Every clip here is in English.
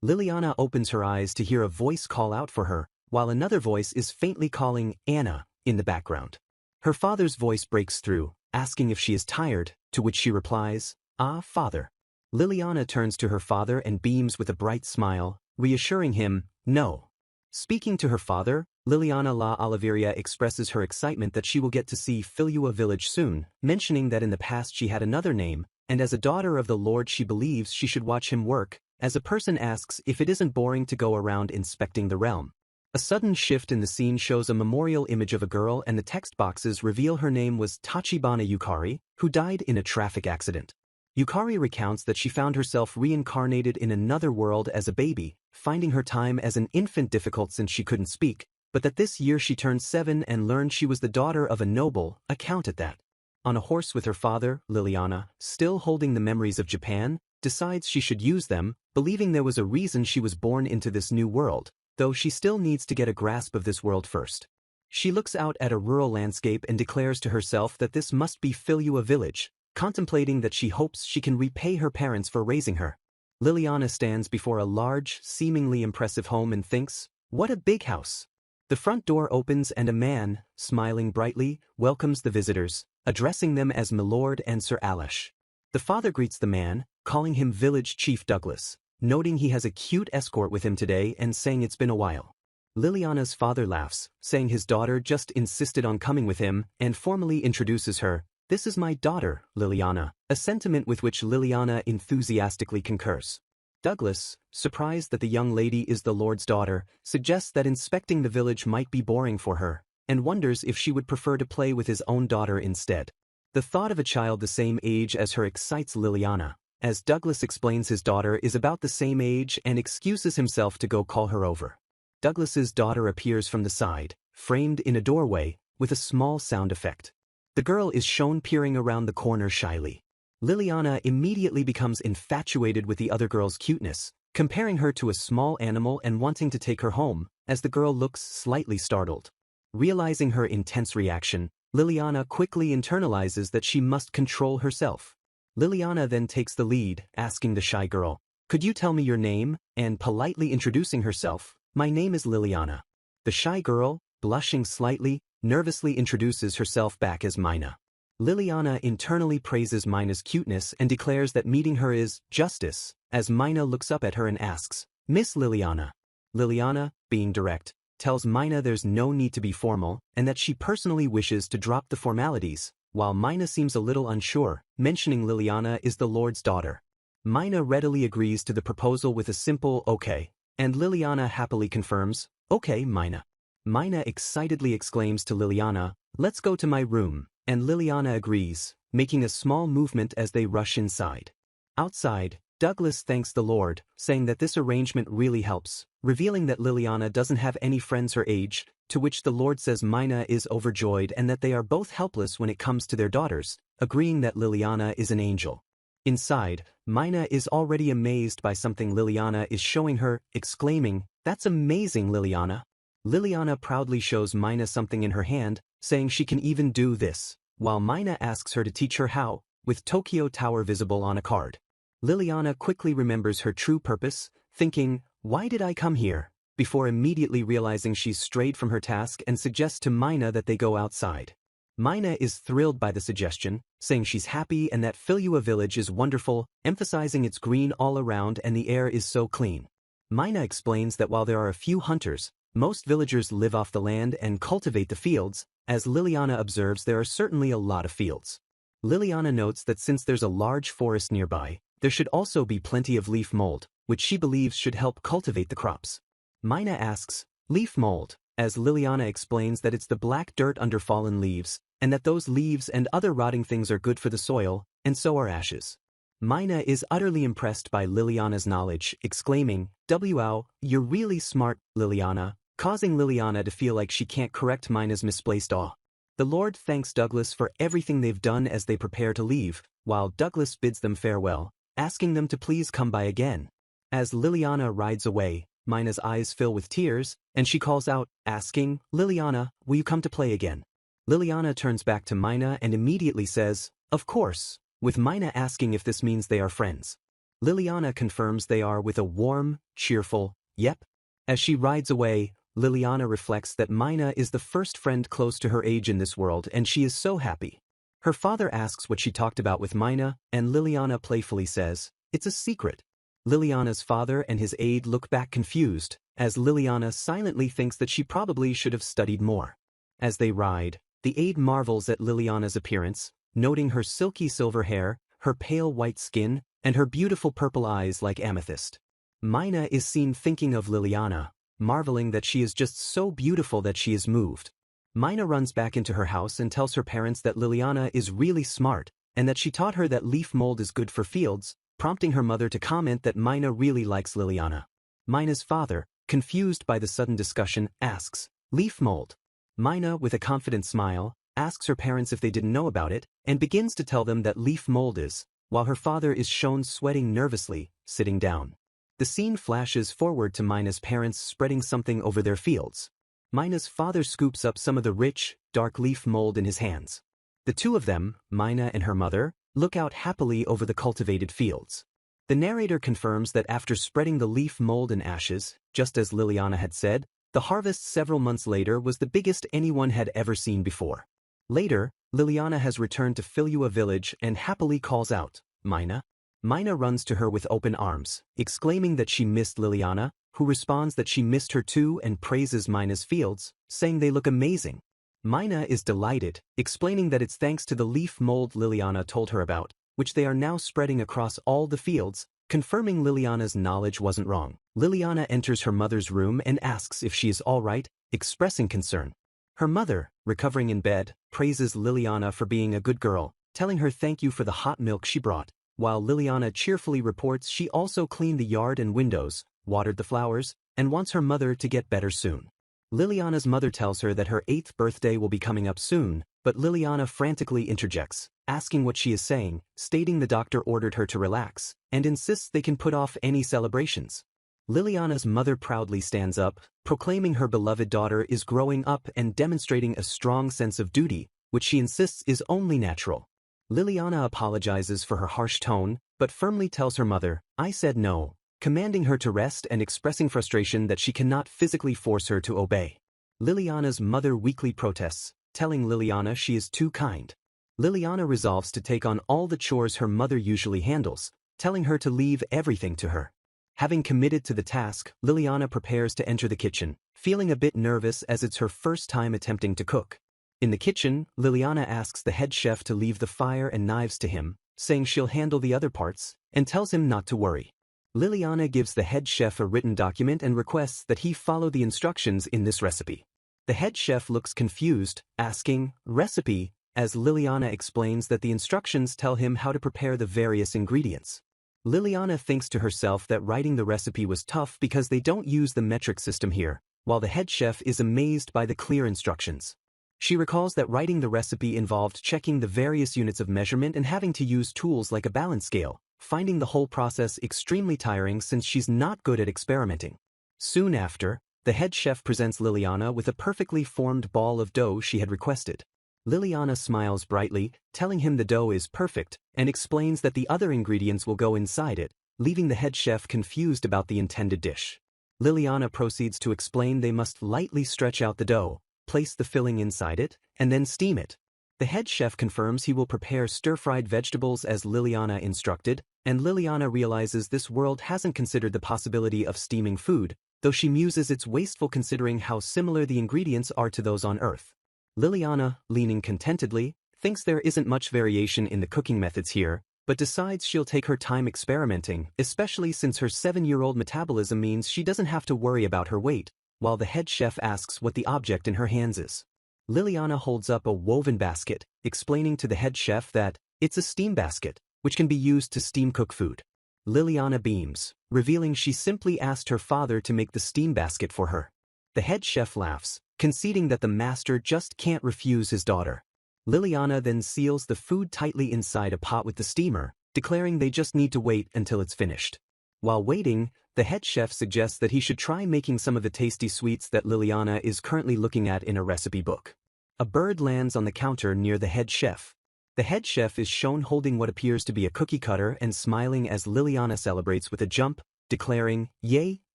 Liliana opens her eyes to hear a voice call out for her, while another voice is faintly calling Anna in the background. Her father's voice breaks through, asking if she is tired, to which she replies, "Ah, father." Liliana turns to her father and beams with a bright smile, reassuring him, "No." Speaking to her father, Liliana La Oliveria expresses her excitement that she will get to see Filua village soon, mentioning that in the past she had another name, and as a daughter of the Lord she believes she should watch him work, as a person asks if it isn't boring to go around inspecting the realm. A sudden shift in the scene shows a memorial image of a girl and the text boxes reveal her name was Tachibana Yukari, who died in a traffic accident. Yukari recounts that she found herself reincarnated in another world as a baby, finding her time as an infant difficult since she couldn't speak, but that this year she turned 7 and learned she was the daughter of a noble, a count at that. On a horse with her father, Liliana, still holding the memories of Japan, decides she should use them, believing there was a reason she was born into this new world, though she still needs to get a grasp of this world first. She looks out at a rural landscape and declares to herself that this must be Filua village, contemplating that she hopes she can repay her parents for raising her. Liliana stands before a large, seemingly impressive home and thinks, "What a big house." The front door opens and a man, smiling brightly, welcomes the visitors, addressing them as Milord and Sir Alish. The father greets the man, calling him Village Chief Douglas, noting he has a cute escort with him today and saying it's been a while. Liliana's father laughs, saying his daughter just insisted on coming with him, and formally introduces her. "This is my daughter, Liliana," a sentiment with which Liliana enthusiastically concurs. Douglas, surprised that the young lady is the Lord's daughter, suggests that inspecting the village might be boring for her, and wonders if she would prefer to play with his own daughter instead. The thought of a child the same age as her excites Liliana, as Douglas explains his daughter is about the same age and excuses himself to go call her over. Douglas's daughter appears from the side, framed in a doorway, with a small sound effect. The girl is shown peering around the corner shyly. Liliana immediately becomes infatuated with the other girl's cuteness, comparing her to a small animal and wanting to take her home, as the girl looks slightly startled. Realizing her intense reaction, Liliana quickly internalizes that she must control herself. Liliana then takes the lead, asking the shy girl, "Could you tell me your name?" and politely introducing herself, "My name is Liliana." The shy girl, blushing slightly, nervously introduces herself back as Mina. Liliana internally praises Mina's cuteness and declares that meeting her is justice, as Mina looks up at her and asks, "Miss Liliana." Liliana, being direct, tells Mina there's no need to be formal and that she personally wishes to drop the formalities, while Mina seems a little unsure, mentioning Liliana is the Lord's daughter. Mina readily agrees to the proposal with a simple "okay," and Liliana happily confirms, "Okay, Mina." Mina excitedly exclaims to Liliana, "Let's go to my room," and Liliana agrees, making a small movement as they rush inside. Outside, Douglas thanks the Lord, saying that this arrangement really helps, revealing that Liliana doesn't have any friends her age, to which the Lord says Mina is overjoyed and that they are both helpless when it comes to their daughters, agreeing that Liliana is an angel. Inside, Mina is already amazed by something Liliana is showing her, exclaiming, "That's amazing, Liliana." Liliana proudly shows Mina something in her hand, saying she can even do this, while Mina asks her to teach her how, with Tokyo Tower visible on a card. Liliana quickly remembers her true purpose, thinking, "Why did I come here?" before immediately realizing she's strayed from her task and suggests to Mina that they go outside. Mina is thrilled by the suggestion, saying she's happy and that Filua village is wonderful, emphasizing it's green all around and the air is so clean. Mina explains that while there are a few hunters, most villagers live off the land and cultivate the fields, as Liliana observes there are certainly a lot of fields. Liliana notes that since there's a large forest nearby, there should also be plenty of leaf mold, which she believes should help cultivate the crops. Mina asks, "Leaf mold," as Liliana explains that it's the black dirt under fallen leaves, and that those leaves and other rotting things are good for the soil, and so are ashes. Mina is utterly impressed by Liliana's knowledge, exclaiming, "Wow, you're really smart, Liliana," causing Liliana to feel like she can't correct Mina's misplaced awe. The Lord thanks Douglas for everything they've done as they prepare to leave, while Douglas bids them farewell, asking them to please come by again. As Liliana rides away, Mina's eyes fill with tears, and she calls out, asking, "Liliana, will you come to play again?" Liliana turns back to Mina and immediately says, "Of course," with Mina asking if this means they are friends. Liliana confirms they are with a warm, cheerful, yep. As she rides away, Liliana reflects that Mina is the first friend close to her age in this world and she is so happy. Her father asks what she talked about with Mina, and Liliana playfully says, "It's a secret." Liliana's father and his aide look back confused, as Liliana silently thinks that she probably should have studied more. As they ride, the aide marvels at Liliana's appearance, noting her silky silver hair, her pale white skin, and her beautiful purple eyes like amethyst. Mina is seen thinking of Liliana, marveling that she is just so beautiful that she is moved. Mina runs back into her house and tells her parents that Liliana is really smart, and that she taught her that leaf mold is good for fields, prompting her mother to comment that Mina really likes Liliana. Mina's father, confused by the sudden discussion, asks, "Leaf mold?" Mina, with a confident smile, asks her parents if they didn't know about it, and begins to tell them that leaf mold is, while her father is shown sweating nervously, sitting down. The scene flashes forward to Mina's parents spreading something over their fields. Mina's father scoops up some of the rich, dark leaf mold in his hands. The two of them, Mina and her mother, look out happily over the cultivated fields. The narrator confirms that after spreading the leaf mold and ashes, just as Liliana had said, the harvest several months later was the biggest anyone had ever seen before. Later, Liliana has returned to Filua village and happily calls out, "Mina?" Mina runs to her with open arms, exclaiming that she missed Liliana, who responds that she missed her too and praises Mina's fields, saying they look amazing. Mina is delighted, explaining that it's thanks to the leaf mold Liliana told her about, which they are now spreading across all the fields, confirming Liliana's knowledge wasn't wrong. Liliana enters her mother's room and asks if she is all right, expressing concern. Her mother, recovering in bed, praises Liliana for being a good girl, telling her thank you for the hot milk she brought, while Liliana cheerfully reports she also cleaned the yard and windows, watered the flowers, and wants her mother to get better soon. Liliana's mother tells her that her 8th birthday will be coming up soon, but Liliana frantically interjects, asking what she is saying, stating the doctor ordered her to relax, and insists they can put off any celebrations. Liliana's mother proudly stands up, proclaiming her beloved daughter is growing up and demonstrating a strong sense of duty, which she insists is only natural. Liliana apologizes for her harsh tone, but firmly tells her mother, "I said no," commanding her to rest and expressing frustration that she cannot physically force her to obey. Liliana's mother weakly protests, telling Liliana she is too kind. Liliana resolves to take on all the chores her mother usually handles, telling her to leave everything to her. Having committed to the task, Liliana prepares to enter the kitchen, feeling a bit nervous as it's her first time attempting to cook. In the kitchen, Liliana asks the head chef to leave the fire and knives to him, saying she'll handle the other parts, and tells him not to worry. Liliana gives the head chef a written document and requests that he follow the instructions in this recipe. The head chef looks confused, asking, "Recipe?" as Liliana explains that the instructions tell him how to prepare the various ingredients. Liliana thinks to herself that writing the recipe was tough because they don't use the metric system here, while the head chef is amazed by the clear instructions. She recalls that writing the recipe involved checking the various units of measurement and having to use tools like a balance scale, finding the whole process extremely tiring since she's not good at experimenting. Soon after, the head chef presents Liliana with a perfectly formed ball of dough she had requested. Liliana smiles brightly, telling him the dough is perfect, and explains that the other ingredients will go inside it, leaving the head chef confused about the intended dish. Liliana proceeds to explain they must lightly stretch out the dough, place the filling inside it, and then steam it. The head chef confirms he will prepare stir-fried vegetables as Liliana instructed, and Liliana realizes this world hasn't considered the possibility of steaming food, though she muses it's wasteful considering how similar the ingredients are to those on Earth. Liliana, leaning contentedly, thinks there isn't much variation in the cooking methods here, but decides she'll take her time experimenting, especially since her 7-year-old metabolism means she doesn't have to worry about her weight, while the head chef asks what the object in her hands is. Liliana holds up a woven basket, explaining to the head chef that it's a steam basket, which can be used to steam cook food. Liliana beams, revealing she simply asked her father to make the steam basket for her. The head chef laughs, conceding that the master just can't refuse his daughter. Liliana then seals the food tightly inside a pot with the steamer, declaring they just need to wait until it's finished. While waiting, the head chef suggests that he should try making some of the tasty sweets that Liliana is currently looking at in a recipe book. A bird lands on the counter near the head chef. The head chef is shown holding what appears to be a cookie cutter and smiling as Liliana celebrates with a jump, declaring, "Yay,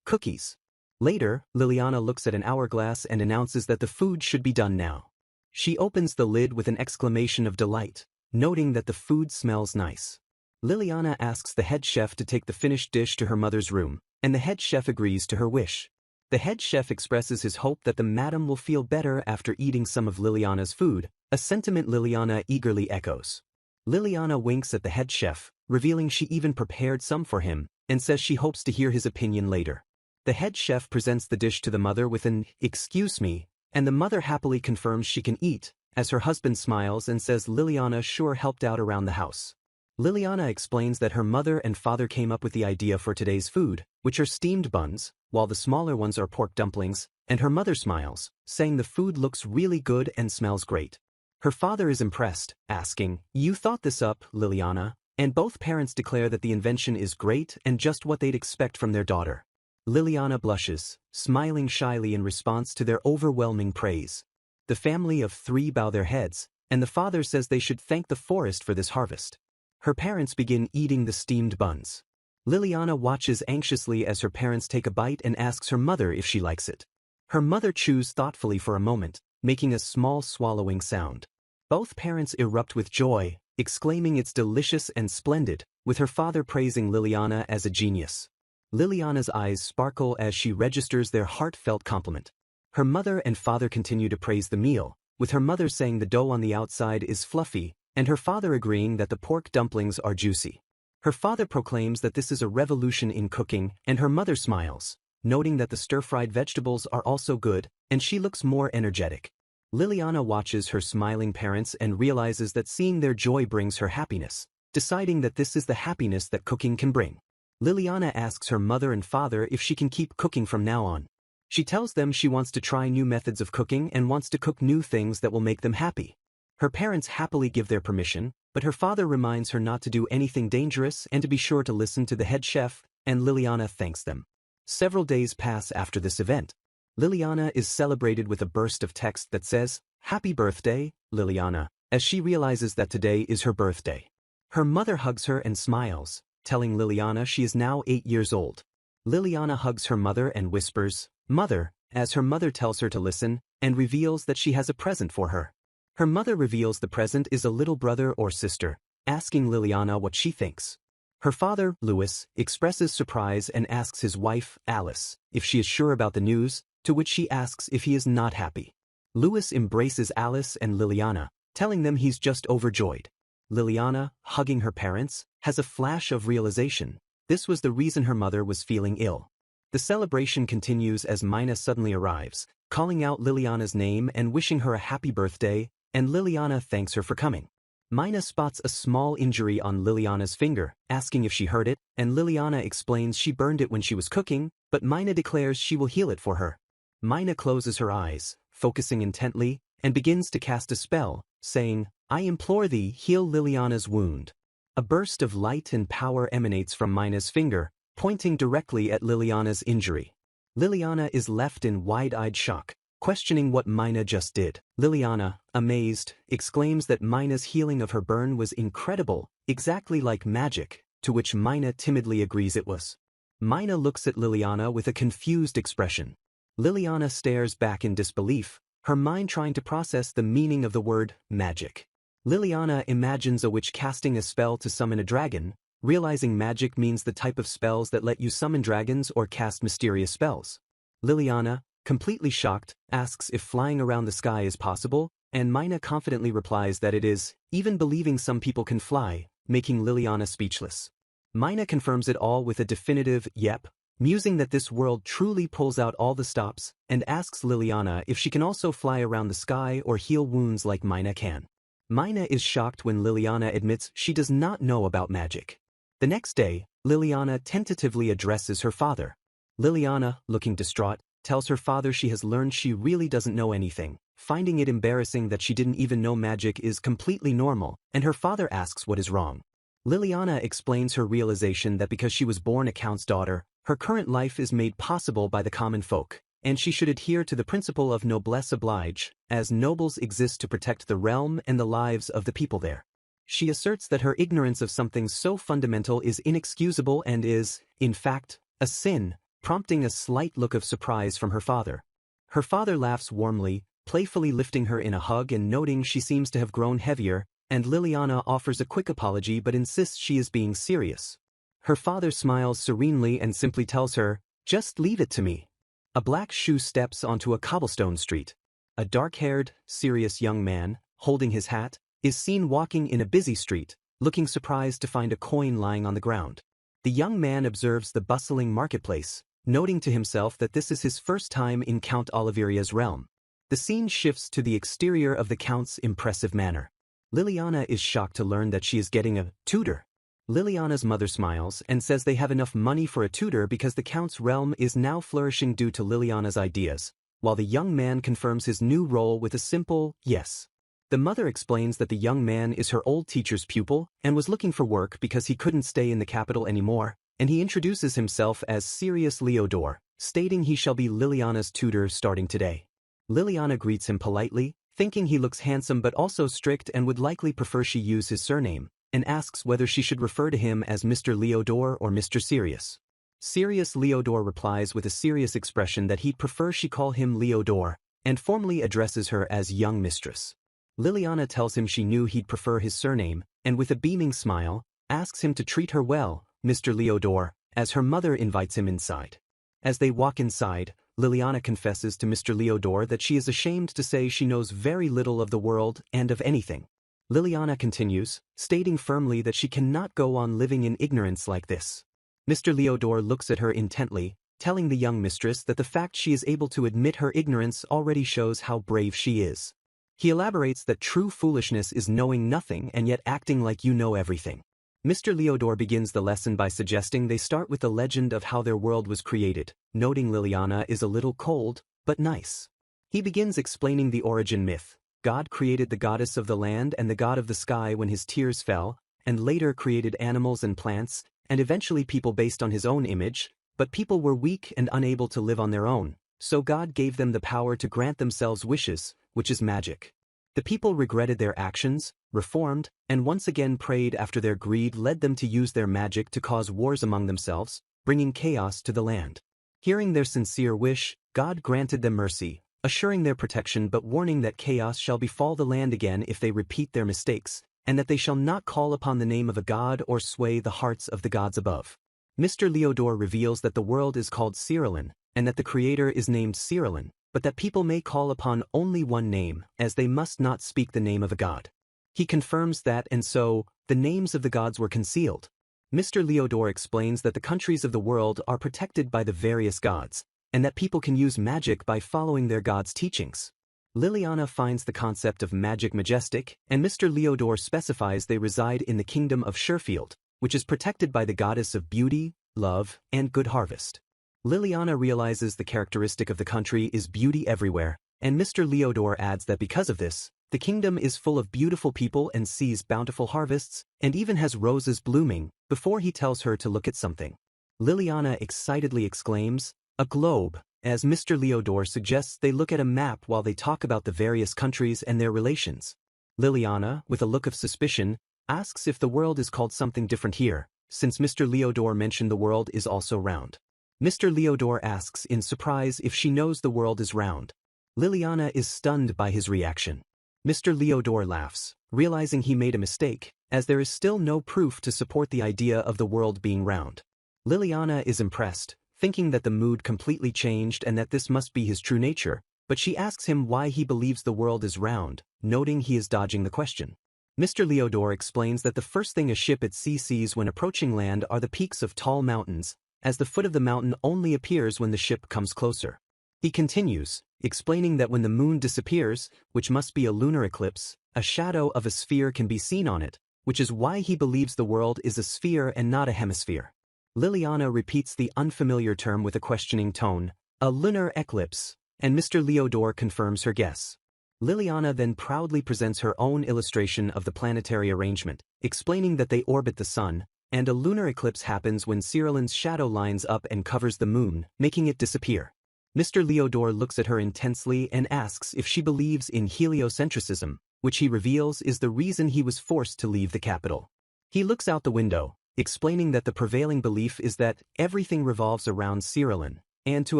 cookies." Later, Liliana looks at an hourglass and announces that the food should be done now. She opens the lid with an exclamation of delight, noting that the food smells nice. Liliana asks the head chef to take the finished dish to her mother's room, and the head chef agrees to her wish. The head chef expresses his hope that the madam will feel better after eating some of Liliana's food, a sentiment Liliana eagerly echoes. Liliana winks at the head chef, revealing she even prepared some for him, and says she hopes to hear his opinion later. The head chef presents the dish to the mother with an "excuse me," and the mother happily confirms she can eat, as her husband smiles and says Liliana sure helped out around the house. Liliana explains that her mother and father came up with the idea for today's food, which are steamed buns, while the smaller ones are pork dumplings, and her mother smiles, saying the food looks really good and smells great. Her father is impressed, asking, "You thought this up, Liliana?" And both parents declare that the invention is great and just what they'd expect from their daughter. Liliana blushes, smiling shyly in response to their overwhelming praise. The family of 3 bow their heads, and the father says they should thank the forest for this harvest. Her parents begin eating the steamed buns. Liliana watches anxiously as her parents take a bite and asks her mother if she likes it. Her mother chews thoughtfully for a moment, making a small swallowing sound. Both parents erupt with joy, exclaiming it's delicious and splendid, with her father praising Liliana as a genius. Liliana's eyes sparkle as she registers their heartfelt compliment. Her mother and father continue to praise the meal, with her mother saying the dough on the outside is fluffy, and her father agreeing that the pork dumplings are juicy. Her father proclaims that this is a revolution in cooking, and her mother smiles, noting that the stir-fried vegetables are also good, and she looks more energetic. Liliana watches her smiling parents and realizes that seeing their joy brings her happiness, deciding that this is the happiness that cooking can bring. Liliana asks her mother and father if she can keep cooking from now on. She tells them she wants to try new methods of cooking and wants to cook new things that will make them happy. Her parents happily give their permission, but her father reminds her not to do anything dangerous and to be sure to listen to the head chef, and Liliana thanks them. Several days pass after this event. Liliana is celebrated with a burst of text that says, "Happy birthday, Liliana," as she realizes that today is her birthday. Her mother hugs her and smiles, telling Liliana she is now 8 years old. Liliana hugs her mother and whispers, "Mother," as her mother tells her to listen, and reveals that she has a present for her. Her mother reveals the present is a little brother or sister, asking Liliana what she thinks. Her father, Louis, expresses surprise and asks his wife, Alice, if she is sure about the news, to which she asks if he is not happy. Louis embraces Alice and Liliana, telling them he's just overjoyed. Liliana, hugging her parents, has a flash of realization. This was the reason her mother was feeling ill. The celebration continues as Mina suddenly arrives, calling out Liliana's name and wishing her a happy birthday, and Liliana thanks her for coming. Mina spots a small injury on Liliana's finger, asking if she hurt it, and Liliana explains she burned it when she was cooking, but Mina declares she will heal it for her. Mina closes her eyes, focusing intently, and begins to cast a spell, saying, "I implore thee, heal Liliana's wound." A burst of light and power emanates from Mina's finger, pointing directly at Liliana's injury. Liliana is left in wide-eyed shock, questioning what Mina just did. Liliana, amazed, exclaims that Mina's healing of her burn was incredible, exactly like magic, to which Mina timidly agrees it was. Mina looks at Liliana with a confused expression. Liliana stares back in disbelief, her mind trying to process the meaning of the word magic. Liliana imagines a witch casting a spell to summon a dragon, realizing magic means the type of spells that let you summon dragons or cast mysterious spells. Liliana, completely shocked, asks if flying around the sky is possible, and Mina confidently replies that it is, even believing some people can fly, making Liliana speechless. Mina confirms it all with a definitive "yep," musing that this world truly pulls out all the stops, and asks Liliana if she can also fly around the sky or heal wounds like Mina can. Mina is shocked when Liliana admits she does not know about magic. The next day, Liliana tentatively addresses her father. Liliana, looking distraught, tells her father she has learned she really doesn't know anything, finding it embarrassing that she didn't even know magic is completely normal, and her father asks what is wrong. Liliana explains her realization that because she was born a count's daughter, her current life is made possible by the common folk, and she should adhere to the principle of noblesse oblige, as nobles exist to protect the realm and the lives of the people there. She asserts that her ignorance of something so fundamental is inexcusable and is, in fact, a sin, prompting a slight look of surprise from her father. Her father laughs warmly, playfully lifting her in a hug and noting she seems to have grown heavier, and Liliana offers a quick apology but insists she is being serious. Her father smiles serenely and simply tells her, "Just leave it to me." A black shoe steps onto a cobblestone street. A dark-haired, serious young man, holding his hat, is seen walking in a busy street, looking surprised to find a coin lying on the ground. The young man observes the bustling marketplace, noting to himself that this is his first time in Count Oliveria's realm. The scene shifts to the exterior of the Count's impressive manor. Liliana is shocked to learn that she is getting a tutor. Liliana's mother smiles and says they have enough money for a tutor because the Count's realm is now flourishing due to Liliana's ideas, while the young man confirms his new role with a simple yes. The mother explains that the young man is her old teacher's pupil and was looking for work because he couldn't stay in the capital anymore, and he introduces himself as Sirius Leodor, stating he shall be Liliana's tutor starting today. Liliana greets him politely, thinking he looks handsome but also strict and would likely prefer she use his surname, and asks whether she should refer to him as Mr. Leodor or Mr. Sirius. Sirius Leodor replies with a serious expression that he'd prefer she call him Leodor, and formally addresses her as young mistress. Liliana tells him she knew he'd prefer his surname, and with a beaming smile, asks him to treat her well, Mr. Leodor, as her mother invites him inside. As they walk inside, Liliana confesses to Mr. Leodor that she is ashamed to say she knows very little of the world and of anything. Liliana continues, stating firmly that she cannot go on living in ignorance like this. Mr. Leodor looks at her intently, telling the young mistress that the fact she is able to admit her ignorance already shows how brave she is. He elaborates that true foolishness is knowing nothing and yet acting like you know everything. Mr. Leodor begins the lesson by suggesting they start with the legend of how their world was created, noting Liliana is a little cold, but nice. He begins explaining the origin myth. God created the goddess of the land and the god of the sky when his tears fell, and later created animals and plants, and eventually people based on his own image, but people were weak and unable to live on their own, so God gave them the power to grant themselves wishes, which is magic. The people regretted their actions, reformed, and once again prayed after their greed led them to use their magic to cause wars among themselves, bringing chaos to the land. Hearing their sincere wish, God granted them mercy, assuring their protection but warning that chaos shall befall the land again if they repeat their mistakes, and that they shall not call upon the name of a god or sway the hearts of the gods above. Mr. Leodor reveals that the world is called Heroine, and that the creator is named Heroine, but that people may call upon only one name, as they must not speak the name of a god. He confirms that, and so, the names of the gods were concealed. Mr. Leodor explains that the countries of the world are protected by the various gods, and that people can use magic by following their gods' teachings. Liliana finds the concept of magic majestic, and Mr. Leodor specifies they reside in the kingdom of Sherfield, which is protected by the goddess of beauty, love, and good harvest. Liliana realizes the characteristic of the country is beauty everywhere, and Mr. Leodor adds that because of this, the kingdom is full of beautiful people and sees bountiful harvests, and even has roses blooming, before he tells her to look at something. Liliana excitedly exclaims, "A globe," as Mr. Leodor suggests they look at a map while they talk about the various countries and their relations. Liliana, with a look of suspicion, asks if the world is called something different here, since Mr. Leodor mentioned the world is also round. Mr. Leodor asks in surprise if she knows the world is round. Liliana is stunned by his reaction. Mr. Leodor laughs, realizing he made a mistake, as there is still no proof to support the idea of the world being round. Liliana is impressed, thinking that the mood completely changed and that this must be his true nature, but she asks him why he believes the world is round, noting he is dodging the question. Mr. Leodor explains that the first thing a ship at sea sees when approaching land are the peaks of tall mountains, as the foot of the mountain only appears when the ship comes closer. He continues, explaining that when the moon disappears, which must be a lunar eclipse, a shadow of a sphere can be seen on it, which is why he believes the world is a sphere and not a hemisphere. Liliana repeats the unfamiliar term with a questioning tone, a lunar eclipse, and Mr. Leodor confirms her guess. Liliana then proudly presents her own illustration of the planetary arrangement, explaining that they orbit the sun, and a lunar eclipse happens when Cyrillin's shadow lines up and covers the moon, making it disappear. Mr. Leodor looks at her intensely and asks if she believes in heliocentrism, which he reveals is the reason he was forced to leave the capital. He looks out the window, explaining that the prevailing belief is that everything revolves around Heroine, and to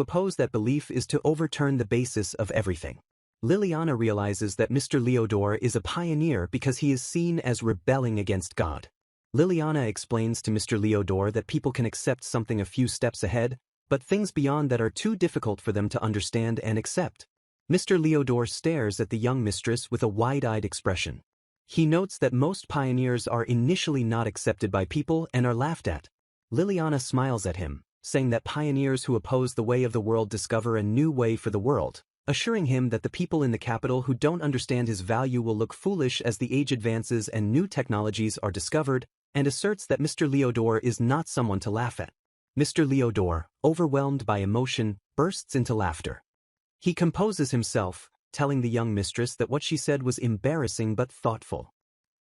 oppose that belief is to overturn the basis of everything. Liliana realizes that Mr. Leodore is a pioneer because he is seen as rebelling against God. Liliana explains to Mr. Leodore that people can accept something a few steps ahead, but things beyond that are too difficult for them to understand and accept. Mr. Leodore stares at the young mistress with a wide-eyed expression. He notes that most pioneers are initially not accepted by people and are laughed at. Liliana smiles at him, saying that pioneers who oppose the way of the world discover a new way for the world, assuring him that the people in the capital who don't understand his value will look foolish as the age advances and new technologies are discovered, and asserts that Mr. Leodore is not someone to laugh at. Mr. Leodore, overwhelmed by emotion, bursts into laughter. He composes himself, telling the young mistress that what she said was embarrassing but thoughtful.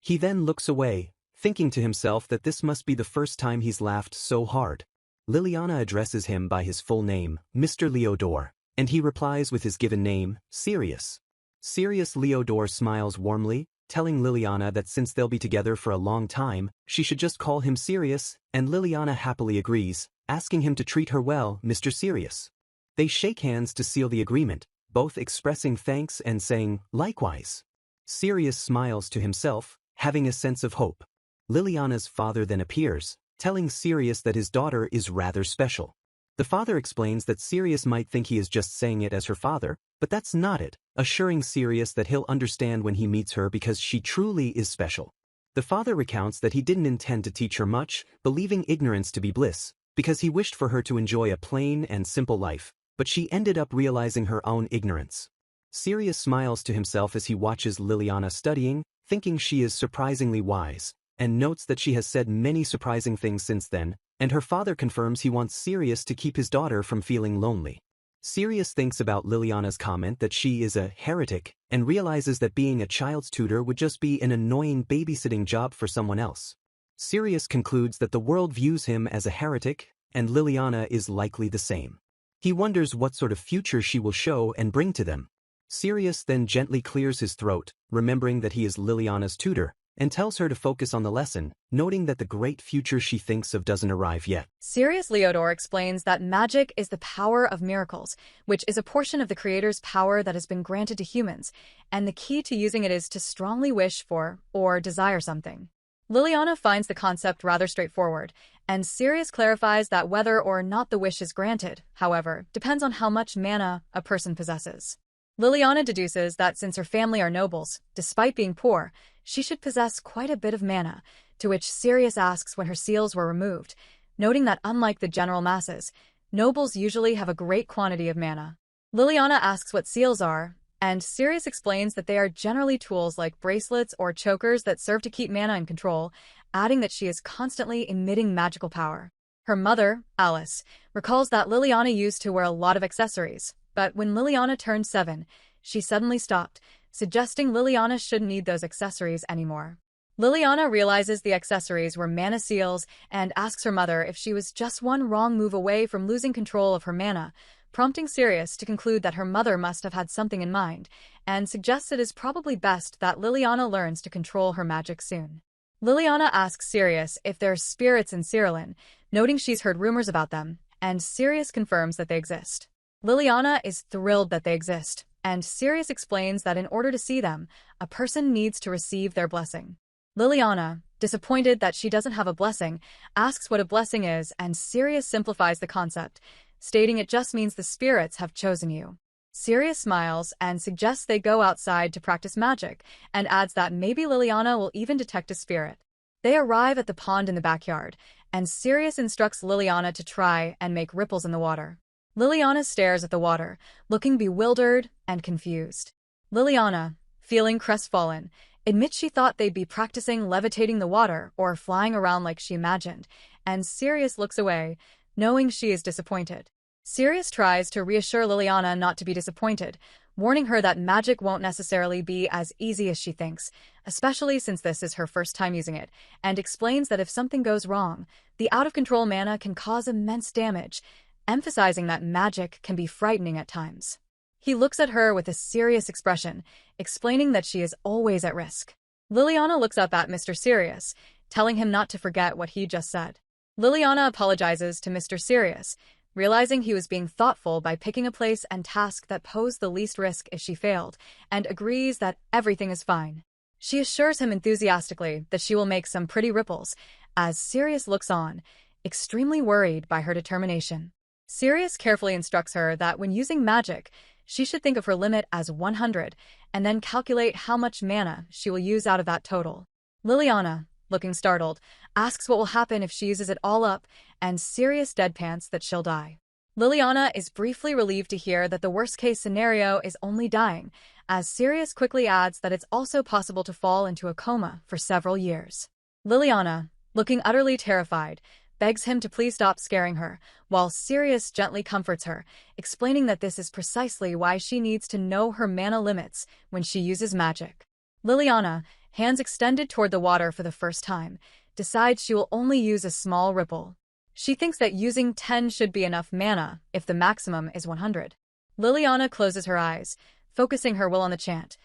He then looks away, thinking to himself that this must be the first time he's laughed so hard. Liliana addresses him by his full name, Mr. Leodore, and he replies with his given name, Sirius. Sirius Leodore smiles warmly, telling Liliana that since they'll be together for a long time, she should just call him Sirius, and Liliana happily agrees, asking him to treat her well, Mr. Sirius. They shake hands to seal the agreement, both expressing thanks and saying, likewise. Sirius smiles to himself, having a sense of hope. Liliana's father then appears, telling Sirius that his daughter is rather special. The father explains that Sirius might think he is just saying it as her father, but that's not it, assuring Sirius that he'll understand when he meets her because she truly is special. The father recounts that he didn't intend to teach her much, believing ignorance to be bliss, because he wished for her to enjoy a plain and simple life, but she ended up realizing her own ignorance. Sirius smiles to himself as he watches Liliana studying, thinking she is surprisingly wise, and notes that she has said many surprising things since then, and her father confirms he wants Sirius to keep his daughter from feeling lonely. Sirius thinks about Liliana's comment that she is a heretic, and realizes that being a child's tutor would just be an annoying babysitting job for someone else. Sirius concludes that the world views him as a heretic, and Liliana is likely the same. He wonders what sort of future she will show and bring to them. Sirius then gently clears his throat, remembering that he is Liliana's tutor, and tells her to focus on the lesson, noting that the great future she thinks of doesn't arrive yet. Sirius Leodore explains that magic is the power of miracles, which is a portion of the Creator's power that has been granted to humans, and the key to using it is to strongly wish for or desire something. Liliana finds the concept rather straightforward, and Sirius clarifies that whether or not the wish is granted, however, depends on how much mana a person possesses. Liliana deduces that since her family are nobles, despite being poor, she should possess quite a bit of mana, to which Sirius asks when her seals were removed, noting that unlike the general masses, nobles usually have a great quantity of mana. Liliana asks what seals are, and Sirius explains that they are generally tools like bracelets or chokers that serve to keep mana in control, adding that she is constantly emitting magical power. Her mother, Alice, recalls that Liliana used to wear a lot of accessories, but when Liliana turned 7, she suddenly stopped, suggesting Liliana shouldn't need those accessories anymore. Liliana realizes the accessories were mana seals and asks her mother if she was just one wrong move away from losing control of her mana, prompting Sirius to conclude that her mother must have had something in mind, and suggests it is probably best that Liliana learns to control her magic soon. Liliana asks Sirius if there's spirits in Heroine, noting she's heard rumors about them, and Sirius confirms that they exist. Liliana is thrilled that they exist, and Sirius explains that in order to see them, a person needs to receive their blessing. Liliana, disappointed that she doesn't have a blessing, asks what a blessing is, and Sirius simplifies the concept, stating it just means the spirits have chosen you. Sirius smiles and suggests they go outside to practice magic, and adds that maybe Liliana will even detect a spirit. They arrive at the pond in the backyard, and Sirius instructs Liliana to try and make ripples in the water. Liliana stares at the water, looking bewildered and confused. Liliana, feeling crestfallen, admits she thought they'd be practicing levitating the water or flying around like she imagined, and Sirius looks away, knowing she is disappointed. Sirius tries to reassure Liliana not to be disappointed, warning her that magic won't necessarily be as easy as she thinks, especially since this is her first time using it, and explains that if something goes wrong, the out-of-control mana can cause immense damage, emphasizing that magic can be frightening at times. He looks at her with a serious expression, explaining that she is always at risk. Liliana looks up at Mr. Sirius, telling him not to forget what he just said. Liliana apologizes to Mr. Sirius, realizing he was being thoughtful by picking a place and task that posed the least risk if she failed, and agrees that everything is fine. She assures him enthusiastically that she will make some pretty ripples, as Sirius looks on, extremely worried by her determination. Sirius carefully instructs her that when using magic, she should think of her limit as 100, and then calculate how much mana she will use out of that total. Liliana, looking startled, asks what will happen if she uses it all up, and Sirius deadpans that she'll die. Liliana is briefly relieved to hear that the worst-case scenario is only dying, as Sirius quickly adds that it's also possible to fall into a coma for several years. Liliana, looking utterly terrified, begs him to please stop scaring her, while Sirius gently comforts her, explaining that this is precisely why she needs to know her mana limits when she uses magic. Liliana, hands extended toward the water for the first time, decides she will only use a small ripple. She thinks that using 10 should be enough mana if the maximum is 100. Liliana closes her eyes, focusing her will on the chant,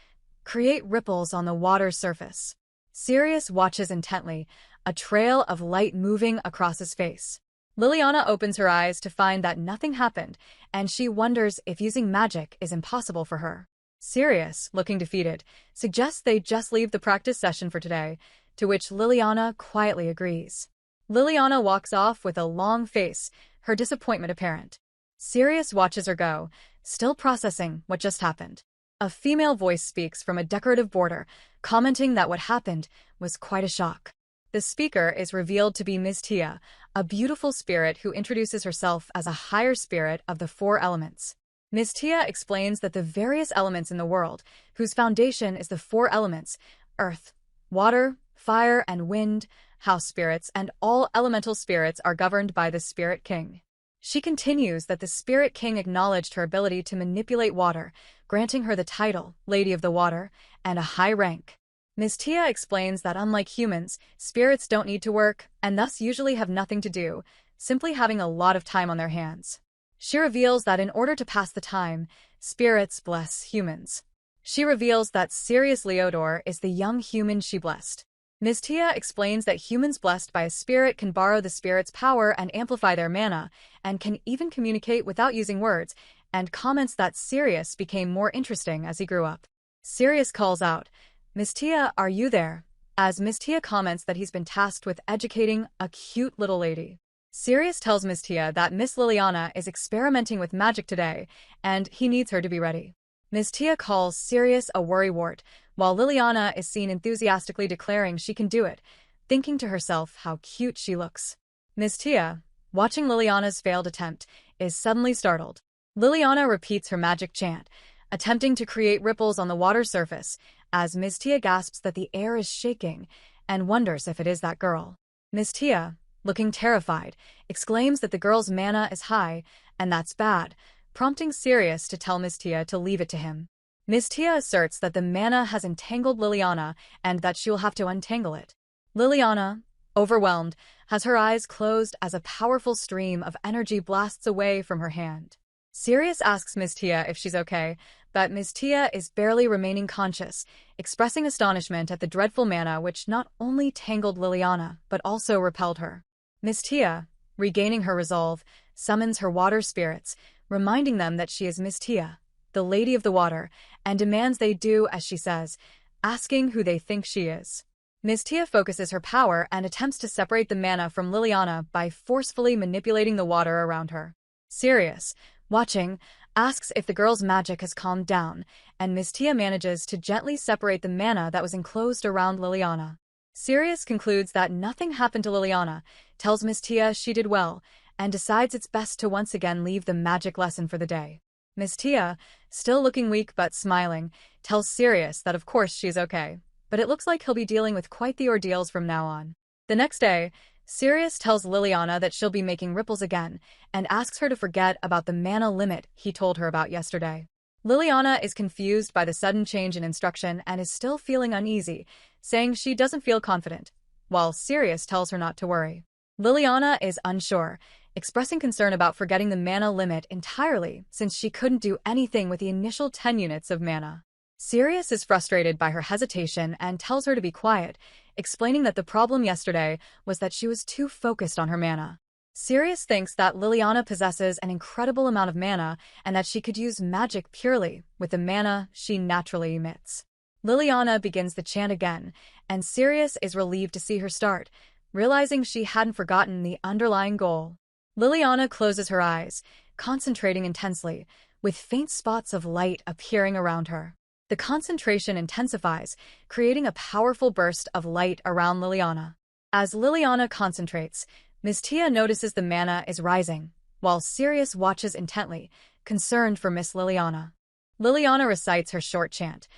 "Create ripples on the water's surface." Sirius watches intently, a trail of light moving across his face. Liliana opens her eyes to find that nothing happened, and she wonders if using magic is impossible for her. Sirius, looking defeated, suggests they just leave the practice session for today, to which Liliana quietly agrees. Liliana walks off with a long face, her disappointment apparent. Sirius watches her go, still processing what just happened. A female voice speaks from a decorative border, commenting that what happened was quite a shock. The speaker is revealed to be Ms. Tia, a beautiful spirit who introduces herself as a higher spirit of the 4 elements. Ms. Tia explains that the various elements in the world, whose foundation is the 4 elements, earth, water, fire, and wind, house spirits, and all elemental spirits are governed by the Spirit King. She continues that the Spirit King acknowledged her ability to manipulate water, granting her the title, Lady of the Water, and a high rank. Ms. Tia explains that unlike humans, spirits don't need to work, and thus usually have nothing to do, simply having a lot of time on their hands. She reveals that in order to pass the time, spirits bless humans. She reveals that Sirius Leodor is the young human she blessed. Ms. Tia explains that humans blessed by a spirit can borrow the spirit's power and amplify their mana, and can even communicate without using words, and comments that Sirius became more interesting as he grew up. Sirius calls out, "Ms. Tia, are you there?" as Ms. Tia comments that he's been tasked with educating a cute little lady. Sirius tells Ms. Tia that Miss Liliana is experimenting with magic today, and he needs her to be ready. Ms. Tia calls Sirius a worrywart, while Liliana is seen enthusiastically declaring she can do it, thinking to herself how cute she looks. Ms. Tia, watching Liliana's failed attempt, is suddenly startled. Liliana repeats her magic chant, attempting to create ripples on the water surface, as Ms. Tia gasps that the air is shaking, and wonders if it is that girl. Ms. Tia, looking terrified, exclaims that the girl's mana is high, and that's bad, prompting Sirius to tell Ms. Tia to leave it to him. Ms. Tia asserts that the mana has entangled Liliana and that she will have to untangle it. Liliana, overwhelmed, has her eyes closed as a powerful stream of energy blasts away from her hand. Sirius asks Ms. Tia if she's okay, but Ms. Tia is barely remaining conscious, expressing astonishment at the dreadful mana which not only tangled Liliana but also repelled her. Ms. Tia, regaining her resolve, summons her water spirits, reminding them that she is Ms. Tia, the Lady of the Water, and demands they do as she says, asking who they think she is. Ms. Tia focuses her power and attempts to separate the mana from Liliana by forcefully manipulating the water around her. Sirius, watching, asks if the girl's magic has calmed down, and Ms. Tia manages to gently separate the mana that was enclosed around Liliana. Sirius concludes that nothing happened to Liliana, tells Ms. Tia she did well, and decides it's best to once again leave the magic lesson for the day. Ms. Tia, still looking weak but smiling, tells Sirius that of course she's okay, but it looks like he'll be dealing with quite the ordeals from now on. The next day, Sirius tells Liliana that she'll be making ripples again, and asks her to forget about the mana limit he told her about yesterday. Liliana is confused by the sudden change in instruction and is still feeling uneasy, saying she doesn't feel confident, while Sirius tells her not to worry. Liliana is unsure, expressing concern about forgetting the mana limit entirely since she couldn't do anything with the initial 10 units of mana. Sirius is frustrated by her hesitation and tells her to be quiet, explaining that the problem yesterday was that she was too focused on her mana. Sirius thinks that Liliana possesses an incredible amount of mana and that she could use magic purely with the mana she naturally emits. Liliana begins the chant again, and Sirius is relieved to see her start, realizing she hadn't forgotten the underlying goal. Liliana closes her eyes, concentrating intensely, with faint spots of light appearing around her. The concentration intensifies, creating a powerful burst of light around Liliana. As Liliana concentrates, Ms. Tia notices the mana is rising, while Sirius watches intently, concerned for Miss Liliana. Liliana recites her short chant,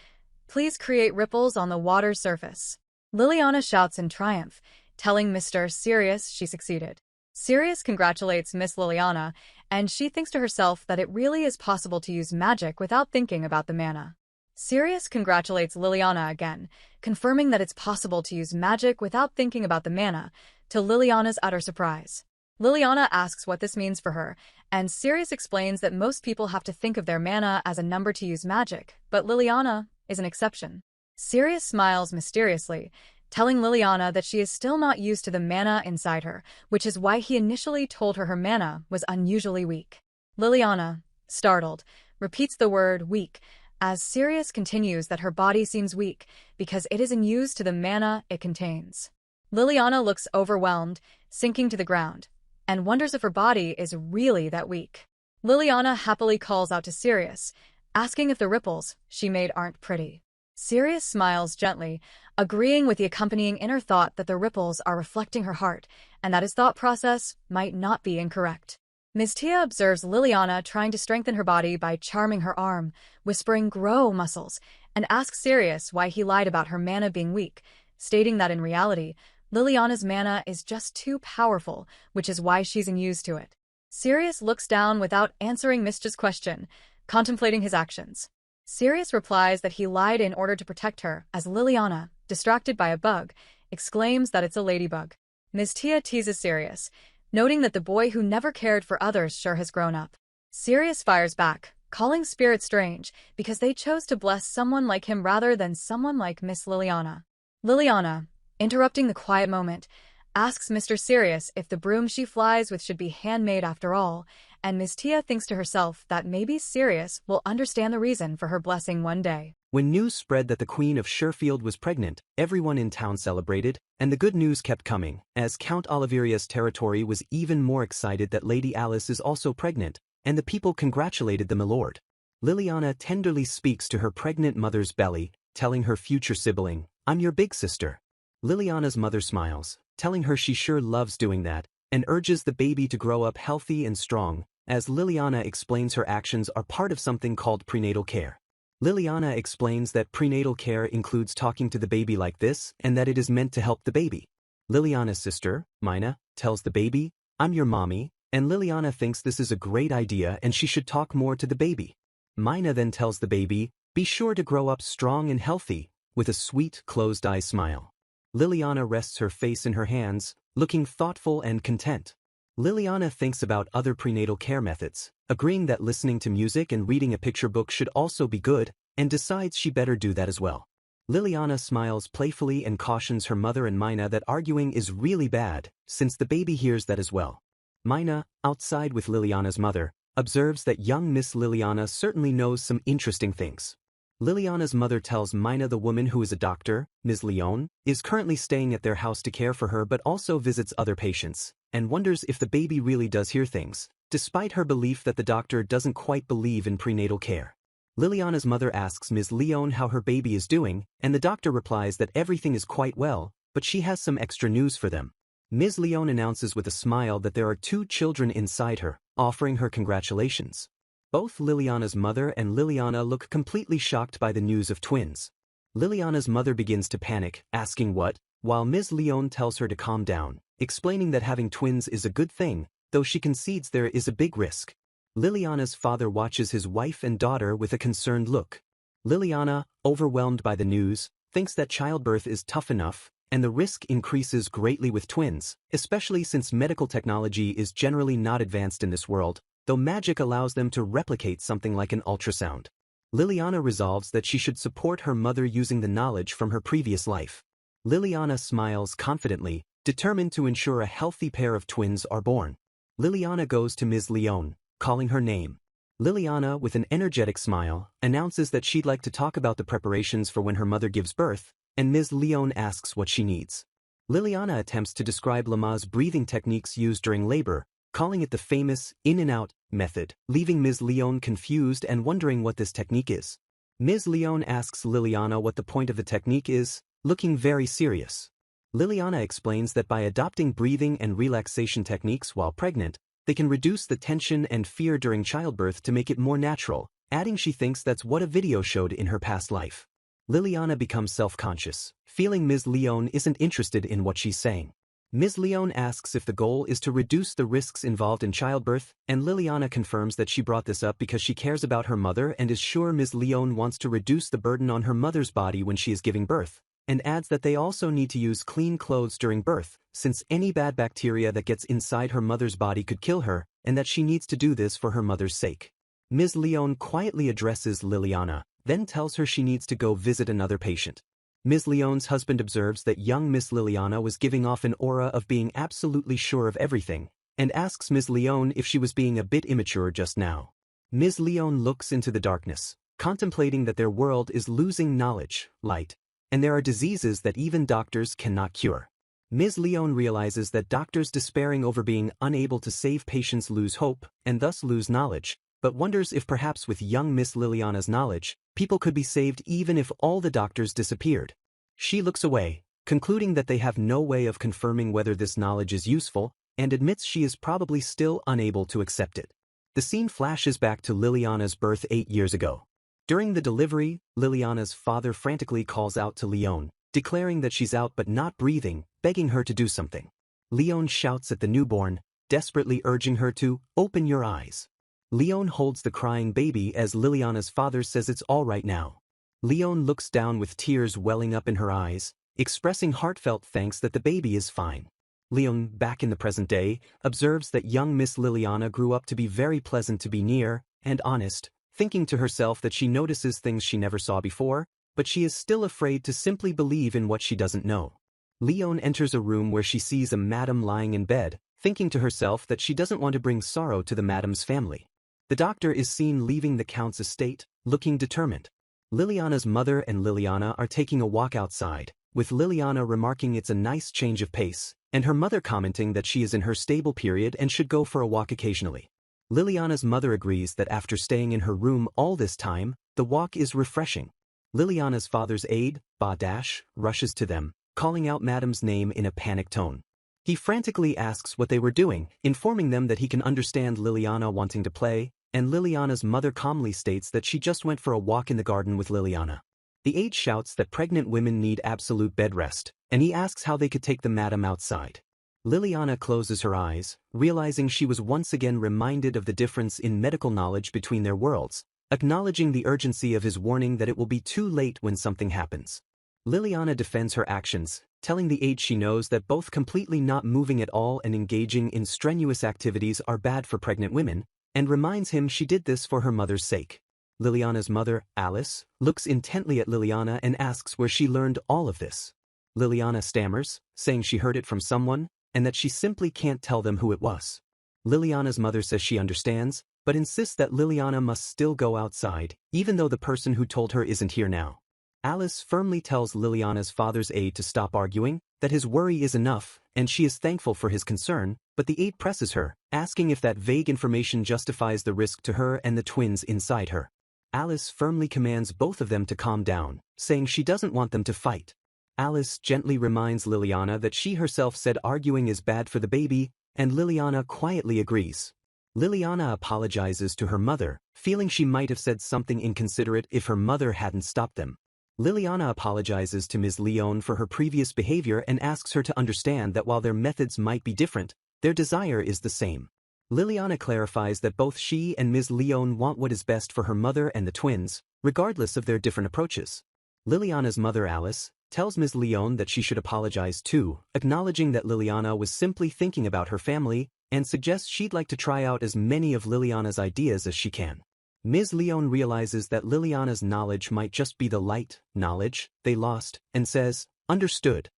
"Please create ripples on the water's surface." Liliana shouts in triumph, telling Mr. Sirius she succeeded. Sirius congratulates Miss Liliana, and she thinks to herself that it really is possible to use magic without thinking about the mana. Sirius congratulates Liliana again, confirming that it's possible to use magic without thinking about the mana, to Liliana's utter surprise. Liliana asks what this means for her, and Sirius explains that most people have to think of their mana as a number to use magic, but Liliana is an exception. Sirius smiles mysteriously, telling Liliana that she is still not used to the mana inside her, which is why he initially told her her mana was unusually weak. Liliana, startled, repeats the word weak, as Sirius continues that her body seems weak because it isn't used to the mana it contains. Liliana looks overwhelmed, sinking to the ground, and wonders if her body is really that weak. Liliana happily calls out to Sirius, asking if the ripples she made aren't pretty. Sirius smiles gently, agreeing with the accompanying inner thought that the ripples are reflecting her heart, and that his thought process might not be incorrect. Ms. Tia observes Liliana trying to strengthen her body by charming her arm, whispering "grow muscles," and asks Sirius why he lied about her mana being weak, stating that in reality, Liliana's mana is just too powerful, which is why she's unused to it. Sirius looks down without answering Mishta's question, contemplating his actions. Sirius replies that he lied in order to protect her, as Liliana, distracted by a bug, exclaims that it's a ladybug. Ms. Tia teases Sirius, noting that the boy who never cared for others sure has grown up. Sirius fires back, calling Spirit strange because they chose to bless someone like him rather than someone like Miss Liliana. Liliana, interrupting the quiet moment, asks Mr. Sirius if the broom she flies with should be handmade after all, and Ms. Tia thinks to herself that maybe Sirius will understand the reason for her blessing one day. When news spread that the Queen of Sherfield was pregnant, everyone in town celebrated, and the good news kept coming, as Count Oliveria's territory was even more excited that Lady Alice is also pregnant, and the people congratulated the milord. Liliana tenderly speaks to her pregnant mother's belly, telling her future sibling, "I'm your big sister." Liliana's mother smiles, telling her she sure loves doing that, and urges the baby to grow up healthy and strong, as Liliana explains her actions are part of something called prenatal care. Liliana explains that prenatal care includes talking to the baby like this and that it is meant to help the baby. Liliana's sister, Mina, tells the baby, "I'm your mommy," and Liliana thinks this is a great idea and she should talk more to the baby. Mina then tells the baby, "Be sure to grow up strong and healthy," with a sweet, closed-eye smile. Liliana rests her face in her hands, looking thoughtful and content. Liliana thinks about other prenatal care methods, agreeing that listening to music and reading a picture book should also be good, and decides she better do that as well. Liliana smiles playfully and cautions her mother and Mina that arguing is really bad, since the baby hears that as well. Mina, outside with Liliana's mother, observes that young Miss Liliana certainly knows some interesting things. Liliana's mother tells Mina the woman who is a doctor, Ms. Leone, is currently staying at their house to care for her but also visits other patients, and wonders if the baby really does hear things, despite her belief that the doctor doesn't quite believe in prenatal care. Liliana's mother asks Ms. Leone how her baby is doing, and the doctor replies that everything is quite well, but she has some extra news for them. Ms. Leone announces with a smile that there are 2 children inside her, offering her congratulations. Both Liliana's mother and Liliana look completely shocked by the news of twins. Liliana's mother begins to panic, asking what, while Ms. Leone tells her to calm down, explaining that having twins is a good thing, though she concedes there is a big risk. Liliana's father watches his wife and daughter with a concerned look. Liliana, overwhelmed by the news, thinks that childbirth is tough enough, and the risk increases greatly with twins, especially since medical technology is generally not advanced in this world, though magic allows them to replicate something like an ultrasound. Liliana resolves that she should support her mother using the knowledge from her previous life. Liliana smiles confidently, determined to ensure a healthy pair of twins are born. Liliana goes to Ms. Leone, calling her name. Liliana, with an energetic smile, announces that she'd like to talk about the preparations for when her mother gives birth, and Ms. Leone asks what she needs. Liliana attempts to describe Lama's breathing techniques used during labor, calling it the famous in and out method, leaving Ms. Leone confused and wondering what this technique is. Ms. Leone asks Liliana what the point of the technique is, looking very serious. Liliana explains that by adopting breathing and relaxation techniques while pregnant, they can reduce the tension and fear during childbirth to make it more natural, adding she thinks that's what a video showed in her past life. Liliana becomes self-conscious, feeling Ms. Leone isn't interested in what she's saying. Ms. Leone asks if the goal is to reduce the risks involved in childbirth, and Liliana confirms that she brought this up because she cares about her mother and is sure Ms. Leone wants to reduce the burden on her mother's body when she is giving birth, and adds that they also need to use clean clothes during birth, since any bad bacteria that gets inside her mother's body could kill her, and that she needs to do this for her mother's sake. Ms. Leone quietly addresses Liliana, then tells her she needs to go visit another patient. Ms. Leone's husband observes that young Miss Liliana was giving off an aura of being absolutely sure of everything, and asks Ms. Leone if she was being a bit immature just now. Ms. Leone looks into the darkness, contemplating that their world is losing knowledge, light, and there are diseases that even doctors cannot cure. Ms. Leone realizes that doctors despairing over being unable to save patients lose hope, and thus lose knowledge, but wonders if perhaps with young Miss Liliana's knowledge, people could be saved even if all the doctors disappeared. She looks away, concluding that they have no way of confirming whether this knowledge is useful, and admits she is probably still unable to accept it. The scene flashes back to Liliana's birth 8 years ago. During the delivery, Liliana's father frantically calls out to Leone, declaring that she's out but not breathing, begging her to do something. Leone shouts at the newborn, desperately urging her to open your eyes. Leone holds the crying baby as Liliana's father says it's all right now. Leone looks down with tears welling up in her eyes, expressing heartfelt thanks that the baby is fine. Leone, back in the present day, observes that young Miss Liliana grew up to be very pleasant to be near and honest, thinking to herself that she notices things she never saw before, but she is still afraid to simply believe in what she doesn't know. Leone enters a room where she sees a madam lying in bed, thinking to herself that she doesn't want to bring sorrow to the madam's family. The doctor is seen leaving the count's estate, looking determined. Liliana's mother and Liliana are taking a walk outside, with Liliana remarking it's a nice change of pace, and her mother commenting that she is in her stable period and should go for a walk occasionally. Liliana's mother agrees that after staying in her room all this time, the walk is refreshing. Liliana's father's aide, Ba-Dash, rushes to them, calling out Madam's name in a panicked tone. He frantically asks what they were doing, informing them that he can understand Liliana wanting to play, and Liliana's mother calmly states that she just went for a walk in the garden with Liliana. The aide shouts that pregnant women need absolute bed rest, and he asks how they could take the madam outside. Liliana closes her eyes, realizing she was once again reminded of the difference in medical knowledge between their worlds, acknowledging the urgency of his warning that it will be too late when something happens. Liliana defends her actions, telling the aide she knows that both completely not moving at all and engaging in strenuous activities are bad for pregnant women, and reminds him she did this for her mother's sake. Liliana's mother, Alice, looks intently at Liliana and asks where she learned all of this. Liliana stammers, saying she heard it from someone, and that she simply can't tell them who it was. Liliana's mother says she understands, but insists that Liliana must still go outside, even though the person who told her isn't here now. Alice firmly tells Liliana's father's aide to stop arguing, that his worry is enough, and she is thankful for his concern, but the aide presses her, asking if that vague information justifies the risk to her and the twins inside her. Alice firmly commands both of them to calm down, saying she doesn't want them to fight. Alice gently reminds Liliana that she herself said arguing is bad for the baby, and Liliana quietly agrees. Liliana apologizes to her mother, feeling she might have said something inconsiderate if her mother hadn't stopped them. Liliana apologizes to Ms. Leone for her previous behavior and asks her to understand that while their methods might be different, their desire is the same. Liliana clarifies that both she and Ms. Leone want what is best for her mother and the twins, regardless of their different approaches. Liliana's mother Alice, tells Ms. Leone that she should apologize too, acknowledging that Liliana was simply thinking about her family, and suggests she'd like to try out as many of Liliana's ideas as she can. Ms. Leone realizes that Liliana's knowledge might just be the light knowledge they lost, and says, "Understood."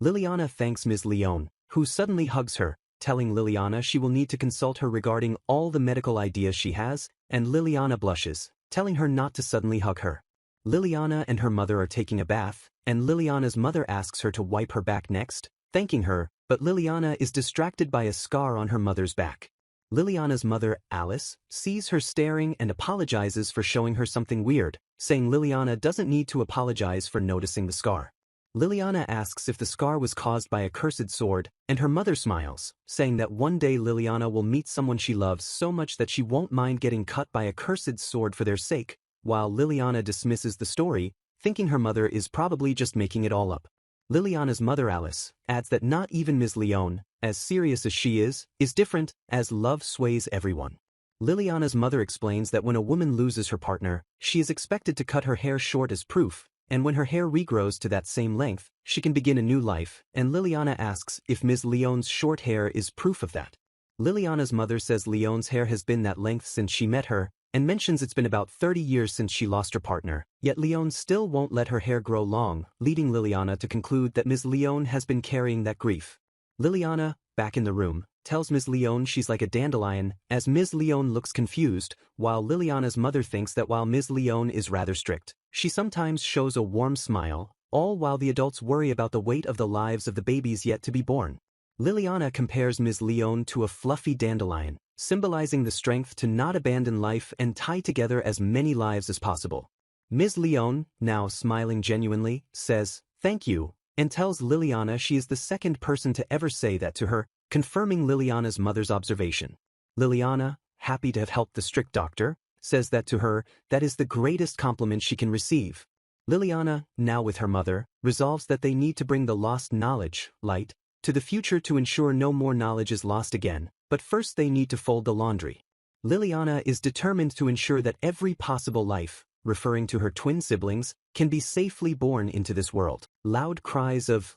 Liliana thanks Ms. Leone, who suddenly hugs her, telling Liliana she will need to consult her regarding all the medical ideas she has, and Liliana blushes, telling her not to suddenly hug her. Liliana and her mother are taking a bath, and Liliana's mother asks her to wipe her back next, thanking her, but Liliana is distracted by a scar on her mother's back. Liliana's mother, Alice, sees her staring and apologizes for showing her something weird, saying Liliana doesn't need to apologize for noticing the scar. Liliana asks if the scar was caused by a cursed sword, and her mother smiles, saying that one day Liliana will meet someone she loves so much that she won't mind getting cut by a cursed sword for their sake, while Liliana dismisses the story, thinking her mother is probably just making it all up. Liliana's mother, Alice, adds that not even Ms. Leone, as serious as she is different, as love sways everyone. Liliana's mother explains that when a woman loses her partner, she is expected to cut her hair short as proof, and when her hair regrows to that same length, she can begin a new life, and Liliana asks if Ms. Leone's short hair is proof of that. Liliana's mother says Leone's hair has been that length since she met her, and mentions it's been about 30 years since she lost her partner, yet Leone still won't let her hair grow long, leading Liliana to conclude that Ms. Leone has been carrying that grief. Liliana, back in the room, tells Ms. Leone she's like a dandelion, as Ms. Leone looks confused, while Liliana's mother thinks that while Ms. Leone is rather strict, she sometimes shows a warm smile, all while the adults worry about the weight of the lives of the babies yet to be born. Liliana compares Ms. Leone to a fluffy dandelion, symbolizing the strength to not abandon life and tie together as many lives as possible. Ms. Leone, now smiling genuinely, says, "Thank you," and tells Liliana she is the second person to ever say that to her, confirming Liliana's mother's observation. Liliana, happy to have helped the strict doctor, says that to her, that is the greatest compliment she can receive. Liliana, now with her mother, resolves that they need to bring the lost knowledge, light, to the future to ensure no more knowledge is lost again, but first they need to fold the laundry. Liliana is determined to ensure that every possible life, referring to her twin siblings, can be safely born into this world. Loud cries of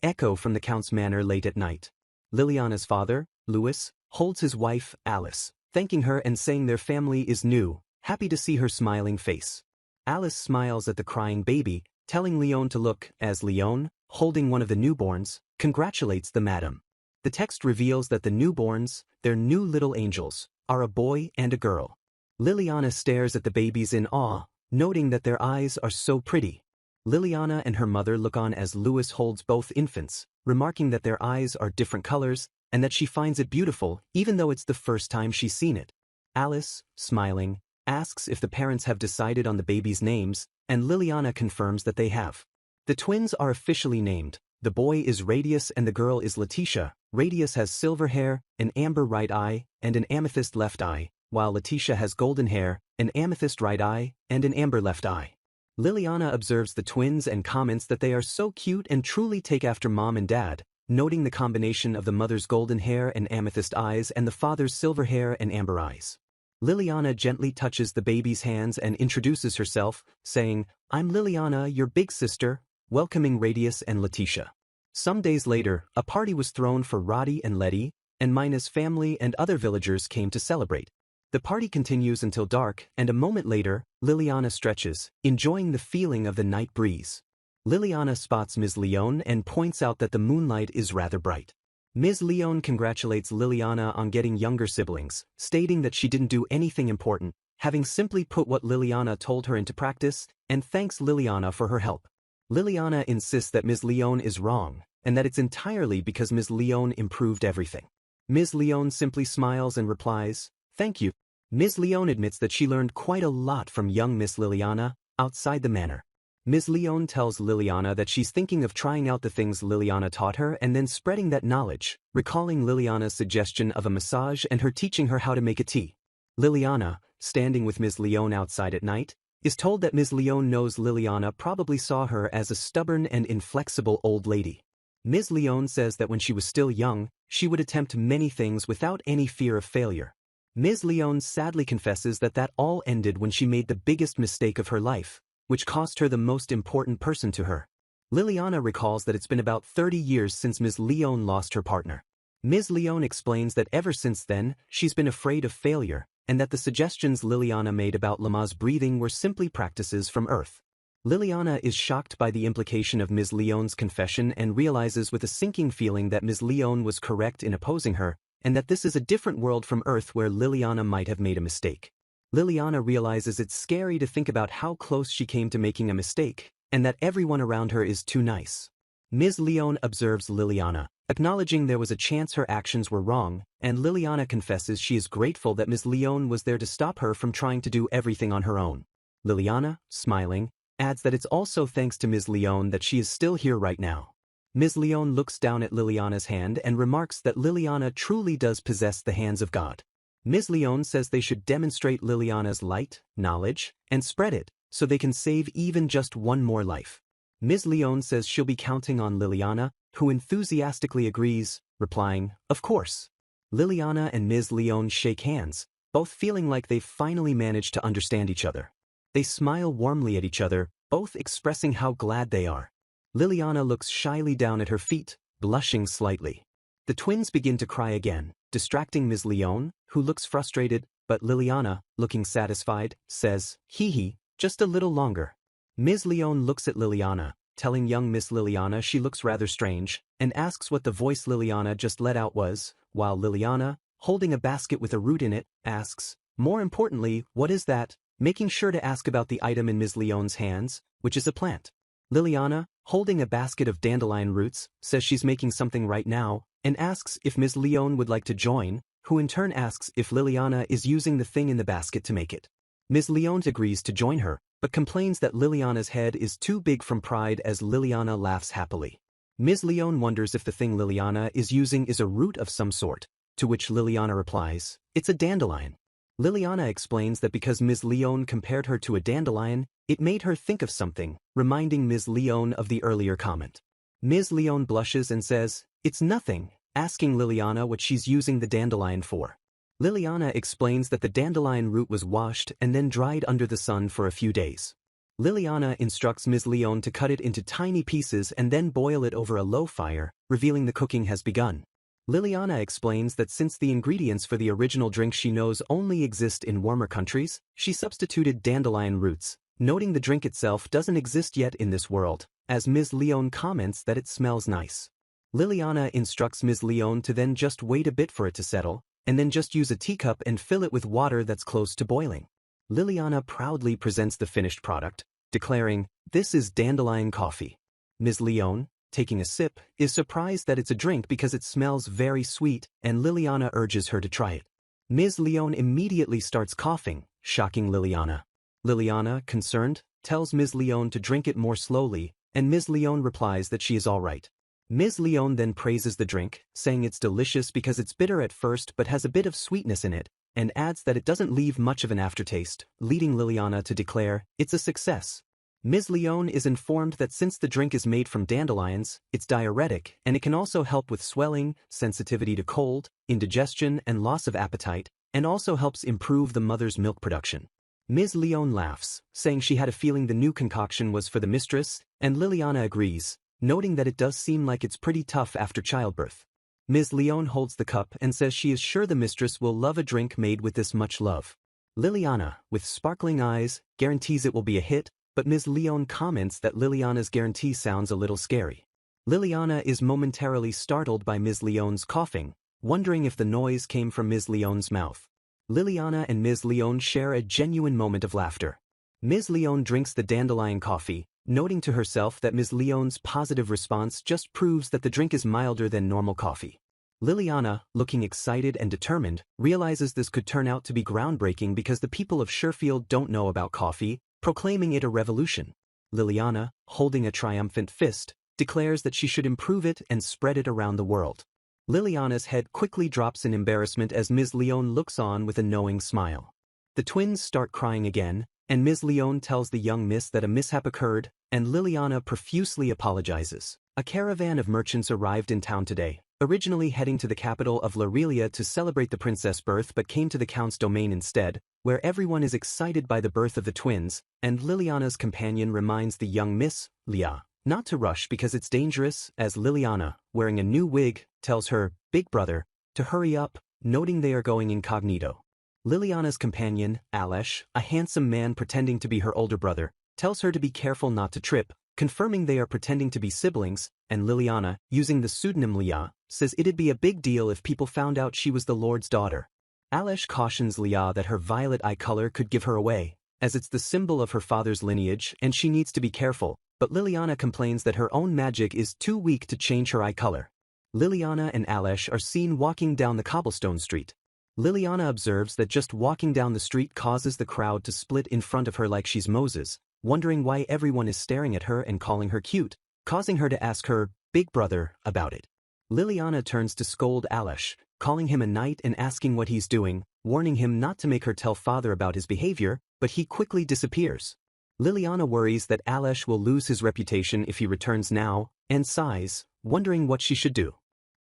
echo from the Count's manor late at night. Liliana's father, Louis, holds his wife, Alice, thanking her and saying their family is new, happy to see her smiling face. Alice smiles at the crying baby, telling Leone to look, as Leone, holding one of the newborns, congratulates the madam. The text reveals that the newborns, their new little angels, are a boy and a girl. Liliana stares at the babies in awe, noting that their eyes are so pretty. Liliana and her mother look on as Louis holds both infants, remarking that their eyes are different colors, and that she finds it beautiful even though it's the first time she's seen it. Alice, smiling, asks if the parents have decided on the babies' names, and Liliana confirms that they have. The twins are officially named. The boy is Radius and the girl is Letitia. Radius has silver hair, an amber right eye, and an amethyst left eye, while Letitia has golden hair, an amethyst right eye, and an amber left eye. Liliana observes the twins and comments that they are so cute and truly take after mom and dad, noting the combination of the mother's golden hair and amethyst eyes and the father's silver hair and amber eyes. Liliana gently touches the baby's hands and introduces herself, saying, "I'm Liliana, your big sister," welcoming Radius and Letitia. Some days later, a party was thrown for Roddy and Letty, and Mina's family and other villagers came to celebrate. The party continues until dark, and a moment later, Liliana stretches, enjoying the feeling of the night breeze. Liliana spots Ms. Leone and points out that the moonlight is rather bright. Ms. Leone congratulates Liliana on getting younger siblings, stating that she didn't do anything important, having simply put what Liliana told her into practice, and thanks Liliana for her help. Liliana insists that Ms. Leone is wrong, and that it's entirely because Ms. Leone improved everything. Ms. Leone simply smiles and replies, "Thank you." Ms. Leone admits that she learned quite a lot from young Miss Liliana, outside the manor. Ms. Leone tells Liliana that she's thinking of trying out the things Liliana taught her and then spreading that knowledge, recalling Liliana's suggestion of a massage and her teaching her how to make a tea. Liliana, standing with Ms. Leone outside at night, is told that Ms. Leone knows Liliana probably saw her as a stubborn and inflexible old lady. Ms. Leone says that when she was still young, she would attempt many things without any fear of failure. Ms. Leone sadly confesses that that all ended when she made the biggest mistake of her life, which cost her the most important person to her. Liliana recalls that it's been about 30 years since Ms. Leone lost her partner. Ms. Leone explains that ever since then, she's been afraid of failure, and that the suggestions Liliana made about Lama's breathing were simply practices from Earth. Liliana is shocked by the implication of Ms. Leone's confession and realizes with a sinking feeling that Ms. Leone was correct in opposing her, and that this is a different world from Earth where Liliana might have made a mistake. Liliana realizes it's scary to think about how close she came to making a mistake, and that everyone around her is too nice. Ms. Leone observes Liliana, acknowledging there was a chance her actions were wrong, and Liliana confesses she is grateful that Ms. Leone was there to stop her from trying to do everything on her own. Liliana, smiling, adds that it's also thanks to Ms. Leone that she is still here right now. Ms. Leone looks down at Liliana's hand and remarks that Liliana truly does possess the hands of God. Ms. Leone says they should demonstrate Liliana's light, knowledge, and spread it, so they can save even just one more life. Ms. Leone says she'll be counting on Liliana, who enthusiastically agrees, replying, "Of course." Liliana and Ms. Leone shake hands, both feeling like they've finally managed to understand each other. They smile warmly at each other, both expressing how glad they are. Liliana looks shyly down at her feet, blushing slightly. The twins begin to cry again, distracting Ms. Leone, who looks frustrated, but Liliana, looking satisfied, says, "Hee, just a little longer." Ms. Leone looks at Liliana, telling young Miss Liliana she looks rather strange, and asks what the voice Liliana just let out was, while Liliana, holding a basket with a root in it, asks, "More importantly, what is that?" making sure to ask about the item in Ms. Leone's hands, which is a plant. Liliana, holding a basket of dandelion roots, says she's making something right now, and asks if Ms. Leone would like to join, who in turn asks if Liliana is using the thing in the basket to make it. Ms. Leone agrees to join her, but complains that Liliana's head is too big from pride as Liliana laughs happily. Ms. Leone wonders if the thing Liliana is using is a root of some sort, to which Liliana replies, "It's a dandelion." Liliana explains that because Ms. Leone compared her to a dandelion, it made her think of something, reminding Ms. Leone of the earlier comment. Ms. Leone blushes and says, "It's nothing," asking Liliana what she's using the dandelion for. Liliana explains that the dandelion root was washed and then dried under the sun for a few days. Liliana instructs Ms. Leone to cut it into tiny pieces and then boil it over a low fire, revealing the cooking has begun. Liliana explains that since the ingredients for the original drink she knows only exist in warmer countries, she substituted dandelion roots, noting the drink itself doesn't exist yet in this world, as Ms. Leone comments that it smells nice. Liliana instructs Ms. Leone to then just wait a bit for it to settle, and then just use a teacup and fill it with water that's close to boiling. Liliana proudly presents the finished product, declaring, "This is dandelion coffee." Ms. Leone, taking a sip, is surprised that it's a drink because it smells very sweet, and Liliana urges her to try it. Ms. Leone immediately starts coughing, shocking Liliana. Liliana, concerned, tells Ms. Leone to drink it more slowly, and Ms. Leone replies that she is all right. Ms. Leone then praises the drink, saying it's delicious because it's bitter at first but has a bit of sweetness in it, and adds that it doesn't leave much of an aftertaste, leading Liliana to declare, "It's a success." Ms. Leone is informed that since the drink is made from dandelions, it's diuretic, and it can also help with swelling, sensitivity to cold, indigestion, and loss of appetite, and also helps improve the mother's milk production. Ms. Leone laughs, saying she had a feeling the new concoction was for the mistress, and Liliana agrees, noting that it does seem like it's pretty tough after childbirth. Ms. Leone holds the cup and says she is sure the mistress will love a drink made with this much love. Liliana, with sparkling eyes, guarantees it will be a hit, but Ms. Leone comments that Liliana's guarantee sounds a little scary. Liliana is momentarily startled by Ms. Leone's coughing, wondering if the noise came from Ms. Leone's mouth. Liliana and Ms. Leone share a genuine moment of laughter. Ms. Leone drinks the dandelion coffee, noting to herself that Ms. Leone's positive response just proves that the drink is milder than normal coffee. Liliana, looking excited and determined, realizes this could turn out to be groundbreaking because the people of Sherfield don't know about coffee, proclaiming it a revolution. Liliana, holding a triumphant fist, declares that she should improve it and spread it around the world. Liliana's head quickly drops in embarrassment as Ms. Leone looks on with a knowing smile. The twins start crying again, and Ms. Leone tells the young miss that a mishap occurred, and Liliana profusely apologizes. A caravan of merchants arrived in town today, originally heading to the capital of Lorelia to celebrate the princess' birth but came to the count's domain instead, where everyone is excited by the birth of the twins, and Liliana's companion reminds the young miss, Leah, not to rush because it's dangerous, as Liliana, wearing a new wig, tells her big brother to hurry up, noting they are going incognito. Liliana's companion, Alesh, a handsome man pretending to be her older brother, tells her to be careful not to trip, confirming they are pretending to be siblings, and Liliana, using the pseudonym Lia, says it'd be a big deal if people found out she was the Lord's daughter. Alesh cautions Lia that her violet eye color could give her away, as it's the symbol of her father's lineage and she needs to be careful, but Liliana complains that her own magic is too weak to change her eye color. Liliana and Alesh are seen walking down the cobblestone street. Liliana observes that just walking down the street causes the crowd to split in front of her like she's Moses, wondering why everyone is staring at her and calling her cute, causing her to ask her big brother about it. Liliana turns to scold Alesh, calling him a knight and asking what he's doing, warning him not to make her tell father about his behavior, but he quickly disappears. Liliana worries that Alesh will lose his reputation if he returns now, and sighs, wondering what she should do.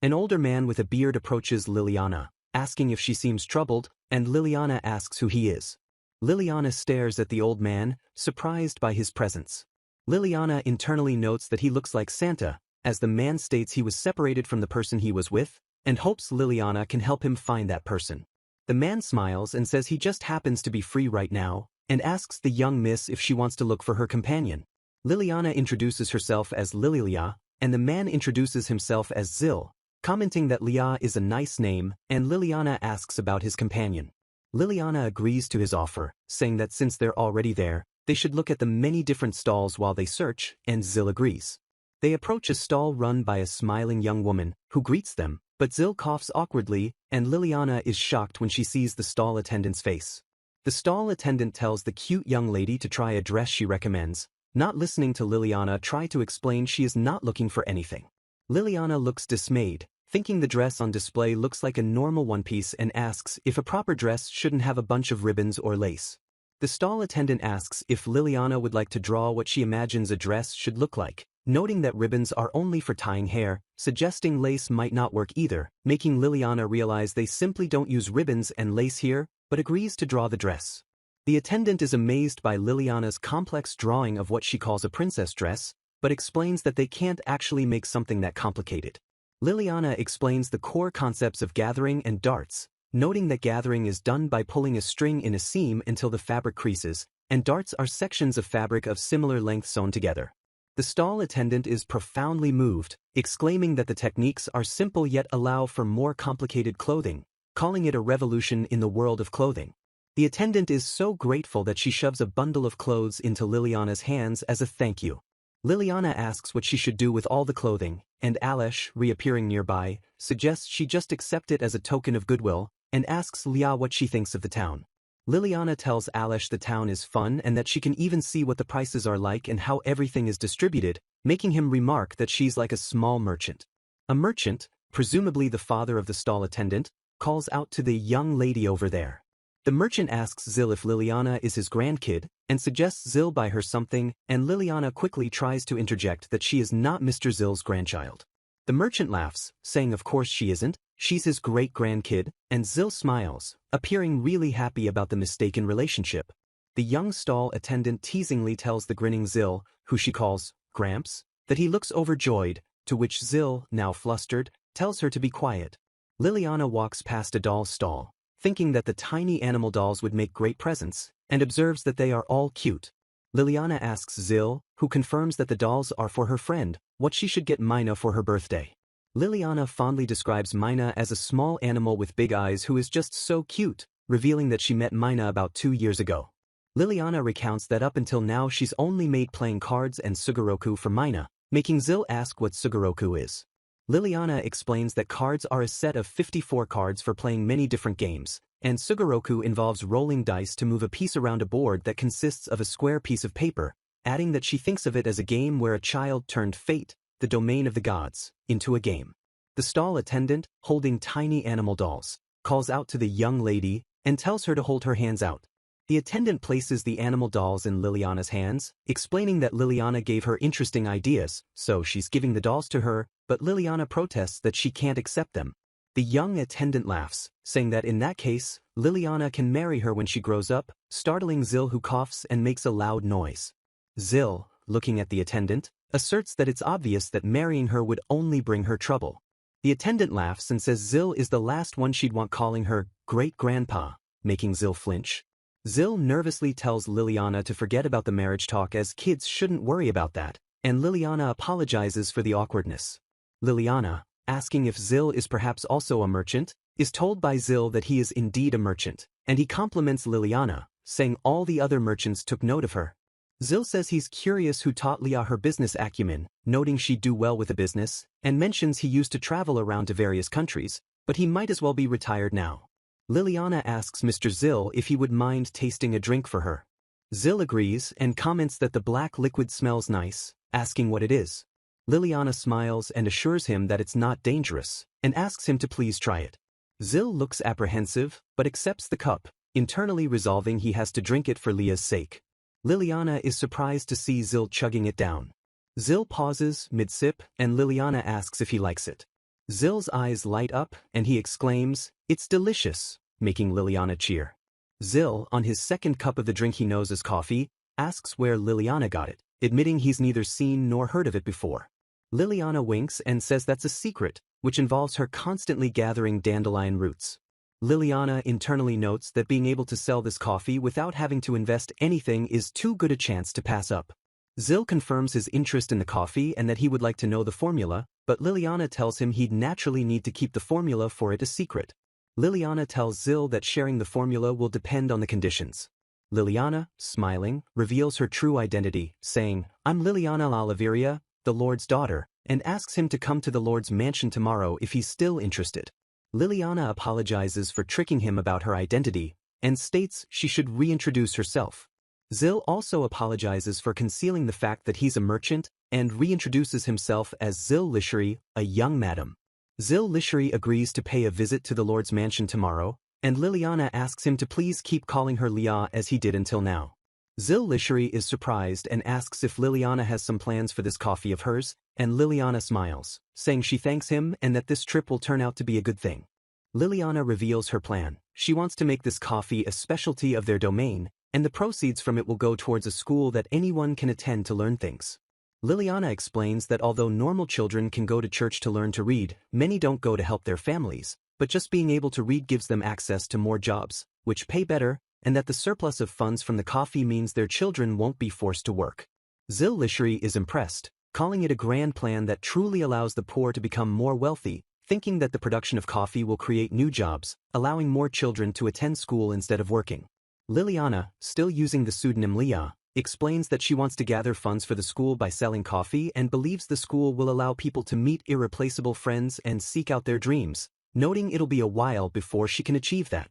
An older man with a beard approaches Liliana, asking if she seems troubled, and Liliana asks who he is. Liliana stares at the old man, surprised by his presence. Liliana internally notes that he looks like Santa, as the man states he was separated from the person he was with, and hopes Liliana can help him find that person. The man smiles and says he just happens to be free right now, and asks the young miss if she wants to look for her companion. Liliana introduces herself as Lilia, and the man introduces himself as Zil, commenting that Lia is a nice name, and Liliana asks about his companion. Liliana agrees to his offer, saying that since they're already there, they should look at the many different stalls while they search, and Zil agrees. They approach a stall run by a smiling young woman, who greets them, but Zil coughs awkwardly, and Liliana is shocked when she sees the stall attendant's face. The stall attendant tells the cute young lady to try a dress she recommends, not listening to Liliana try to explain she is not looking for anything. Liliana looks dismayed, thinking the dress on display looks like a normal one-piece and asks if a proper dress shouldn't have a bunch of ribbons or lace. The stall attendant asks if Liliana would like to draw what she imagines a dress should look like, noting that ribbons are only for tying hair, suggesting lace might not work either, making Liliana realize they simply don't use ribbons and lace here, but agrees to draw the dress. The attendant is amazed by Liliana's complex drawing of what she calls a princess dress, but explains that they can't actually make something that complicated. Liliana explains the core concepts of gathering and darts, noting that gathering is done by pulling a string in a seam until the fabric creases, and darts are sections of fabric of similar length sewn together. The stall attendant is profoundly moved, exclaiming that the techniques are simple yet allow for more complicated clothing, calling it a revolution in the world of clothing. The attendant is so grateful that she shoves a bundle of clothes into Liliana's hands as a thank you. Liliana asks what she should do with all the clothing, and Alesh, reappearing nearby, suggests she just accept it as a token of goodwill, and asks Lia what she thinks of the town. Liliana tells Alesh the town is fun and that she can even see what the prices are like and how everything is distributed, making him remark that she's like a small merchant. A merchant, presumably the father of the stall attendant, calls out to the young lady over there. The merchant asks Zil if Liliana is his grandkid, and suggests Zil buy her something, and Liliana quickly tries to interject that she is not Mr. Zil's grandchild. The merchant laughs, saying of course she isn't, she's his great-grandkid, and Zil smiles, appearing really happy about the mistaken relationship. The young stall attendant teasingly tells the grinning Zil, who she calls Gramps, that he looks overjoyed, to which Zil, now flustered, tells her to be quiet. Liliana walks past a doll stall, thinking that the tiny animal dolls would make great presents, and observes that they are all cute. Liliana asks Zil, who confirms that the dolls are for her friend, what she should get Mina for her birthday. Liliana fondly describes Mina as a small animal with big eyes who is just so cute, revealing that she met Mina about 2 years ago. Liliana recounts that up until now she's only made playing cards and Sugoroku for Mina, making Zil ask what Sugoroku is. Liliana explains that cards are a set of 54 cards for playing many different games, and Sugoroku involves rolling dice to move a piece around a board that consists of a square piece of paper, adding that she thinks of it as a game where a child turned fate, the domain of the gods, into a game. The stall attendant, holding tiny animal dolls, calls out to the young lady and tells her to hold her hands out. The attendant places the animal dolls in Liliana's hands, explaining that Liliana gave her interesting ideas, so she's giving the dolls to her, but Liliana protests that she can't accept them. The young attendant laughs, saying that in that case, Liliana can marry her when she grows up, startling Zil, who coughs and makes a loud noise. Zil, looking at the attendant, asserts that it's obvious that marrying her would only bring her trouble. The attendant laughs and says Zil is the last one she'd want calling her great-grandpa, making Zil flinch. Zil nervously tells Liliana to forget about the marriage talk as kids shouldn't worry about that, and Liliana apologizes for the awkwardness. Liliana, asking if Zil is perhaps also a merchant, is told by Zil that he is indeed a merchant, and he compliments Liliana, saying all the other merchants took note of her. Zil says he's curious who taught Lia her business acumen, noting she'd do well with a business, and mentions he used to travel around to various countries, but he might as well be retired now. Liliana asks Mr. Zil if he would mind tasting a drink for her. Zil agrees and comments that the black liquid smells nice, asking what it is. Liliana smiles and assures him that it's not dangerous, and asks him to please try it. Zil looks apprehensive, but accepts the cup, internally resolving he has to drink it for Lia's sake. Liliana is surprised to see Zil chugging it down. Zil pauses mid-sip and Liliana asks if he likes it. Zil's eyes light up and he exclaims, "It's delicious," making Liliana cheer. Zil, on his second cup of the drink he knows is coffee, asks where Liliana got it, admitting he's neither seen nor heard of it before. Liliana winks and says that's a secret, which involves her constantly gathering dandelion roots. Liliana internally notes that being able to sell this coffee without having to invest anything is too good a chance to pass up. Zil confirms his interest in the coffee and that he would like to know the formula, but Liliana tells him he'd naturally need to keep the formula for it a secret. Liliana tells Zil that sharing the formula will depend on the conditions. Liliana, smiling, reveals her true identity, saying, "I'm Liliana Oliveria, the Lord's daughter," and asks him to come to the Lord's mansion tomorrow if he's still interested. Liliana apologizes for tricking him about her identity, and states she should reintroduce herself. Zil also apologizes for concealing the fact that he's a merchant, and reintroduces himself as Zil Lishri, a young madam. Zil Lishri agrees to pay a visit to the Lord's mansion tomorrow, and Liliana asks him to please keep calling her Lia as he did until now. Zil Lishri is surprised and asks if Liliana has some plans for this coffee of hers, and Liliana smiles, saying she thanks him and that this trip will turn out to be a good thing. Liliana reveals her plan. She wants to make this coffee a specialty of their domain, and the proceeds from it will go towards a school that anyone can attend to learn things. Liliana explains that although normal children can go to church to learn to read, many don't go to help their families, but just being able to read gives them access to more jobs, which pay better, and that the surplus of funds from the coffee means their children won't be forced to work. Zil Lishri is impressed, calling it a grand plan that truly allows the poor to become more wealthy, thinking that the production of coffee will create new jobs, allowing more children to attend school instead of working. Liliana, still using the pseudonym Lia, explains that she wants to gather funds for the school by selling coffee and believes the school will allow people to meet irreplaceable friends and seek out their dreams, noting it'll be a while before she can achieve that.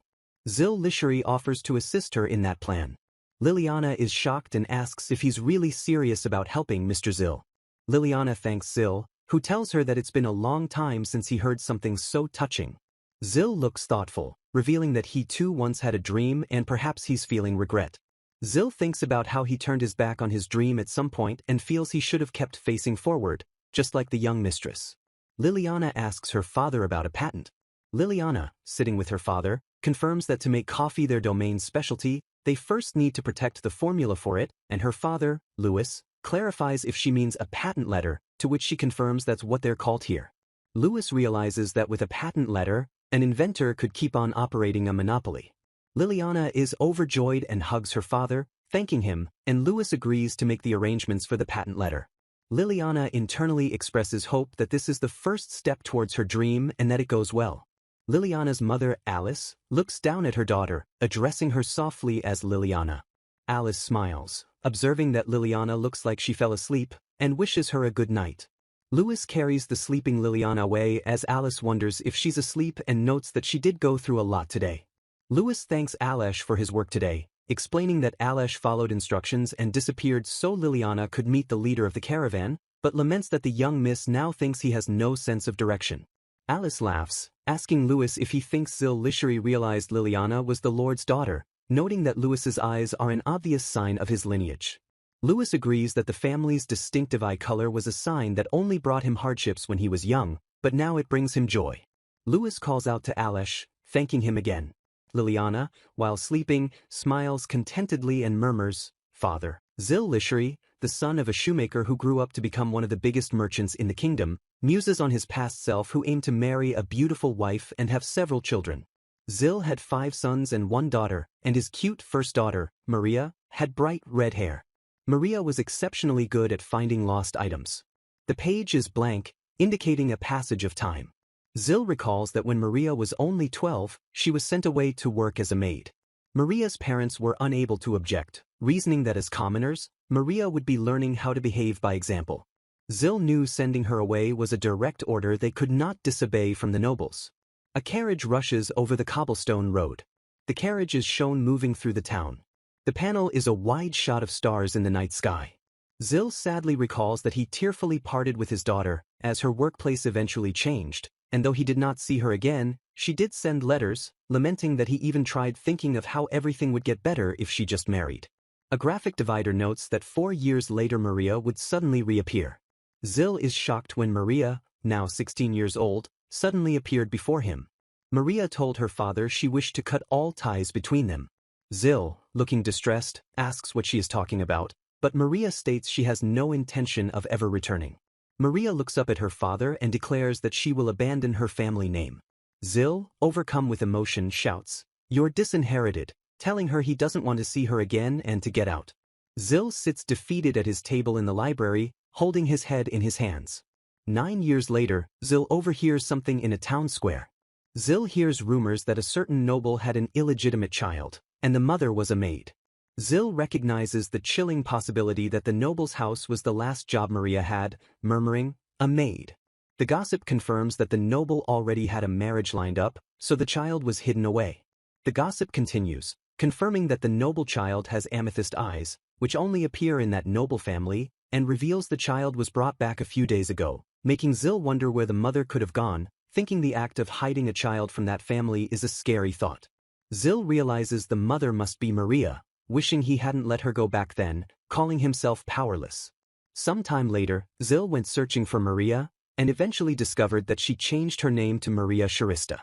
Zil Lishri offers to assist her in that plan. Liliana is shocked and asks if he's really serious about helping Mr. Zil. Liliana thanks Zil, who tells her that it's been a long time since he heard something so touching. Zil looks thoughtful, revealing that he too once had a dream and perhaps he's feeling regret. Zil thinks about how he turned his back on his dream at some point and feels he should have kept facing forward, just like the young mistress. Liliana asks her father about a patent. Liliana, sitting with her father, confirms that to make coffee their domain specialty, they first need to protect the formula for it, and her father, Louis, clarifies if she means a patent letter, to which she confirms that's what they're called here. Louis realizes that with a patent letter, an inventor could keep on operating a monopoly. Liliana is overjoyed and hugs her father, thanking him, and Louis agrees to make the arrangements for the patent letter. Liliana internally expresses hope that this is the first step towards her dream and that it goes well. Liliana's mother, Alice, looks down at her daughter, addressing her softly as Liliana. Alice smiles, observing that Liliana looks like she fell asleep, and wishes her a good night. Louis carries the sleeping Liliana away as Alice wonders if she's asleep and notes that she did go through a lot today. Louis thanks Alesh for his work today, explaining that Alesh followed instructions and disappeared so Liliana could meet the leader of the caravan, but laments that the young miss now thinks he has no sense of direction. Alice laughs, asking Louis if he thinks Zil Lishri realized Liliana was the Lord's daughter, noting that Louis's eyes are an obvious sign of his lineage. Louis agrees that the family's distinctive eye color was a sign that only brought him hardships when he was young, but now it brings him joy. Louis calls out to Alesh, thanking him again. Liliana, while sleeping, smiles contentedly and murmurs, "Father." Zil Lishri, the the son of a shoemaker who grew up to become one of the biggest merchants in the kingdom, muses on his past self who aimed to marry a beautiful wife and have several children. Zil had 5 sons and 1 daughter, and his cute first daughter, Maria, had bright red hair. Maria was exceptionally good at finding lost items. The page is blank, indicating a passage of time. Zil recalls that when Maria was only 12, she was sent away to work as a maid. Maria's parents were unable to object, reasoning that as commoners, Maria would be learning how to behave by example. Zil knew sending her away was a direct order they could not disobey from the nobles. A carriage rushes over the cobblestone road. The carriage is shown moving through the town. The panel is a wide shot of stars in the night sky. Zil sadly recalls that he tearfully parted with his daughter, as her workplace eventually changed, and though he did not see her again, she did send letters, lamenting that he even tried thinking of how everything would get better if she just married. A graphic divider notes that 4 years later Maria would suddenly reappear. Zil is shocked when Maria, now 16 years old, suddenly appeared before him. Maria told her father she wished to cut all ties between them. Zil, looking distressed, asks what she is talking about, but Maria states she has no intention of ever returning. Maria looks up at her father and declares that she will abandon her family name. Zil, overcome with emotion, shouts, "You're disinherited," telling her he doesn't want to see her again and to get out. Zil sits defeated at his table in the library, holding his head in his hands. 9 years later, Zil overhears something in a town square. Zil hears rumors that a certain noble had an illegitimate child, and the mother was a maid. Zil recognizes the chilling possibility that the noble's house was the last job Maria had, murmuring, "A maid." The gossip confirms that the noble already had a marriage lined up, so the child was hidden away. The gossip continues, confirming that the noble child has amethyst eyes, which only appear in that noble family, and reveals the child was brought back a few days ago, making Zil wonder where the mother could have gone, thinking the act of hiding a child from that family is a scary thought. Zil realizes the mother must be Maria, wishing he hadn't let her go back then, calling himself powerless. Some time later, Zil went searching for Maria, and eventually discovered that she changed her name to Maria Charista.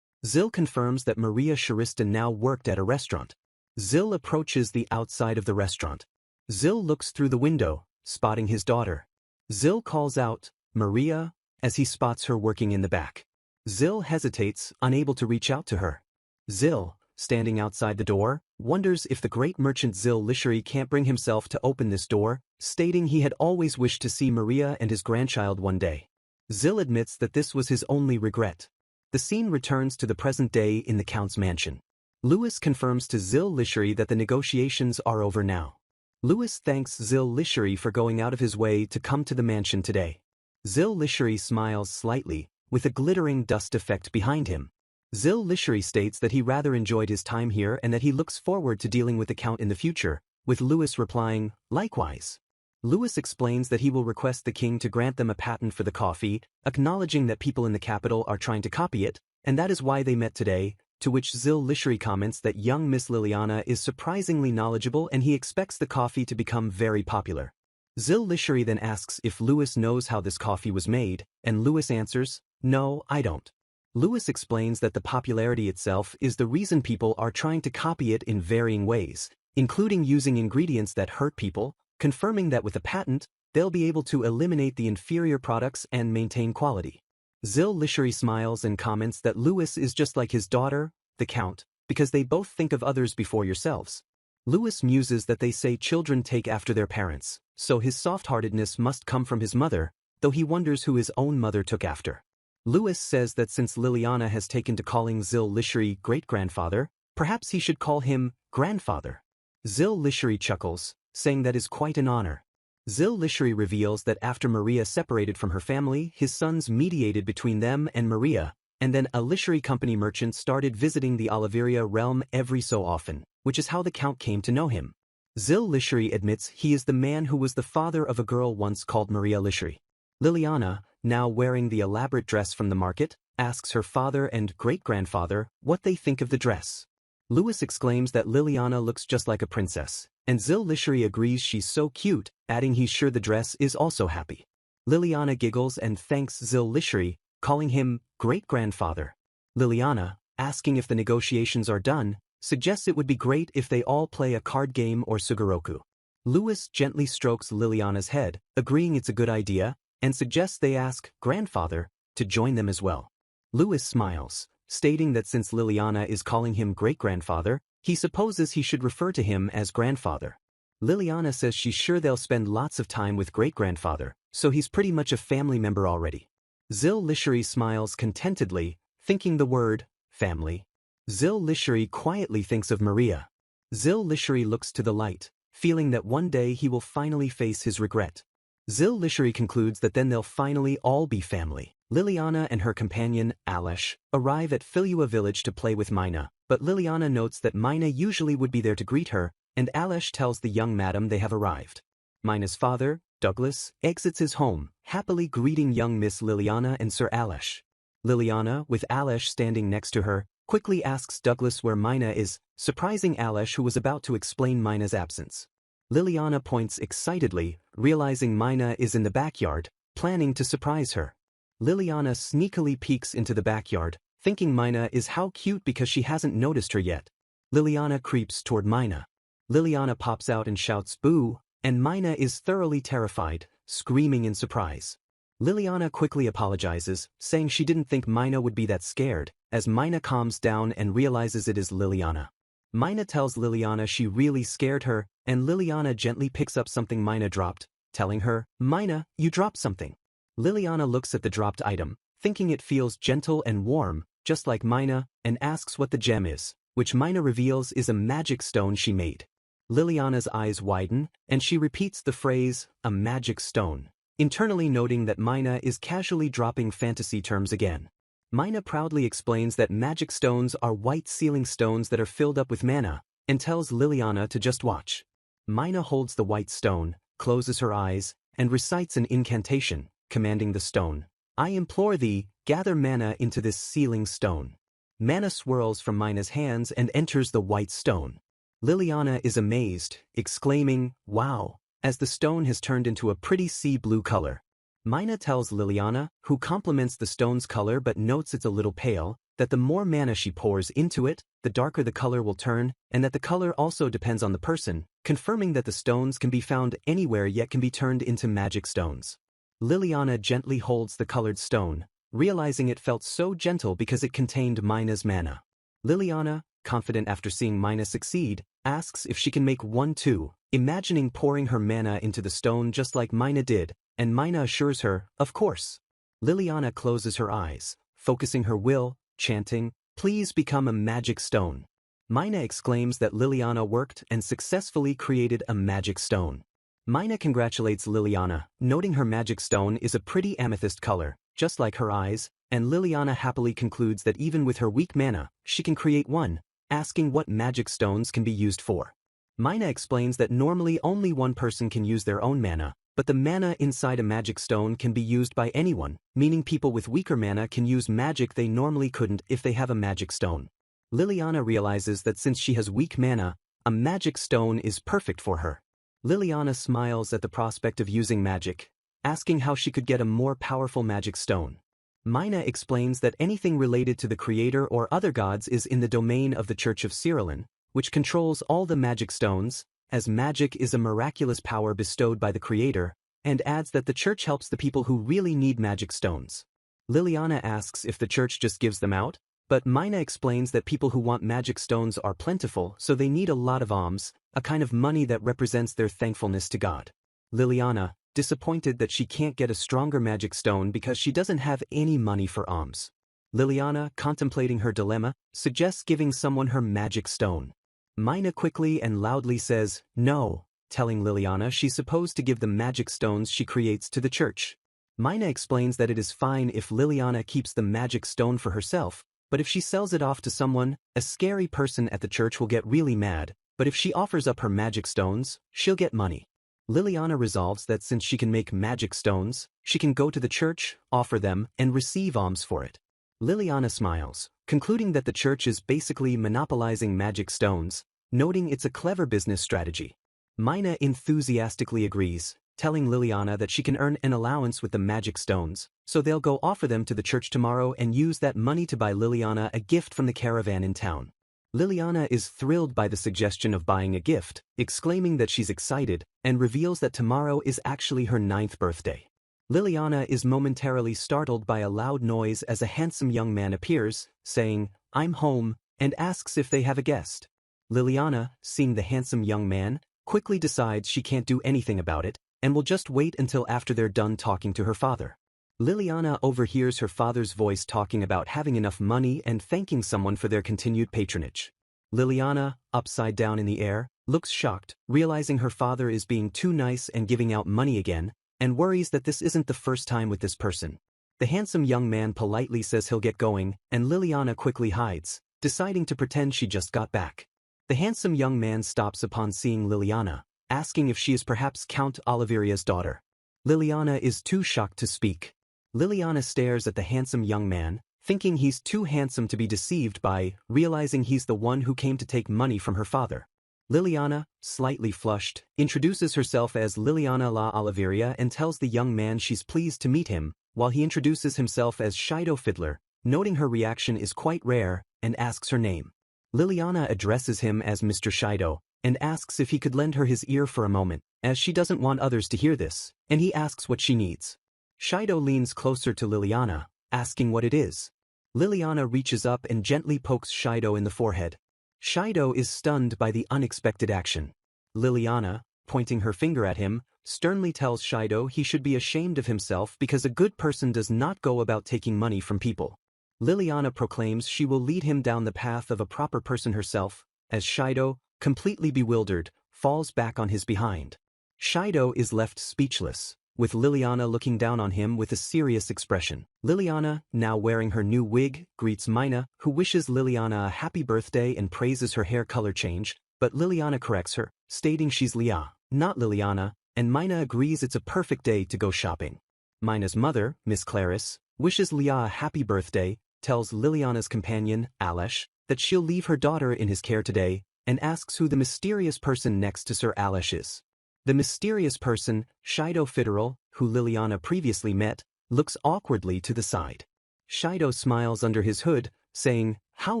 Zil confirms that Maria Charista now worked at a restaurant. Zil approaches the outside of the restaurant. Zil looks through the window, spotting his daughter. Zil calls out, "Maria," as he spots her working in the back. Zil hesitates, unable to reach out to her. Zil, standing outside the door, wonders if the great merchant Zil Lisheri can't bring himself to open this door, stating he had always wished to see Maria and his grandchild one day. Zil admits that this was his only regret. The scene returns to the present day in the Count's mansion. Louis confirms to Zil Lisheri that the negotiations are over now. Louis thanks Zil Lisheri for going out of his way to come to the mansion today. Zil Lisheri smiles slightly, with a glittering dust effect behind him. Zil Lisheri states that he rather enjoyed his time here and that he looks forward to dealing with the Count in the future, with Louis replying, "Likewise." Louis explains that he will request the king to grant them a patent for the coffee, acknowledging that people in the capital are trying to copy it, and that is why they met today, to which Zil Lisheri comments that young Miss Liliana is surprisingly knowledgeable and he expects the coffee to become very popular. Zil Lisheri then asks if Louis knows how this coffee was made, and Louis answers, "No, I don't." Louis explains that the popularity itself is the reason people are trying to copy it in varying ways, including using ingredients that hurt people, confirming that with a patent, they'll be able to eliminate the inferior products and maintain quality. Zil Lisheri smiles and comments that Louis is just like his daughter, the Count, because they both think of others before yourselves. Louis muses that they say children take after their parents, so his soft-heartedness must come from his mother, though he wonders who his own mother took after. Louis says that since Liliana has taken to calling Zil Lisheri great-grandfather, perhaps he should call him grandfather. Zil Lisheri chuckles, saying that is quite an honor. Zil Lisheri reveals that after Maria separated from her family, his sons mediated between them and Maria, and then a Lisheri company merchant started visiting the Oliveria realm every so often, which is how the Count came to know him. Zil Lisheri admits he is the man who was the father of a girl once called Maria Lisheri. Liliana, now wearing the elaborate dress from the market, asks her father and great-grandfather what they think of the dress. Louis exclaims that Liliana looks just like a princess, and Zil Lisheri agrees she's so cute, adding he's sure the dress is also happy. Liliana giggles and thanks Zil Lisheri, calling him great-grandfather. Liliana, asking if the negotiations are done, suggests it would be great if they all play a card game or Sugoroku. Louis gently strokes Liliana's head, agreeing it's a good idea, and suggests they ask grandfather to join them as well. Louis smiles, stating that since Liliana is calling him great-grandfather, he supposes he should refer to him as grandfather. Liliana says she's sure they'll spend lots of time with great-grandfather, so he's pretty much a family member already. Zil Lisheri smiles contentedly, thinking the word family. Zil Lisheri quietly thinks of Maria. Zil Lisheri looks to the light, feeling that one day he will finally face his regret. Zil Lisheri concludes that then they'll finally all be family. Liliana and her companion, Alish, arrive at Filua village to play with Mina, but Liliana notes that Mina usually would be there to greet her, and Alish tells the young madam they have arrived. Mina's father, Douglas, exits his home, happily greeting young Miss Liliana and Sir Alish. Liliana, with Alish standing next to her, quickly asks Douglas where Mina is, surprising Alish, who was about to explain Mina's absence. Liliana points excitedly, realizing Mina is in the backyard, planning to surprise her. Liliana sneakily peeks into the backyard, thinking Mina is how cute because she hasn't noticed her yet. Liliana creeps toward Mina. Liliana pops out and shouts boo, and Mina is thoroughly terrified, screaming in surprise. Liliana quickly apologizes, saying she didn't think Mina would be that scared, as Mina calms down and realizes it is Liliana. Mina tells Liliana she really scared her, and Liliana gently picks up something Mina dropped, telling her, Mina, you dropped something. Liliana looks at the dropped item, thinking it feels gentle and warm, just like Mina, and asks what the gem is, which Mina reveals is a magic stone she made. Liliana's eyes widen, and she repeats the phrase, a magic stone, internally noting that Mina is casually dropping fantasy terms again. Mina proudly explains that magic stones are white sealing stones that are filled up with mana, and tells Liliana to just watch. Mina holds the white stone, closes her eyes, and recites an incantation, commanding the stone, I implore thee, gather mana into this sealing stone. Mana swirls from Mina's hands and enters the white stone. Liliana is amazed, exclaiming, wow, as the stone has turned into a pretty sea blue color. Mina tells Liliana, who compliments the stone's color but notes it's a little pale, that the more mana she pours into it, the darker the color will turn, and that the color also depends on the person, confirming that the stones can be found anywhere yet can be turned into magic stones. Liliana gently holds the colored stone, realizing it felt so gentle because it contained Mina's mana. Liliana, confident after seeing Mina succeed, asks if she can make one too, imagining pouring her mana into the stone just like Mina did, and Mina assures her, of course. Liliana closes her eyes, focusing her will, chanting, please become a magic stone. Mina exclaims that Liliana worked and successfully created a magic stone. Mina congratulates Liliana, noting her magic stone is a pretty amethyst color, just like her eyes, and Liliana happily concludes that even with her weak mana, she can create one, asking what magic stones can be used for. Mina explains that normally only one person can use their own mana, but the mana inside a magic stone can be used by anyone, meaning people with weaker mana can use magic they normally couldn't if they have a magic stone. Liliana realizes that since she has weak mana, a magic stone is perfect for her. Liliana smiles at the prospect of using magic, asking how she could get a more powerful magic stone. Mina explains that anything related to the creator or other gods is in the domain of the Church of Heroine, which controls all the magic stones, as magic is a miraculous power bestowed by the creator, and adds that the church helps the people who really need magic stones. Liliana asks if the church just gives them out, but Mina explains that people who want magic stones are plentiful, so they need a lot of alms, a kind of money that represents their thankfulness to God. Liliana, disappointed that she can't get a stronger magic stone because she doesn't have any money for alms. Liliana, contemplating her dilemma, suggests giving someone her magic stone. Mina quickly and loudly says, no, telling Liliana she's supposed to give the magic stones she creates to the church. Mina explains that it is fine if Liliana keeps the magic stone for herself, but if she sells it off to someone, a scary person at the church will get really mad, but if she offers up her magic stones, she'll get money. Liliana resolves that since she can make magic stones, she can go to the church, offer them, and receive alms for it. Liliana smiles, concluding that the church is basically monopolizing magic stones, noting it's a clever business strategy. Mina enthusiastically agrees, telling Liliana that she can earn an allowance with the magic stones, so they'll go offer them to the church tomorrow and use that money to buy Liliana a gift from the caravan in town. Liliana is thrilled by the suggestion of buying a gift, exclaiming that she's excited, and reveals that tomorrow is actually her 9th birthday. Liliana is momentarily startled by a loud noise as a handsome young man appears, saying, "I'm home," and asks if they have a guest. Liliana, seeing the handsome young man, quickly decides she can't do anything about it, and will just wait until after they're done talking to her father. Liliana overhears her father's voice talking about having enough money and thanking someone for their continued patronage. Liliana, upside down in the air, looks shocked, realizing her father is being too nice and giving out money again, and worries that this isn't the first time with this person. The handsome young man politely says he'll get going, and Liliana quickly hides, deciding to pretend she just got back. The handsome young man stops upon seeing Liliana, asking if she is perhaps Count Oliveria's daughter. Liliana is too shocked to speak. Liliana stares at the handsome young man, thinking he's too handsome to be deceived by, realizing he's the one who came to take money from her father. Liliana, slightly flushed, introduces herself as Liliana la Oliveria and tells the young man she's pleased to meet him, while he introduces himself as Shido Fiddler, noting her reaction is quite rare, and asks her name. Liliana addresses him as Mr. Shido, and asks if he could lend her his ear for a moment, as she doesn't want others to hear this, and he asks what she needs. Shido leans closer to Liliana, asking what it is. Liliana reaches up and gently pokes Shido in the forehead. Shido is stunned by the unexpected action. Liliana, pointing her finger at him, sternly tells Shido he should be ashamed of himself because a good person does not go about taking money from people. Liliana proclaims she will lead him down the path of a proper person herself, as Shido, completely bewildered, falls back on his behind. Shido is left speechless, with Liliana looking down on him with a serious expression. Liliana, now wearing her new wig, greets Mina, who wishes Liliana a happy birthday and praises her hair color change, but Liliana corrects her, stating she's Lia, not Liliana, and Mina agrees it's a perfect day to go shopping. Mina's mother, Miss Clarice, wishes Lia a happy birthday, tells Liliana's companion, Alesh, that she'll leave her daughter in his care today, and asks who the mysterious person next to Sir Alesh is. The mysterious person, Shido Fiddle, who Liliana previously met, looks awkwardly to the side. Shido smiles under his hood, saying, "How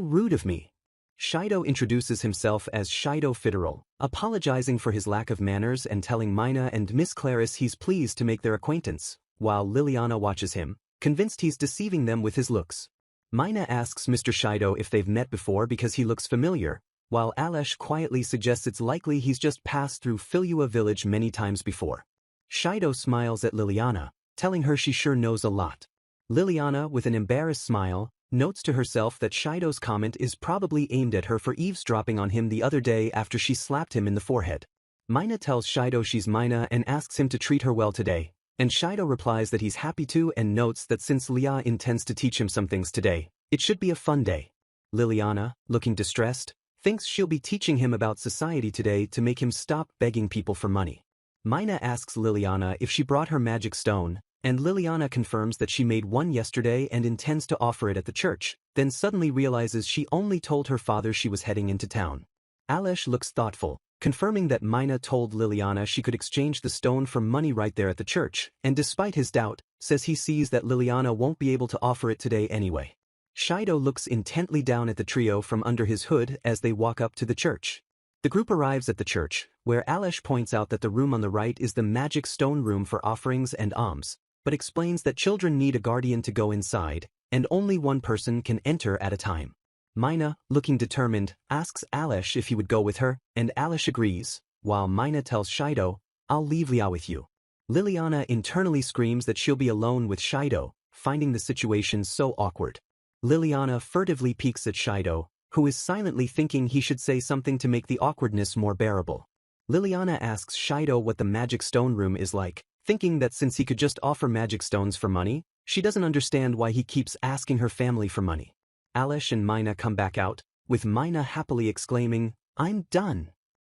rude of me." Shido introduces himself as Shido Fiddle, apologizing for his lack of manners and telling Mina and Miss Clarice he's pleased to make their acquaintance, while Liliana watches him, convinced he's deceiving them with his looks. Mina asks Mr. Shido if they've met before because he looks familiar, while Alesh quietly suggests it's likely he's just passed through Filua village many times before. Shido smiles at Liliana, telling her she sure knows a lot. Liliana, with an embarrassed smile, notes to herself that Shido's comment is probably aimed at her for eavesdropping on him the other day after she slapped him in the forehead. Mina tells Shido she's Mina and asks him to treat her well today, and Shido replies that he's happy to and notes that since Lia intends to teach him some things today, it should be a fun day. Liliana, looking distressed, thinks she'll be teaching him about society today to make him stop begging people for money. Mina asks Liliana if she brought her magic stone, and Liliana confirms that she made one yesterday and intends to offer it at the church, then suddenly realizes she only told her father she was heading into town. Alesh looks thoughtful, confirming that Mina told Liliana she could exchange the stone for money right there at the church, and despite his doubt, says he sees that Liliana won't be able to offer it today anyway. Shido looks intently down at the trio from under his hood as they walk up to the church. The group arrives at the church, where Alesh points out that the room on the right is the magic stone room for offerings and alms, but explains that children need a guardian to go inside, and only one person can enter at a time. Mina, looking determined, asks Alesh if he would go with her, and Alesh agrees, while Mina tells Shido, "I'll leave Lia with you." Liliana internally screams that she'll be alone with Shido, finding the situation so awkward. Liliana furtively peeks at Shido, who is silently thinking he should say something to make the awkwardness more bearable. Liliana asks Shido what the magic stone room is like, thinking that since he could just offer magic stones for money, she doesn't understand why he keeps asking her family for money. Alesh and Mina come back out, with Mina happily exclaiming, "I'm done."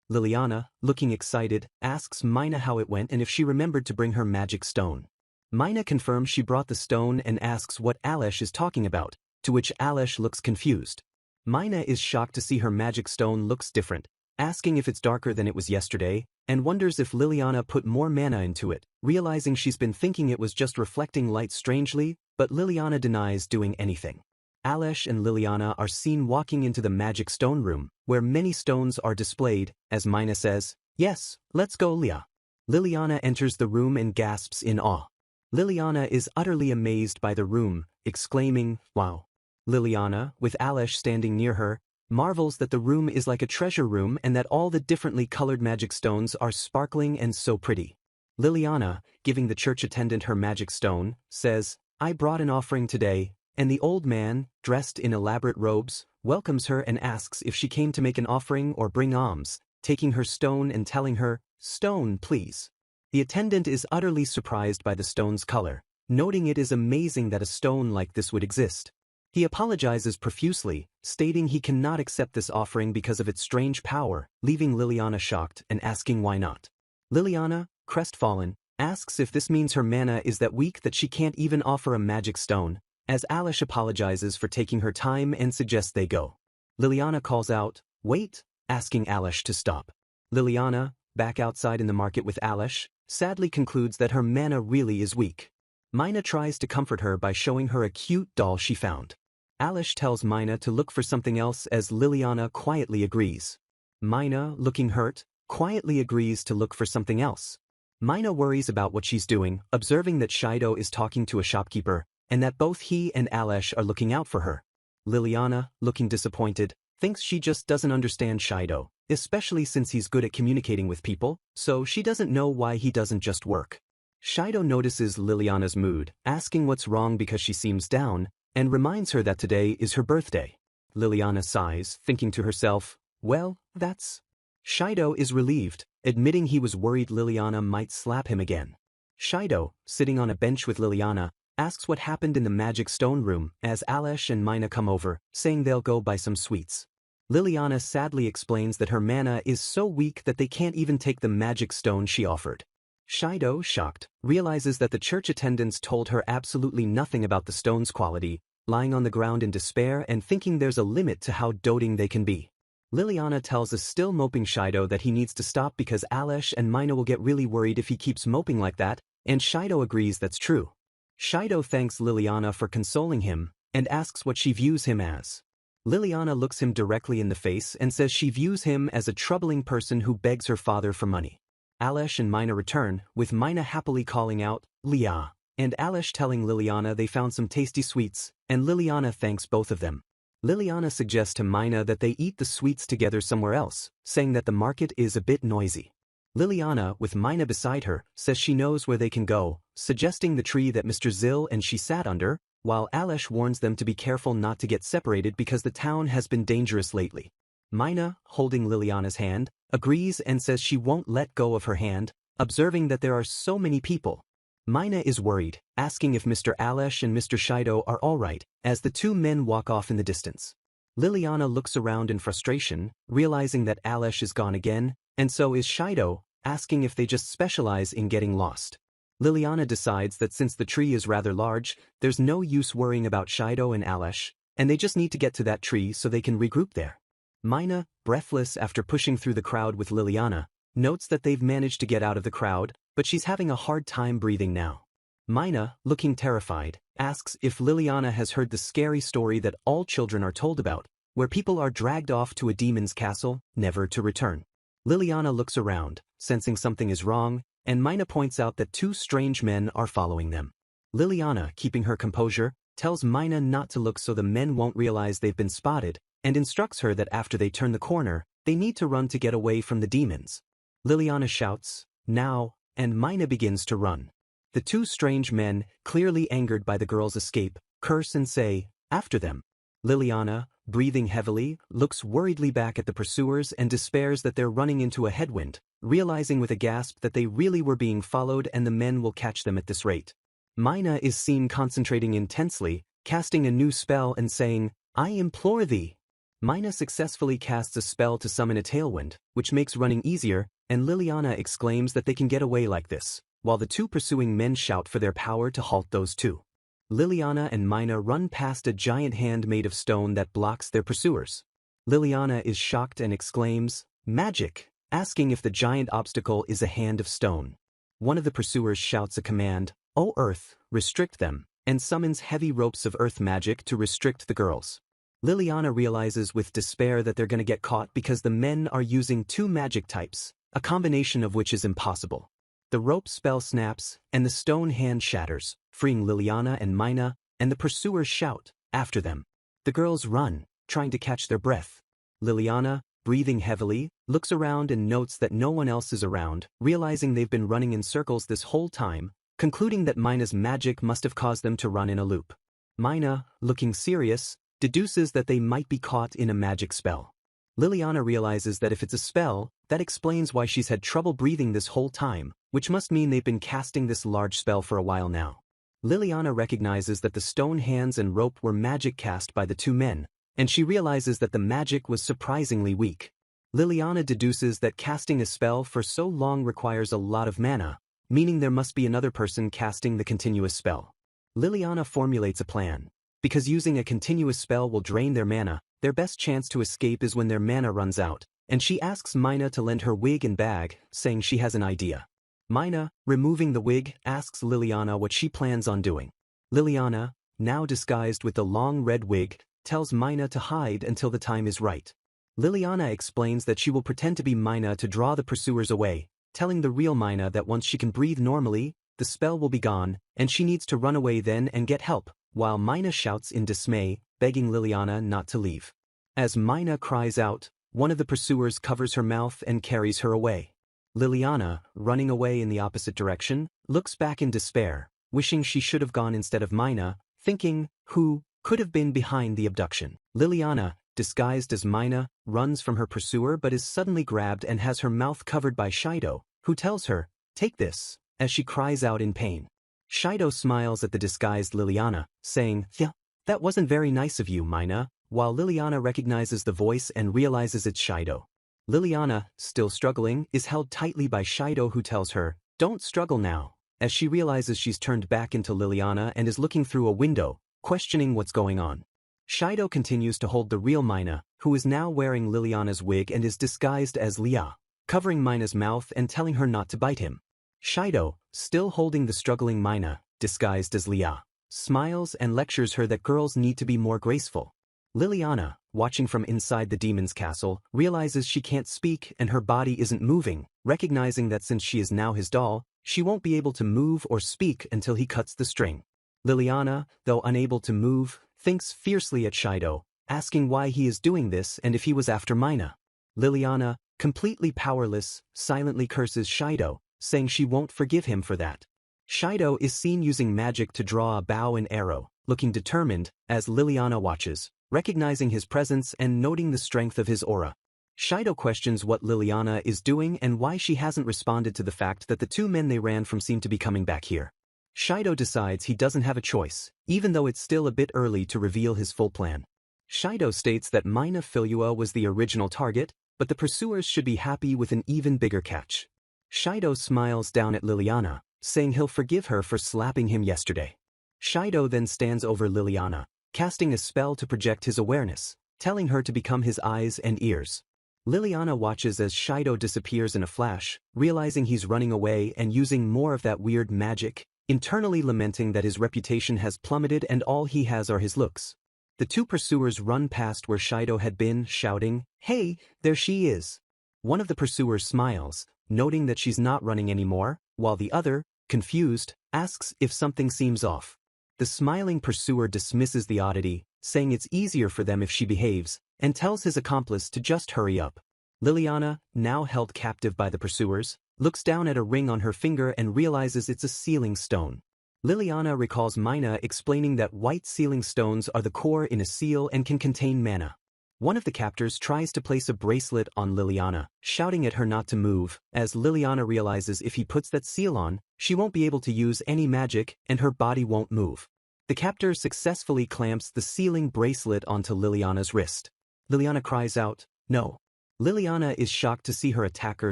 Liliana, looking excited, asks Mina how it went and if she remembered to bring her magic stone. Mina confirms she brought the stone and asks what Alesh is talking about, to which Alesh looks confused. Mina is shocked to see her magic stone looks different, asking if it's darker than it was yesterday, and wonders if Liliana put more mana into it, realizing she's been thinking it was just reflecting light strangely, but Liliana denies doing anything. Alesh and Liliana are seen walking into the magic stone room, where many stones are displayed, as Mina says, "Yes, let's go, Leah." Liliana enters the room and gasps in awe. Liliana is utterly amazed by the room, exclaiming, "Wow." Liliana, with Alesh standing near her, marvels that the room is like a treasure room and that all the differently colored magic stones are sparkling and so pretty. Liliana, giving the church attendant her magic stone, says, "I brought an offering today," and the old man, dressed in elaborate robes, welcomes her and asks if she came to make an offering or bring alms, taking her stone and telling her, "Stone, please." The attendant is utterly surprised by the stone's color, noting it is amazing that a stone like this would exist. He apologizes profusely, stating he cannot accept this offering because of its strange power, leaving Liliana shocked and asking why not. Liliana, crestfallen, asks if this means her mana is that weak that she can't even offer a magic stone, as Alesh apologizes for taking her time and suggests they go. Liliana calls out, "Wait," asking Alesh to stop. Liliana, back outside in the market with Alesh, sadly concludes that her mana really is weak. Mina tries to comfort her by showing her a cute doll she found. Alesh tells Mina to look for something else as Liliana quietly agrees. Mina, looking hurt, quietly agrees to look for something else. Mina worries about what she's doing, observing that Shido is talking to a shopkeeper, and that both he and Alesh are looking out for her. Liliana, looking disappointed, thinks she just doesn't understand Shido, especially since he's good at communicating with people, so she doesn't know why he doesn't just work. Shido notices Liliana's mood, asking what's wrong because she seems down, and reminds her that today is her birthday. Liliana sighs, thinking to herself, "Well, that's..." Shido is relieved, admitting he was worried Liliana might slap him again. Shido, sitting on a bench with Liliana, asks what happened in the magic stone room as Alesh and Mina come over, saying they'll go buy some sweets. Liliana sadly explains that her mana is so weak that they can't even take the magic stone she offered. Shido, shocked, realizes that the church attendants told her absolutely nothing about the stone's quality, lying on the ground in despair and thinking there's a limit to how doting they can be. Liliana tells a still moping Shido that he needs to stop because Alesh and Mina will get really worried if he keeps moping like that, and Shido agrees that's true. Shido thanks Liliana for consoling him, and asks what she views him as. Liliana looks him directly in the face and says she views him as a troubling person who begs her father for money. Alesh and Mina return, with Mina happily calling out, "Leah," and Alesh telling Liliana they found some tasty sweets, and Liliana thanks both of them. Liliana suggests to Mina that they eat the sweets together somewhere else, saying that the market is a bit noisy. Liliana, with Mina beside her, says she knows where they can go, suggesting the tree that Mr. Zill and she sat under, while Alesh warns them to be careful not to get separated because the town has been dangerous lately. Mina, holding Liliana's hand, agrees and says she won't let go of her hand, observing that there are so many people. Mina is worried, asking if Mr. Alesh and Mr. Shido are alright, as the two men walk off in the distance. Liliana looks around in frustration, realizing that Alesh is gone again, and so is Shido, asking if they just specialize in getting lost. Liliana decides that since the tree is rather large, there's no use worrying about Shido and Alesh, and they just need to get to that tree so they can regroup there. Mina, breathless after pushing through the crowd with Liliana, notes that they've managed to get out of the crowd, but she's having a hard time breathing now. Mina, looking terrified, asks if Liliana has heard the scary story that all children are told about, where people are dragged off to a demon's castle, never to return. Liliana looks around, sensing something is wrong, and Mina points out that two strange men are following them. Liliana, keeping her composure, tells Mina not to look so the men won't realize they've been spotted, and instructs her that after they turn the corner, they need to run to get away from the demons. Liliana shouts, "Now," and Mina begins to run. The two strange men, clearly angered by the girl's escape, curse and say, "After them." Liliana, breathing heavily, looks worriedly back at the pursuers and despairs that they're running into a headwind, realizing with a gasp that they really were being followed and the men will catch them at this rate. Mina is seen concentrating intensely, casting a new spell and saying, "I implore thee." Mina successfully casts a spell to summon a tailwind, which makes running easier, and Liliana exclaims that they can get away like this, while the two pursuing men shout for their power to halt those two. Liliana and Mina run past a giant hand made of stone that blocks their pursuers. Liliana is shocked and exclaims, "Magic!" asking if the giant obstacle is a hand of stone. One of the pursuers shouts a command, "O Earth, restrict them," and summons heavy ropes of earth magic to restrict the girls. Liliana realizes with despair that they're gonna get caught because the men are using 2 magic types, a combination of which is impossible. The rope spell snaps, and the stone hand shatters, freeing Liliana and Mina, and the pursuers shout after them. The girls run, trying to catch their breath. Liliana, breathing heavily, looks around and notes that no one else is around, realizing they've been running in circles this whole time, concluding that Mina's magic must have caused them to run in a loop. Mina, looking serious, deduces that they might be caught in a magic spell. Liliana realizes that if it's a spell, that explains why she's had trouble breathing this whole time, which must mean they've been casting this large spell for a while now. Liliana recognizes that the stone hands and rope were magic cast by the 2 men, and she realizes that the magic was surprisingly weak. Liliana deduces that casting a spell for so long requires a lot of mana, meaning there must be another person casting the continuous spell. Liliana formulates a plan. Because using a continuous spell will drain their mana, their best chance to escape is when their mana runs out, and she asks Mina to lend her wig and bag, saying she has an idea. Mina, removing the wig, asks Liliana what she plans on doing. Liliana, now disguised with the long red wig, tells Mina to hide until the time is right. Liliana explains that she will pretend to be Mina to draw the pursuers away, telling the real Mina that once she can breathe normally, the spell will be gone, and she needs to run away then and get help, while Mina shouts in dismay, begging Liliana not to leave. As Mina cries out, one of the pursuers covers her mouth and carries her away. Liliana, running away in the opposite direction, looks back in despair, wishing she should have gone instead of Mina, thinking, who could have been behind the abduction. Liliana, disguised as Mina, runs from her pursuer but is suddenly grabbed and has her mouth covered by Shido, who tells her, "Take this," as she cries out in pain. Shido smiles at the disguised Liliana, saying, "Yeah, that wasn't very nice of you, Mina," while Liliana recognizes the voice and realizes it's Shido. Liliana, still struggling, is held tightly by Shido, who tells her, "Don't struggle now," as she realizes she's turned back into Liliana and is looking through a window, questioning what's going on. Shido continues to hold the real Mina, who is now wearing Liliana's wig and is disguised as Lia, covering Mina's mouth and telling her not to bite him. Shido, still holding the struggling Mina, disguised as Lia, smiles and lectures her that girls need to be more graceful. Liliana, watching from inside the demon's castle, realizes she can't speak and her body isn't moving, recognizing that since she is now his doll, she won't be able to move or speak until he cuts the string. Liliana, though unable to move, thinks fiercely at Shido, asking why he is doing this and if he was after Mina. Liliana, completely powerless, silently curses Shido, saying she won't forgive him for that. Shido is seen using magic to draw a bow and arrow, looking determined, as Liliana watches, recognizing his presence and noting the strength of his aura. Shido questions what Liliana is doing and why she hasn't responded to the fact that the 2 men they ran from seem to be coming back here. Shido decides he doesn't have a choice, even though it's still a bit early to reveal his full plan. Shido states that Mina Filua was the original target, but the pursuers should be happy with an even bigger catch. Shido smiles down at Liliana, saying he'll forgive her for slapping him yesterday. Shido then stands over Liliana, casting a spell to project his awareness, telling her to become his eyes and ears. Liliana watches as Shido disappears in a flash, realizing he's running away and using more of that weird magic, internally lamenting that his reputation has plummeted and all he has are his looks. The 2 pursuers run past where Shido had been, shouting, "Hey, there she is." One of the pursuers smiles, noting that she's not running anymore, while the other, confused, asks if something seems off. The smiling pursuer dismisses the oddity, saying it's easier for them if she behaves, and tells his accomplice to just hurry up. Liliana, now held captive by the pursuers, looks down at a ring on her finger and realizes it's a sealing stone. Liliana recalls Mina explaining that white sealing stones are the core in a seal and can contain mana. One of the captors tries to place a bracelet on Liliana, shouting at her not to move, as Liliana realizes if he puts that seal on, she won't be able to use any magic and her body won't move. The captor successfully clamps the sealing bracelet onto Liliana's wrist. Liliana cries out, "No." Liliana is shocked to see her attacker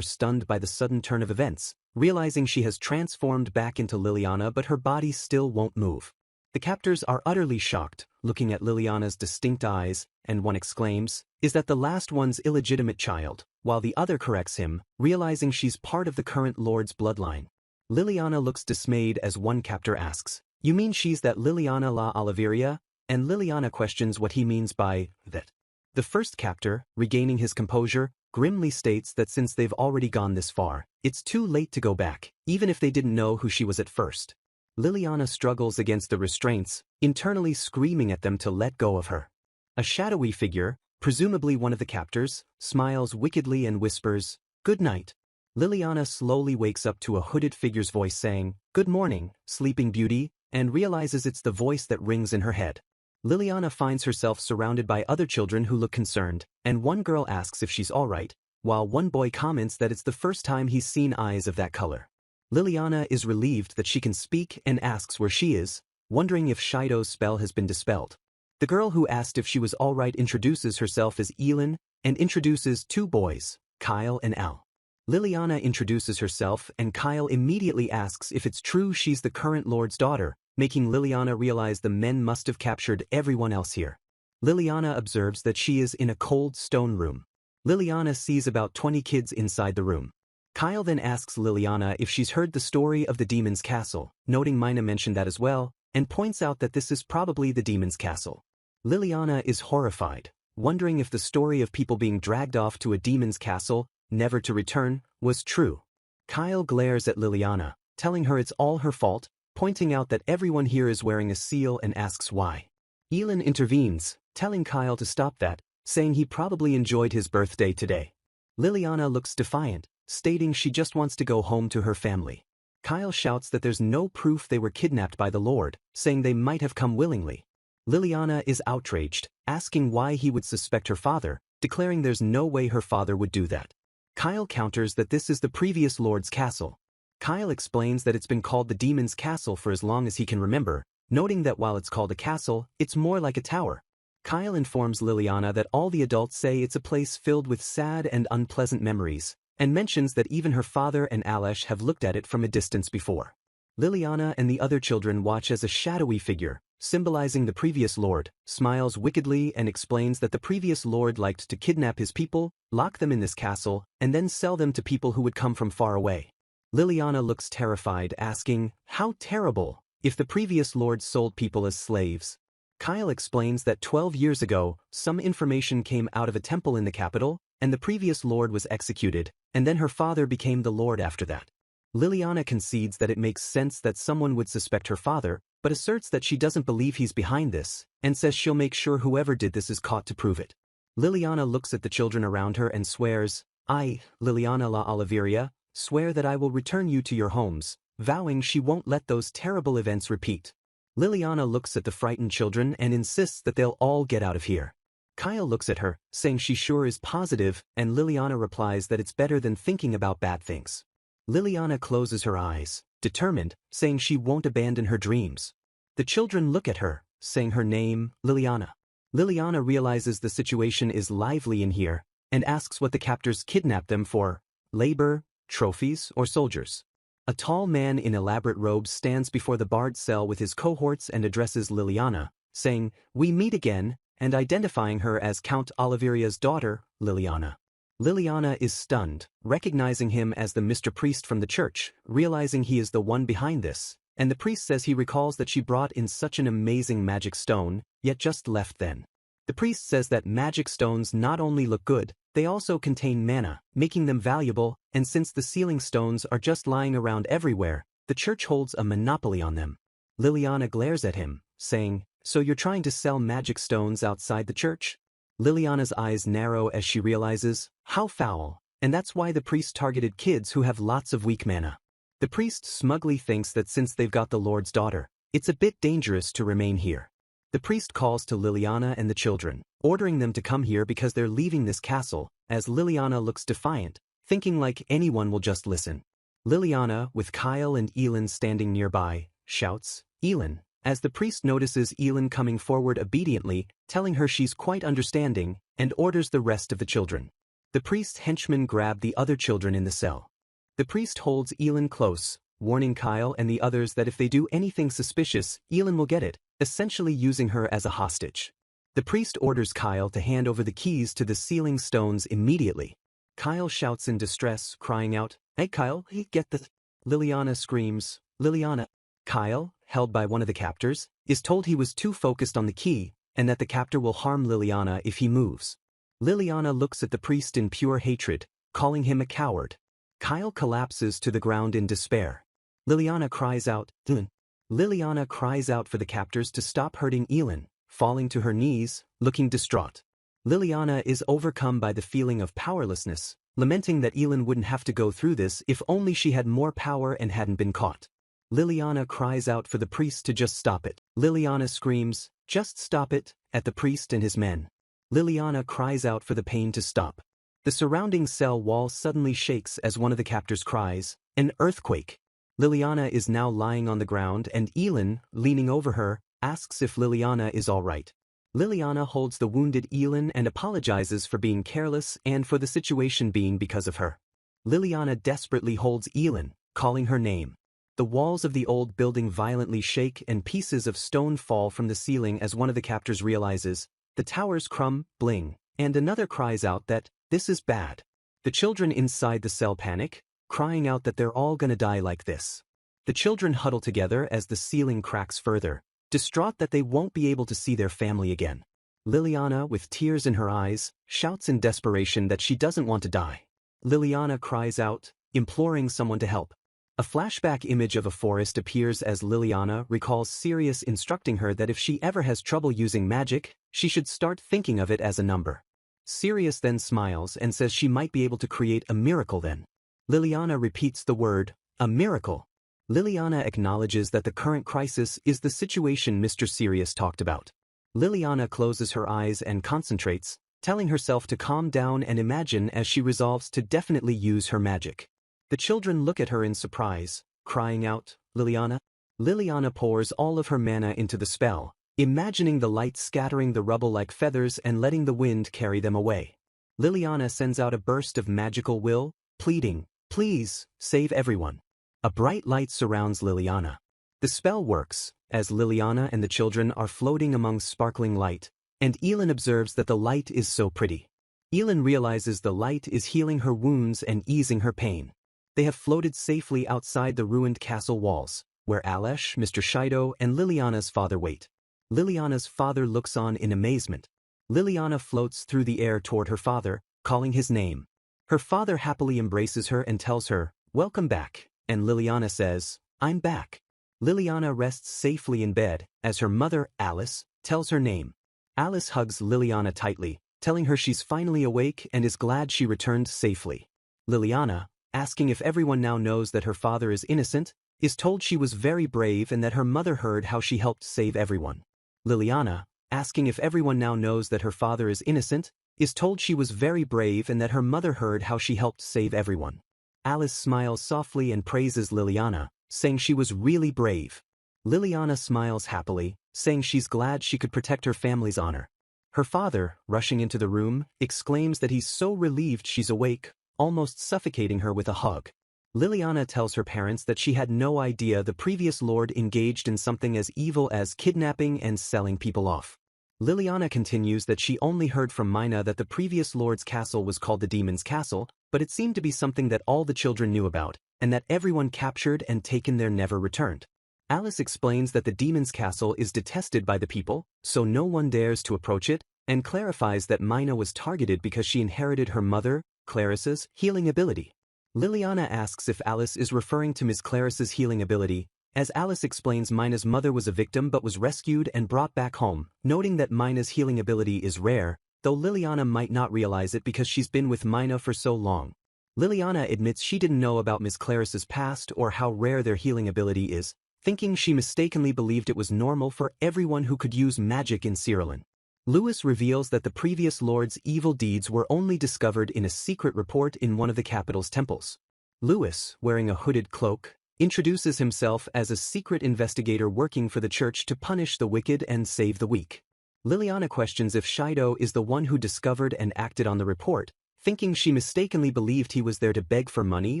stunned by the sudden turn of events, realizing she has transformed back into Liliana but her body still won't move. The captors are utterly shocked, looking at Liliana's distinct eyes, and one exclaims, "Is that the last one's illegitimate child?" while the other corrects him, realizing she's part of the current lord's bloodline. Liliana looks dismayed as one captor asks, You mean she's that Liliana la Oliveria? And Liliana questions what he means by that. The first captor, regaining his composure, grimly states that since they've already gone this far, it's too late to go back, even if they didn't know who she was at first. Liliana struggles against the restraints, internally screaming at them to let go of her. A shadowy figure, presumably one of the captors, smiles wickedly and whispers, "Good night." Liliana slowly wakes up to a hooded figure's voice saying, "Good morning, Sleeping Beauty," and realizes it's the voice that rings in her head. Liliana finds herself surrounded by other children who look concerned, and one girl asks if she's alright, while one boy comments that it's the first time he's seen eyes of that color. Liliana is relieved that she can speak and asks where she is, wondering if Shido's spell has been dispelled. The girl who asked if she was alright introduces herself as Elin, and introduces two boys, Kyle and Al. Liliana introduces herself and Kyle immediately asks if it's true she's the current Lord's daughter, making Liliana realize the men must have captured everyone else here. Liliana observes that she is in a cold stone room. Liliana sees about 20 kids inside the room. Kyle then asks Liliana if she's heard the story of the demon's castle, noting Mina mentioned that as well, and points out that this is probably the demon's castle. Liliana is horrified, wondering if the story of people being dragged off to a demon's castle, never to return, was true. Kyle glares at Liliana, telling her it's all her fault, pointing out that everyone here is wearing a seal and asks why. Elin intervenes, telling Kyle to stop that, saying he probably enjoyed his birthday today. Liliana looks defiant, stating she just wants to go home to her family. Kyle shouts that there's no proof they were kidnapped by the Lord, saying they might have come willingly. Liliana is outraged, asking why he would suspect her father, declaring there's no way her father would do that. Kyle counters that this is the previous Lord's castle. Kyle explains that it's been called the Demon's Castle for as long as he can remember, noting that while it's called a castle, it's more like a tower. Kyle informs Liliana that all the adults say it's a place filled with sad and unpleasant memories, and mentions that even her father and Alesh have looked at it from a distance before. Liliana and the other children watch as a shadowy figure, symbolizing the previous Lord, smiles wickedly and explains that the previous Lord liked to kidnap his people, lock them in this castle, and then sell them to people who would come from far away. Liliana looks terrified, asking, "How terrible, if the previous Lord sold people as slaves." Kyle explains that 12 years ago, some information came out of a temple in the capital, and the previous Lord was executed, and then her father became the Lord after that. Liliana concedes that it makes sense that someone would suspect her father, but asserts that she doesn't believe he's behind this, and says she'll make sure whoever did this is caught to prove it. Liliana looks at the children around her and swears, "I, Liliana la Oliveria, swear that I will return you to your homes," vowing she won't let those terrible events repeat. Liliana looks at the frightened children and insists that they'll all get out of here. Kyle looks at her, saying she sure is positive, and Liliana replies that it's better than thinking about bad things. Liliana closes her eyes, determined, saying she won't abandon her dreams. The children look at her, saying her name, Liliana. Liliana realizes the situation is lively in here, and asks what the captors kidnapped them for: labor, trophies, or soldiers. A tall man in elaborate robes stands before the barred cell with his cohorts and addresses Liliana, saying, "We meet again," and identifying her as Count Oliveria's daughter, Liliana. Liliana is stunned, recognizing him as the Mr. Priest from the church, realizing he is the one behind this, and the priest says he recalls that she brought in such an amazing magic stone, yet just left then. The priest says that magic stones not only look good, they also contain mana, making them valuable, and since the sealing stones are just lying around everywhere, the church holds a monopoly on them. Liliana glares at him, saying, "So you're trying to sell magic stones outside the church?" Liliana's eyes narrow as she realizes, how foul, and that's why the priest targeted kids who have lots of weak mana. The priest smugly thinks that since they've got the Lord's daughter, it's a bit dangerous to remain here. The priest calls to Liliana and the children, ordering them to come here because they're leaving this castle, as Liliana looks defiant, thinking like anyone will just listen. Liliana, with Kyle and Elin standing nearby, shouts, "Elin," as the priest notices Elin coming forward obediently, telling her she's quite understanding, and orders the rest of the children. The priest's henchmen grab the other children in the cell. The priest holds Elin close, warning Kyle and the others that if they do anything suspicious, Elin will get it, essentially using her as a hostage. The priest orders Kyle to hand over the keys to the sealing stones immediately. Kyle shouts in distress, crying out, "Hey Kyle, get the..." Liliana screams, "Liliana!" Kyle, held by one of the captors, is told he was too focused on the key, and that the captor will harm Liliana if he moves. Liliana looks at the priest in pure hatred, calling him a coward. Kyle collapses to the ground in despair. Liliana cries out, "Dylan." Liliana cries out for the captors to stop hurting Elin, falling to her knees, looking distraught. Liliana is overcome by the feeling of powerlessness, lamenting that Elin wouldn't have to go through this if only she had more power and hadn't been caught. Liliana cries out for the priest to just stop it. Liliana screams, "Just stop it," at the priest and his men. Liliana cries out for the pain to stop. The surrounding cell wall suddenly shakes as one of the captors cries, "An earthquake." Liliana is now lying on the ground and Elin, leaning over her, asks if Liliana is all right. Liliana holds the wounded Elin and apologizes for being careless and for the situation being because of her. Liliana desperately holds Elin, calling her name. The walls of the old building violently shake and pieces of stone fall from the ceiling as one of the captors realizes, the towers crumbling, and another cries out that, "This is bad." The children inside the cell panic, crying out that they're all gonna die like this. The children huddle together as the ceiling cracks further, distraught that they won't be able to see their family again. Liliana, with tears in her eyes, shouts in desperation that she doesn't want to die. Liliana cries out, imploring someone to help. A flashback image of a forest appears as Liliana recalls Sirius instructing her that if she ever has trouble using magic, she should start thinking of it as a number. Sirius then smiles and says she might be able to create a miracle then. Liliana repeats the word, "a miracle." Liliana acknowledges that the current crisis is the situation Mr. Sirius talked about. Liliana closes her eyes and concentrates, telling herself to calm down and imagine as she resolves to definitely use her magic. The children look at her in surprise, crying out, "Liliana?" Liliana pours all of her mana into the spell, imagining the light scattering the rubble like feathers and letting the wind carry them away. Liliana sends out a burst of magical will, pleading, "Please, save everyone." A bright light surrounds Liliana. The spell works, as Liliana and the children are floating among sparkling light, and Elin observes that the light is so pretty. Elin realizes the light is healing her wounds and easing her pain. They have floated safely outside the ruined castle walls, where Alesh, Mr. Shido, and Liliana's father wait. Liliana's father looks on in amazement. Liliana floats through the air toward her father, calling his name. Her father happily embraces her and tells her, "Welcome back," and Liliana says, "I'm back." Liliana rests safely in bed, as her mother, Alice, tells her name. Alice hugs Liliana tightly, telling her she's finally awake and is glad she returned safely. Liliana, asking if everyone now knows that her father is innocent, is told she was very brave and that her mother heard how she helped save everyone. Liliana, asking if everyone now knows that her father is innocent, is told she was very brave and that her mother heard how she helped save everyone. Alice smiles softly and praises Liliana, saying she was really brave. Liliana smiles happily, saying she's glad she could protect her family's honor. Her father, rushing into the room, exclaims that he's so relieved she's awake, almost suffocating her with a hug. Liliana tells her parents that she had no idea the previous lord engaged in something as evil as kidnapping and selling people off. Liliana continues that she only heard from Mina that the previous lord's castle was called the Demon's Castle, but it seemed to be something that all the children knew about, and that everyone captured and taken there never returned. Alice explains that the Demon's Castle is detested by the people, so no one dares to approach it, and clarifies that Mina was targeted because she inherited her mother, Clarissa's, healing ability. Liliana asks if Alice is referring to Ms. Clarissa's healing ability, as Alice explains Mina's mother was a victim but was rescued and brought back home, noting that Mina's healing ability is rare, though Liliana might not realize it because she's been with Mina for so long. Liliana admits she didn't know about Ms. Clarissa's past or how rare their healing ability is, thinking she mistakenly believed it was normal for everyone who could use magic in Heroine. Lewis reveals that the previous lord's evil deeds were only discovered in a secret report in one of the capital's temples. Lewis, wearing a hooded cloak, introduces himself as a secret investigator working for the church to punish the wicked and save the weak. Liliana questions if Shido is the one who discovered and acted on the report, thinking she mistakenly believed he was there to beg for money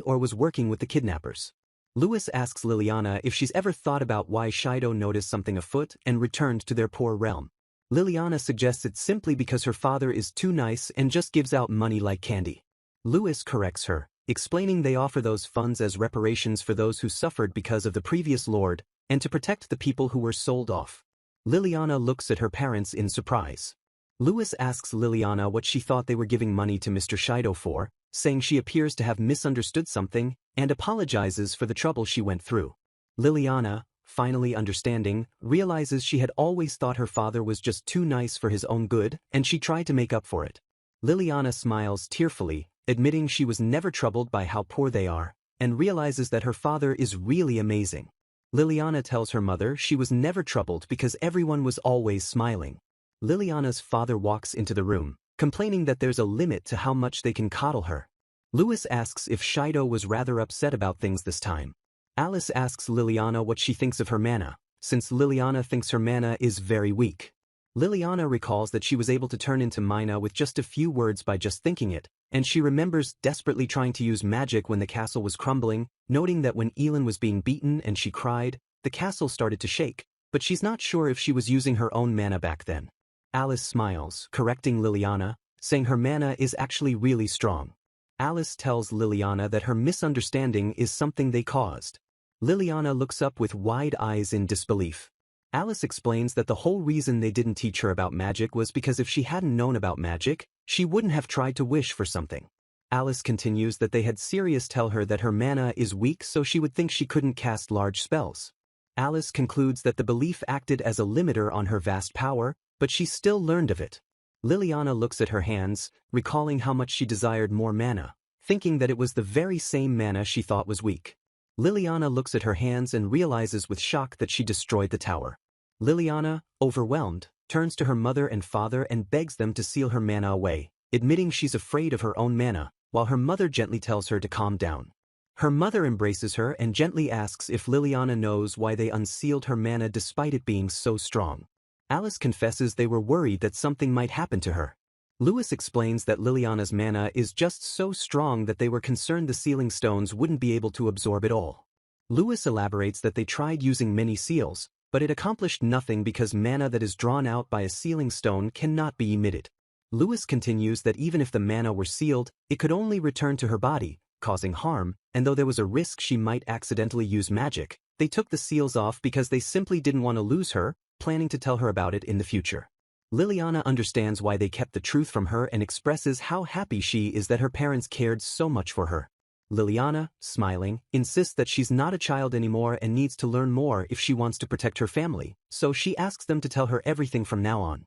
or was working with the kidnappers. Lewis asks Liliana if she's ever thought about why Shido noticed something afoot and returned to their poor realm. Liliana suggests it's simply because her father is too nice and just gives out money like candy. Lewis corrects her, explaining they offer those funds as reparations for those who suffered because of the previous lord, and to protect the people who were sold off. Liliana looks at her parents in surprise. Louis asks Liliana what she thought they were giving money to Mr. Shido for, saying she appears to have misunderstood something, and apologizes for the trouble she went through. Liliana, finally understanding, realizes she had always thought her father was just too nice for his own good, and she tried to make up for it. Liliana smiles tearfully, admitting she was never troubled by how poor they are, and realizes that her father is really amazing. Liliana tells her mother she was never troubled because everyone was always smiling. Liliana's father walks into the room, complaining that there's a limit to how much they can coddle her. Louis asks if Shido was rather upset about things this time. Alice asks Liliana what she thinks of her mana, since Liliana thinks her mana is very weak. Liliana recalls that she was able to turn into Mina with just a few words by just thinking it, and she remembers desperately trying to use magic when the castle was crumbling, noting that when Elin was being beaten and she cried, the castle started to shake, but she's not sure if she was using her own mana back then. Alice smiles, correcting Liliana, saying her mana is actually really strong. Alice tells Liliana that her misunderstanding is something they caused. Liliana looks up with wide eyes in disbelief. Alice explains that the whole reason they didn't teach her about magic was because if she hadn't known about magic, she wouldn't have tried to wish for something. Alice continues that they had Sirius tell her that her mana is weak so she would think she couldn't cast large spells. Alice concludes that the belief acted as a limiter on her vast power, but she still learned of it. Liliana looks at her hands, recalling how much she desired more mana, thinking that it was the very same mana she thought was weak. Liliana looks at her hands and realizes with shock that she destroyed the tower. Liliana, overwhelmed, turns to her mother and father and begs them to seal her mana away, admitting she's afraid of her own mana, while her mother gently tells her to calm down. Her mother embraces her and gently asks if Liliana knows why they unsealed her mana despite it being so strong. Alice confesses they were worried that something might happen to her. Louis explains that Liliana's mana is just so strong that they were concerned the sealing stones wouldn't be able to absorb it all. Louis elaborates that they tried using many seals, but it accomplished nothing because mana that is drawn out by a sealing stone cannot be emitted. Louis continues that even if the mana were sealed, it could only return to her body, causing harm, and though there was a risk she might accidentally use magic, they took the seals off because they simply didn't want to lose her, planning to tell her about it in the future. Liliana understands why they kept the truth from her and expresses how happy she is that her parents cared so much for her. Liliana, smiling, insists that she's not a child anymore and needs to learn more if she wants to protect her family, so she asks them to tell her everything from now on.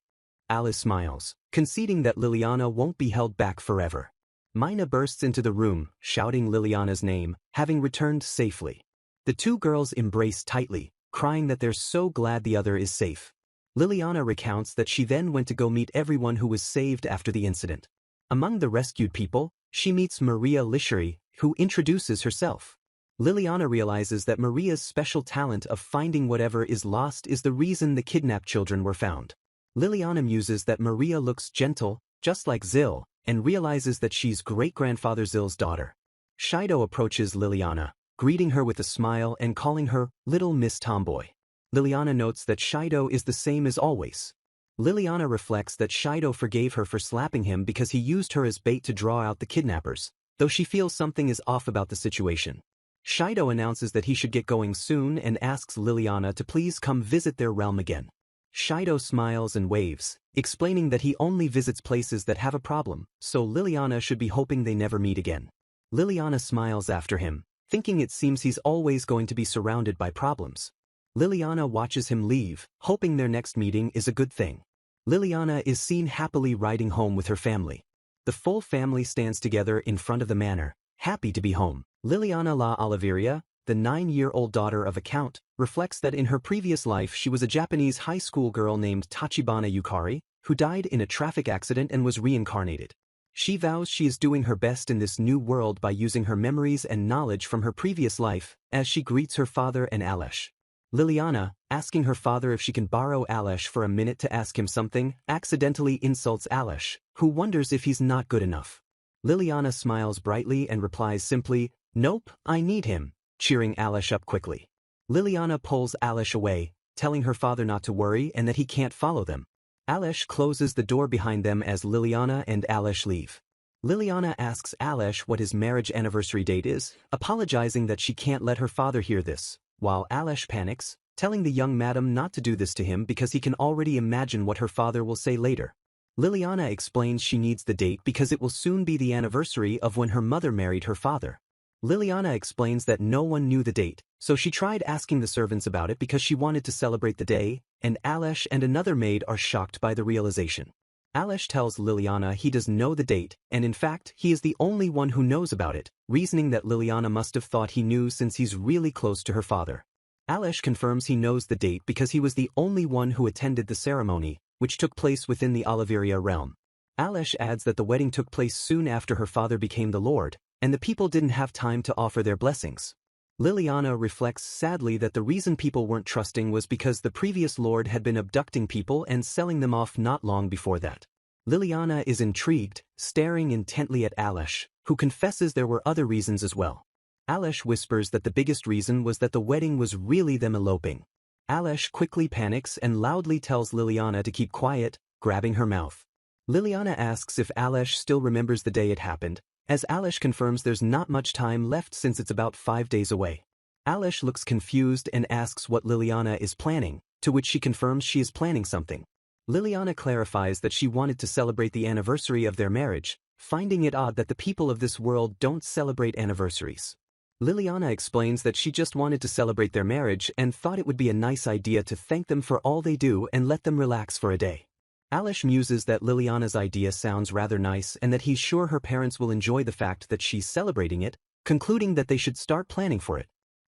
Alice smiles, conceding that Liliana won't be held back forever. Mina bursts into the room, shouting Liliana's name, having returned safely. The two girls embrace tightly, crying that they're so glad the other is safe. Liliana recounts that she then went to go meet everyone who was saved after the incident. Among the rescued people, she meets Maria Lisheri, who introduces herself. Liliana realizes that Maria's special talent of finding whatever is lost is the reason the kidnapped children were found. Liliana muses that Maria looks gentle, just like Zil, and realizes that she's great-grandfather Zil's daughter. Shido approaches Liliana, greeting her with a smile and calling her Little Miss Tomboy. Liliana notes that Shido is the same as always. Liliana reflects that Shido forgave her for slapping him because he used her as bait to draw out the kidnappers, though she feels something is off about the situation. Shido announces that he should get going soon and asks Liliana to please come visit their realm again. Shido smiles and waves, explaining that he only visits places that have a problem, so Liliana should be hoping they never meet again. Liliana smiles after him, thinking it seems he's always going to be surrounded by problems. Liliana watches him leave, hoping their next meeting is a good thing. Liliana is seen happily riding home with her family. The full family stands together in front of the manor, happy to be home. Liliana La Oliveira, the 9-year-old daughter of a count, reflects that in her previous life she was a Japanese high school girl named Tachibana Yukari, who died in a traffic accident and was reincarnated. She vows she is doing her best in this new world by using her memories and knowledge from her previous life, as she greets her father and Alesh. Liliana, asking her father if she can borrow Alesh for a minute to ask him something, accidentally insults Alesh, who wonders if he's not good enough. Liliana smiles brightly and replies simply, "Nope, I need him," cheering Alesh up quickly. Liliana pulls Alesh away, telling her father not to worry and that he can't follow them. Alesh closes the door behind them as Liliana and Alesh leave. Liliana asks Alesh what his marriage anniversary date is, apologizing that she can't let her father hear this. While Alesh panics, telling the young madam not to do this to him because he can already imagine what her father will say later. Liliana explains she needs the date because it will soon be the anniversary of when her mother married her father. Liliana explains that no one knew the date, so she tried asking the servants about it because she wanted to celebrate the day, and Alesh and another maid are shocked by the realization. Alesh tells Liliana he does know the date, and in fact, he is the only one who knows about it, reasoning that Liliana must have thought he knew since he's really close to her father. Alesh confirms he knows the date because he was the only one who attended the ceremony, which took place within the Oliveria realm. Alesh adds that the wedding took place soon after her father became the Lord, and the people didn't have time to offer their blessings. Liliana reflects sadly that the reason people weren't trusting was because the previous Lord had been abducting people and selling them off not long before that. Liliana is intrigued, staring intently at Alesh, who confesses there were other reasons as well. Alesh whispers that the biggest reason was that the wedding was really them eloping. Alesh quickly panics and loudly tells Liliana to keep quiet, grabbing her mouth. Liliana asks if Alesh still remembers the day it happened, as Alesh confirms there's not much time left since it's about 5 days away. Alesh looks confused and asks what Liliana is planning, to which she confirms she is planning something. Liliana clarifies that she wanted to celebrate the anniversary of their marriage, finding it odd that the people of this world don't celebrate anniversaries. Liliana explains that she just wanted to celebrate their marriage and thought it would be a nice idea to thank them for all they do and let them relax for a day. Alesh muses that Liliana's idea sounds rather nice and that he's sure her parents will enjoy the fact that she's celebrating it, concluding that they should start planning for it.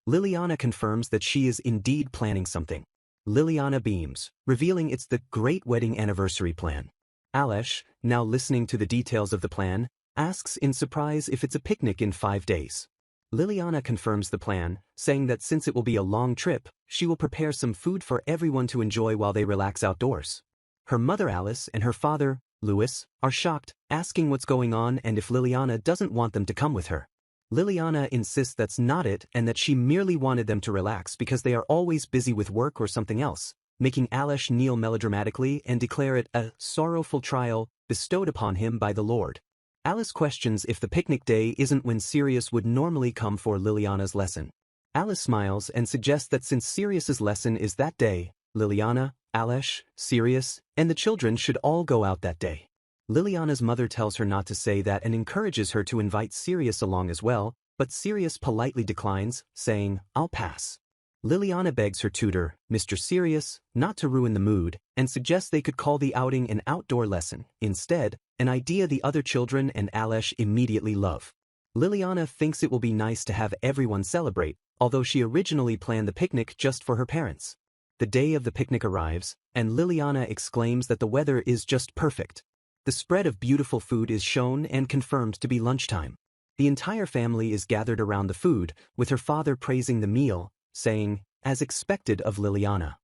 Liliana confirms that she is indeed planning something. Liliana beams, revealing it's the Great Wedding Anniversary Plan. Alesh, now listening to the details of the plan, asks in surprise if it's a picnic in 5 days. Liliana confirms the plan, saying that since it will be a long trip, she will prepare some food for everyone to enjoy while they relax outdoors. Her mother Alice and her father, Louis, are shocked, asking what's going on and if Liliana doesn't want them to come with her. Liliana insists that's not it and that she merely wanted them to relax because they are always busy with work or something else, making Alesh kneel melodramatically and declare it a sorrowful trial bestowed upon him by the Lord. Alice questions if the picnic day isn't when Sirius would normally come for Liliana's lesson. Alice smiles and suggests that since Sirius's lesson is that day, Liliana, Alesh, Sirius, and the children should all go out that day. Liliana's mother tells her not to say that and encourages her to invite Sirius along as well, but Sirius politely declines, saying, "I'll pass." Liliana begs her tutor, Mr. Sirius, not to ruin the mood, and suggests they could call the outing an outdoor lesson, instead, an idea the other children and Alesh immediately love. Liliana thinks it will be nice to have everyone celebrate, although she originally planned the picnic just for her parents. The day of the picnic arrives, and Liliana exclaims that the weather is just perfect. The spread of beautiful food is shown and confirmed to be lunchtime. The entire family is gathered around the food, with her father praising the meal, saying, as expected of Liliana.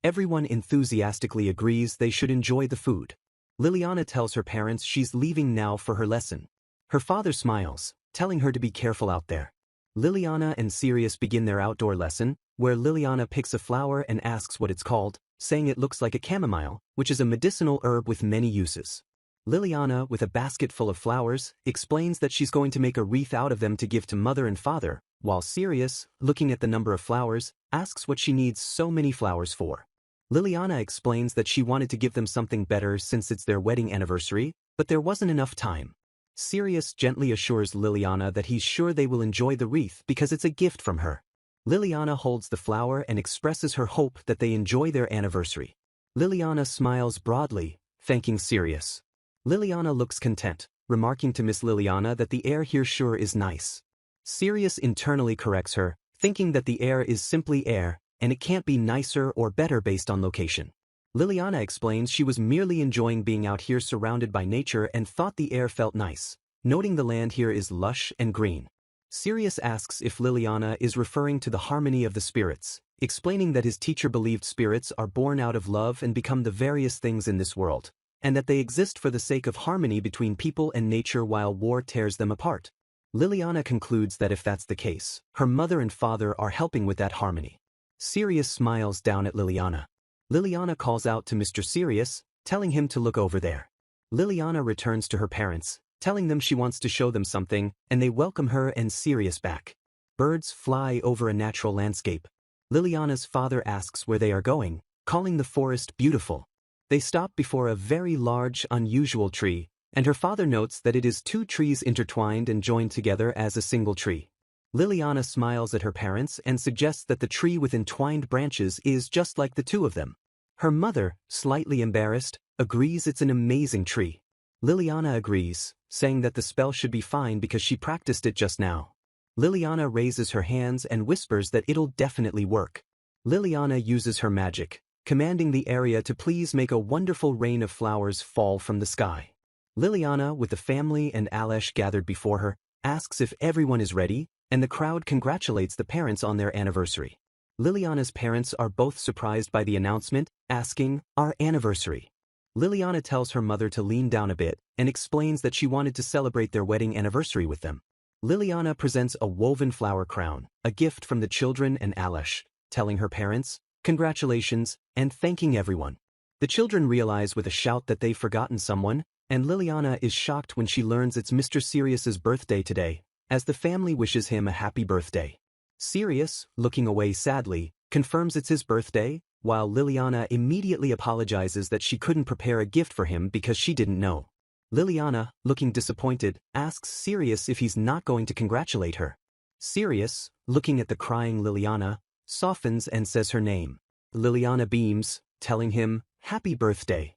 Everyone enthusiastically agrees they should enjoy the food. Liliana tells her parents she's leaving now for her lesson. Her father smiles, telling her to be careful out there. Liliana and Sirius begin their outdoor lesson, where Liliana picks a flower and asks what it's called, saying it looks like a chamomile, which is a medicinal herb with many uses. Liliana, with a basket full of flowers, explains that she's going to make a wreath out of them to give to mother and father, while Sirius, looking at the number of flowers, asks what she needs so many flowers for. Liliana explains that she wanted to give them something better since it's their wedding anniversary, but there wasn't enough time. Sirius gently assures Liliana that he's sure they will enjoy the wreath because it's a gift from her. Liliana holds the flower and expresses her hope that they enjoy their anniversary. Liliana smiles broadly, thanking Sirius. Liliana looks content, remarking to Miss Liliana that the air here sure is nice. Sirius internally corrects her, thinking that the air is simply air, and it can't be nicer or better based on location. Liliana explains she was merely enjoying being out here surrounded by nature and thought the air felt nice, noting the land here is lush and green. Sirius asks if Liliana is referring to the harmony of the spirits, explaining that his teacher believed spirits are born out of love and become the various things in this world, and that they exist for the sake of harmony between people and nature while war tears them apart. Liliana concludes that if that's the case, her mother and father are helping with that harmony. Sirius smiles down at Liliana. Liliana calls out to Mr. Sirius, telling him to look over there. Liliana returns to her parents, telling them she wants to show them something, and they welcome her and Sirius back. Birds fly over a natural landscape. Liliana's father asks where they are going, calling the forest beautiful. They stop before a very large, unusual tree, and her father notes that it is two trees intertwined and joined together as a single tree. Liliana smiles at her parents and suggests that the tree with entwined branches is just like the two of them. Her mother, slightly embarrassed, agrees it's an amazing tree. Liliana agrees, saying that the spell should be fine because she practiced it just now. Liliana raises her hands and whispers that it'll definitely work. Liliana uses her magic, commanding the area to please make a wonderful rain of flowers fall from the sky. Liliana, with the family and Alesh gathered before her, asks if everyone is ready, and the crowd congratulates the parents on their anniversary. Liliana's parents are both surprised by the announcement, asking, "Our anniversary?" Liliana tells her mother to lean down a bit and explains that she wanted to celebrate their wedding anniversary with them. Liliana presents a woven flower crown, a gift from the children and Alesh, telling her parents, "Congratulations," and thanking everyone. The children realize with a shout that they've forgotten someone, and Liliana is shocked when she learns it's Mr. Sirius's birthday today, as the family wishes him a happy birthday. Sirius, looking away sadly, confirms it's his birthday, while Liliana immediately apologizes that she couldn't prepare a gift for him because she didn't know. Liliana, looking disappointed, asks Sirius if he's not going to congratulate her. Sirius, looking at the crying Liliana, softens and says her name. Liliana beams, telling him, "Happy birthday."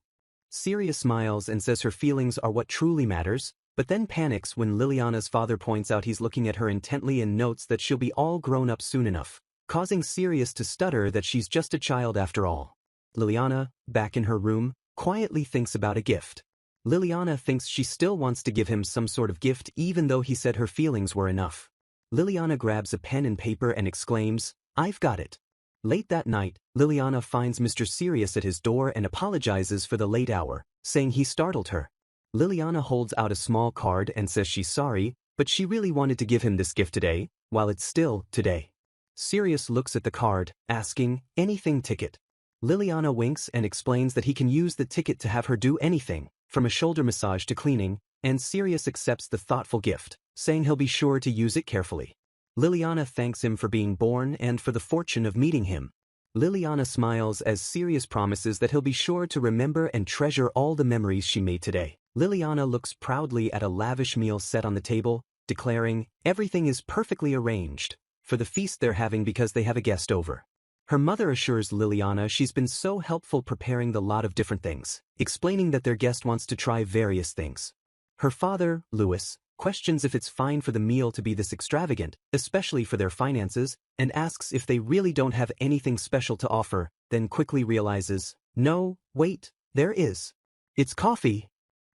Sirius smiles and says her feelings are what truly matters, but then panics when Liliana's father points out he's looking at her intently and notes that she'll be all grown up soon enough, causing Sirius to stutter that she's just a child after all. Liliana, back in her room, quietly thinks about a gift. Liliana thinks she still wants to give him some sort of gift even though he said her feelings were enough. Liliana grabs a pen and paper and exclaims, "I've got it." Late that night, Liliana finds Mr. Sirius at his door and apologizes for the late hour, saying he startled her. Liliana holds out a small card and says she's sorry, but she really wanted to give him this gift today, while it's still today. Sirius looks at the card, asking, "Anything ticket?" Liliana winks and explains that he can use the ticket to have her do anything, from a shoulder massage to cleaning, and Sirius accepts the thoughtful gift, saying he'll be sure to use it carefully. Liliana thanks him for being born and for the fortune of meeting him. Liliana smiles as Sirius promises that he'll be sure to remember and treasure all the memories she made today. Liliana looks proudly at a lavish meal set on the table, declaring, "Everything is perfectly arranged for the feast they're having because they have a guest over." Her mother assures Liliana she's been so helpful preparing the lot of different things, explaining that their guest wants to try various things. Her father, Louis, questions if it's fine for the meal to be this extravagant, especially for their finances, and asks if they really don't have anything special to offer, then quickly realizes, "No, wait, there is. It's coffee."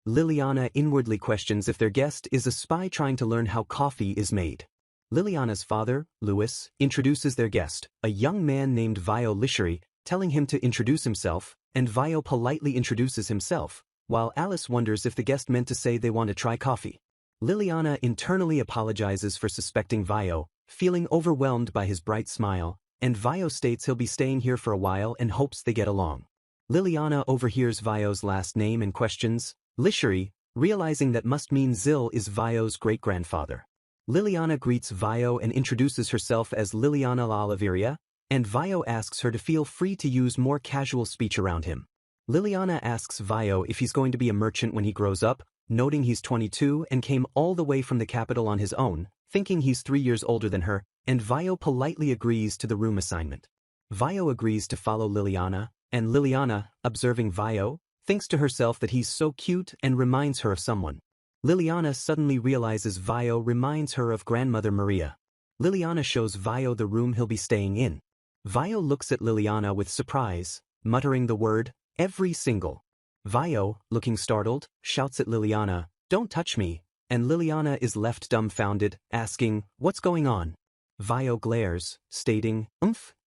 Liliana inwardly questions if their guest is a spy trying to learn how coffee is made. Liliana's father, Louis, introduces their guest, a young man named Vio Lisheri, telling him to introduce himself, and Vio politely introduces himself, while Alice wonders if the guest meant to say they want to try coffee. Liliana internally apologizes for suspecting Vio, feeling overwhelmed by his bright smile, and Vio states he'll be staying here for a while and hopes they get along. Liliana overhears Vio's last name and questions, "Lisheri," realizing that must mean Zil is Vio's great-grandfather. Liliana greets Vio and introduces herself as Liliana La Oliveria, and Vio asks her to feel free to use more casual speech around him. Liliana asks Vio if he's going to be a merchant when he grows up, noting he's 22 and came all the way from the capital on his own, thinking he's 3 years older than her, and Vio politely agrees to the room assignment. Vio agrees to follow Liliana, and Liliana, observing Vio, thinks to herself that he's so cute and reminds her of someone. Liliana suddenly realizes Vio reminds her of grandmother Maria. Liliana shows Vio the room he'll be staying in. Vio looks at Liliana with surprise, muttering the word, "Every single." Vio, looking startled, shouts at Liliana, "Don't touch me," and Liliana is left dumbfounded, asking, "What's going on?" Vio glares, stating,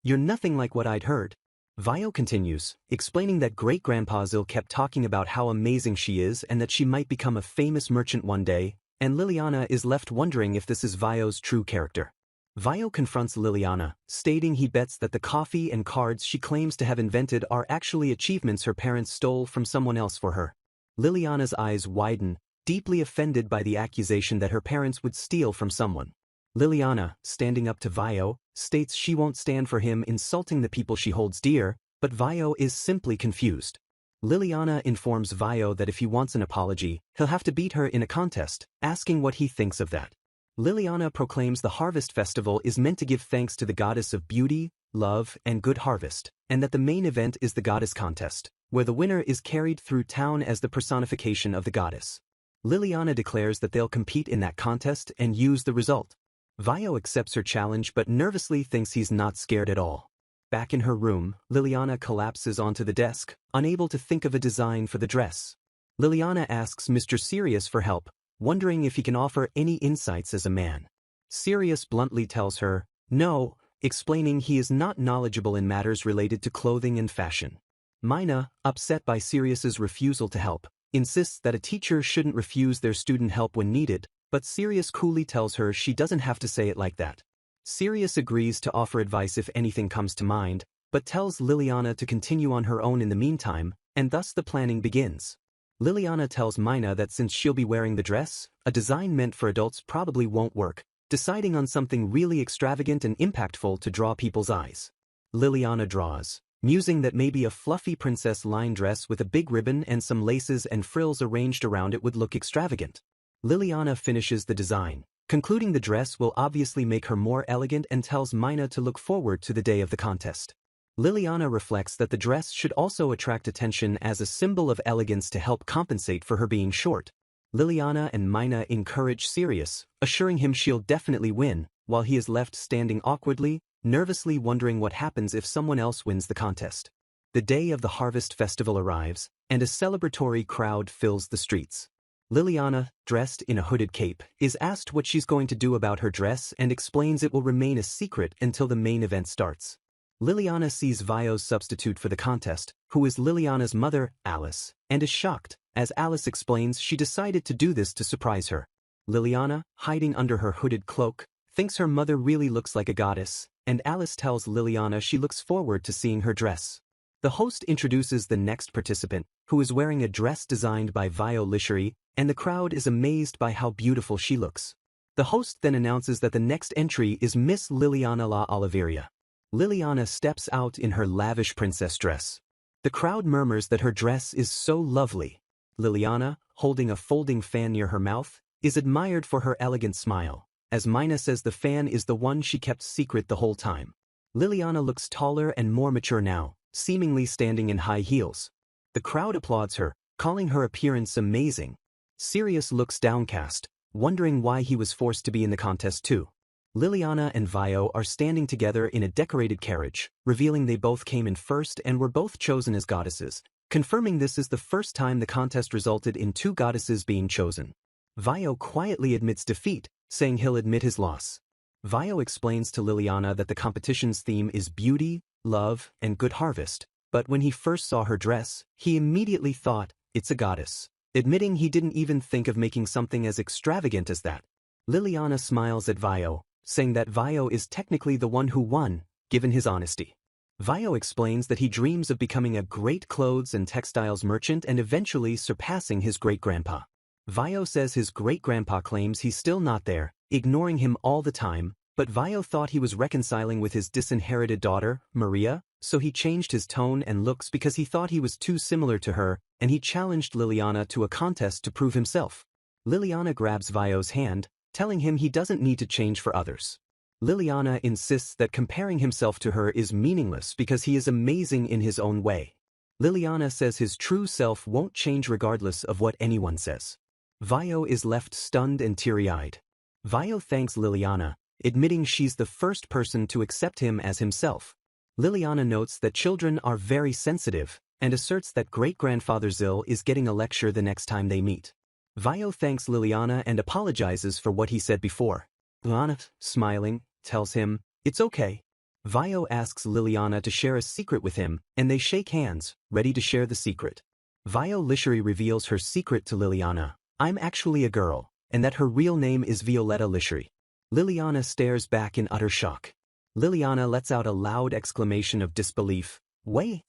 "You're nothing like what I'd heard." Vio continues, explaining that great-grandpa Zil kept talking about how amazing she is and that she might become a famous merchant one day, and Liliana is left wondering if this is Vio's true character. Vio confronts Liliana, stating he bets that the coffee and cards she claims to have invented are actually achievements her parents stole from someone else for her. Liliana's eyes widen, deeply offended by the accusation that her parents would steal from someone. Liliana, standing up to Vio, states she won't stand for him insulting the people she holds dear, but Vio is simply confused. Liliana informs Vio that if he wants an apology, he'll have to beat her in a contest, asking what he thinks of that. Liliana proclaims the Harvest Festival is meant to give thanks to the goddess of beauty, love, and good harvest, and that the main event is the goddess contest, where the winner is carried through town as the personification of the goddess. Liliana declares that they'll compete in that contest and use the result. Vio accepts her challenge but nervously thinks he's not scared at all. Back in her room, Liliana collapses onto the desk, unable to think of a design for the dress. Liliana asks Mr. Sirius for help, wondering if he can offer any insights as a man. Sirius bluntly tells her, no, explaining he is not knowledgeable in matters related to clothing and fashion. Mina, upset by Sirius's refusal to help, insists that a teacher shouldn't refuse their student help when needed, but Sirius coolly tells her she doesn't have to say it like that. Sirius agrees to offer advice if anything comes to mind, but tells Liliana to continue on her own in the meantime, and thus the planning begins. Liliana tells Mina that since she'll be wearing the dress, a design meant for adults probably won't work, deciding on something really extravagant and impactful to draw people's eyes. Liliana draws, musing that maybe a fluffy princess line dress with a big ribbon and some laces and frills arranged around it would look extravagant. Liliana finishes the design, concluding the dress will obviously make her more elegant and tells Mina to look forward to the day of the contest. Liliana reflects that the dress should also attract attention as a symbol of elegance to help compensate for her being short. Liliana and Mina encourage Sirius, assuring him she'll definitely win, while he is left standing awkwardly, nervously wondering what happens if someone else wins the contest. The day of the Harvest Festival arrives, and a celebratory crowd fills the streets. Liliana, dressed in a hooded cape, is asked what she's going to do about her dress and explains it will remain a secret until the main event starts. Liliana sees Vio's substitute for the contest, who is Liliana's mother, Alice, and is shocked. As Alice explains, she decided to do this to surprise her. Liliana, hiding under her hooded cloak, thinks her mother really looks like a goddess, and Alice tells Liliana she looks forward to seeing her dress. The host introduces the next participant, who is wearing a dress designed by Vio Lishery, and the crowd is amazed by how beautiful she looks. The host then announces that the next entry is Miss Liliana La Oliveira. Liliana steps out in her lavish princess dress. The crowd murmurs that her dress is so lovely. Liliana, holding a folding fan near her mouth, is admired for her elegant smile, as Mina says the fan is the one she kept secret the whole time. Liliana looks taller and more mature now, seemingly standing in high heels. The crowd applauds her, calling her appearance amazing. Sirius looks downcast, wondering why he was forced to be in the contest too. Liliana and Vio are standing together in a decorated carriage, revealing they both came in first and were both chosen as goddesses, confirming this is the first time the contest resulted in two goddesses being chosen. Vio quietly admits defeat, saying he'll admit his loss. Vio explains to Liliana that the competition's theme is beauty, love, and good harvest, but when he first saw her dress, he immediately thought, it's a goddess, admitting he didn't even think of making something as extravagant as that. Liliana smiles at Vio, saying that Vio is technically the one who won, given his honesty. Vio explains that he dreams of becoming a great clothes and textiles merchant and eventually surpassing his great-grandpa. Vio says his great-grandpa claims he's still not there, ignoring him all the time, but Vio thought he was reconciling with his disinherited daughter, Maria, so he changed his tone and looks because he thought he was too similar to her, and he challenged Liliana to a contest to prove himself. Liliana grabs Vio's hand, telling him he doesn't need to change for others. Liliana insists that comparing himself to her is meaningless because he is amazing in his own way. Liliana says his true self won't change regardless of what anyone says. Vio is left stunned and teary-eyed. Vio thanks Liliana, admitting she's the first person to accept him as himself. Liliana notes that children are very sensitive, and asserts that great-grandfather Zil is getting a lecture the next time they meet. Vio thanks Liliana and apologizes for what he said before. Liliana, smiling, tells him, it's okay. Vio asks Liliana to share a secret with him, and they shake hands, ready to share the secret. Vio Lishery reveals her secret to Liliana. I'm actually a girl, and that her real name is Violetta Lishery. Liliana stares back in utter shock. Liliana lets out a loud exclamation of disbelief. Wait!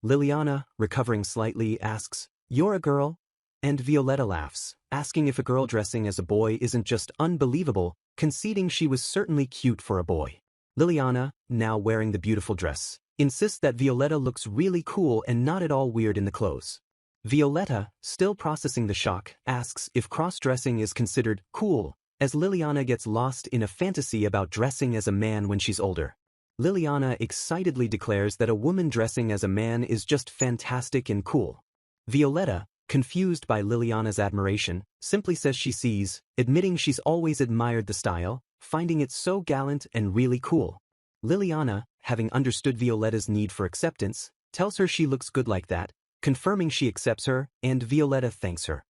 Liliana, recovering slightly, asks, you're a girl? And Violetta laughs, asking if a girl dressing as a boy isn't just unbelievable, conceding she was certainly cute for a boy. Liliana, now wearing the beautiful dress, insists that Violetta looks really cool and not at all weird in the clothes. Violetta, still processing the shock, asks if cross-dressing is considered cool, as Liliana gets lost in a fantasy about dressing as a man when she's older. Liliana excitedly declares that a woman dressing as a man is just fantastic and cool. Violetta, confused by Liliana's admiration, simply says she sees, admitting she's always admired the style, finding it so gallant and really cool. Liliana, having understood Violetta's need for acceptance, tells her she looks good like that, confirming she accepts her, and Violetta thanks her.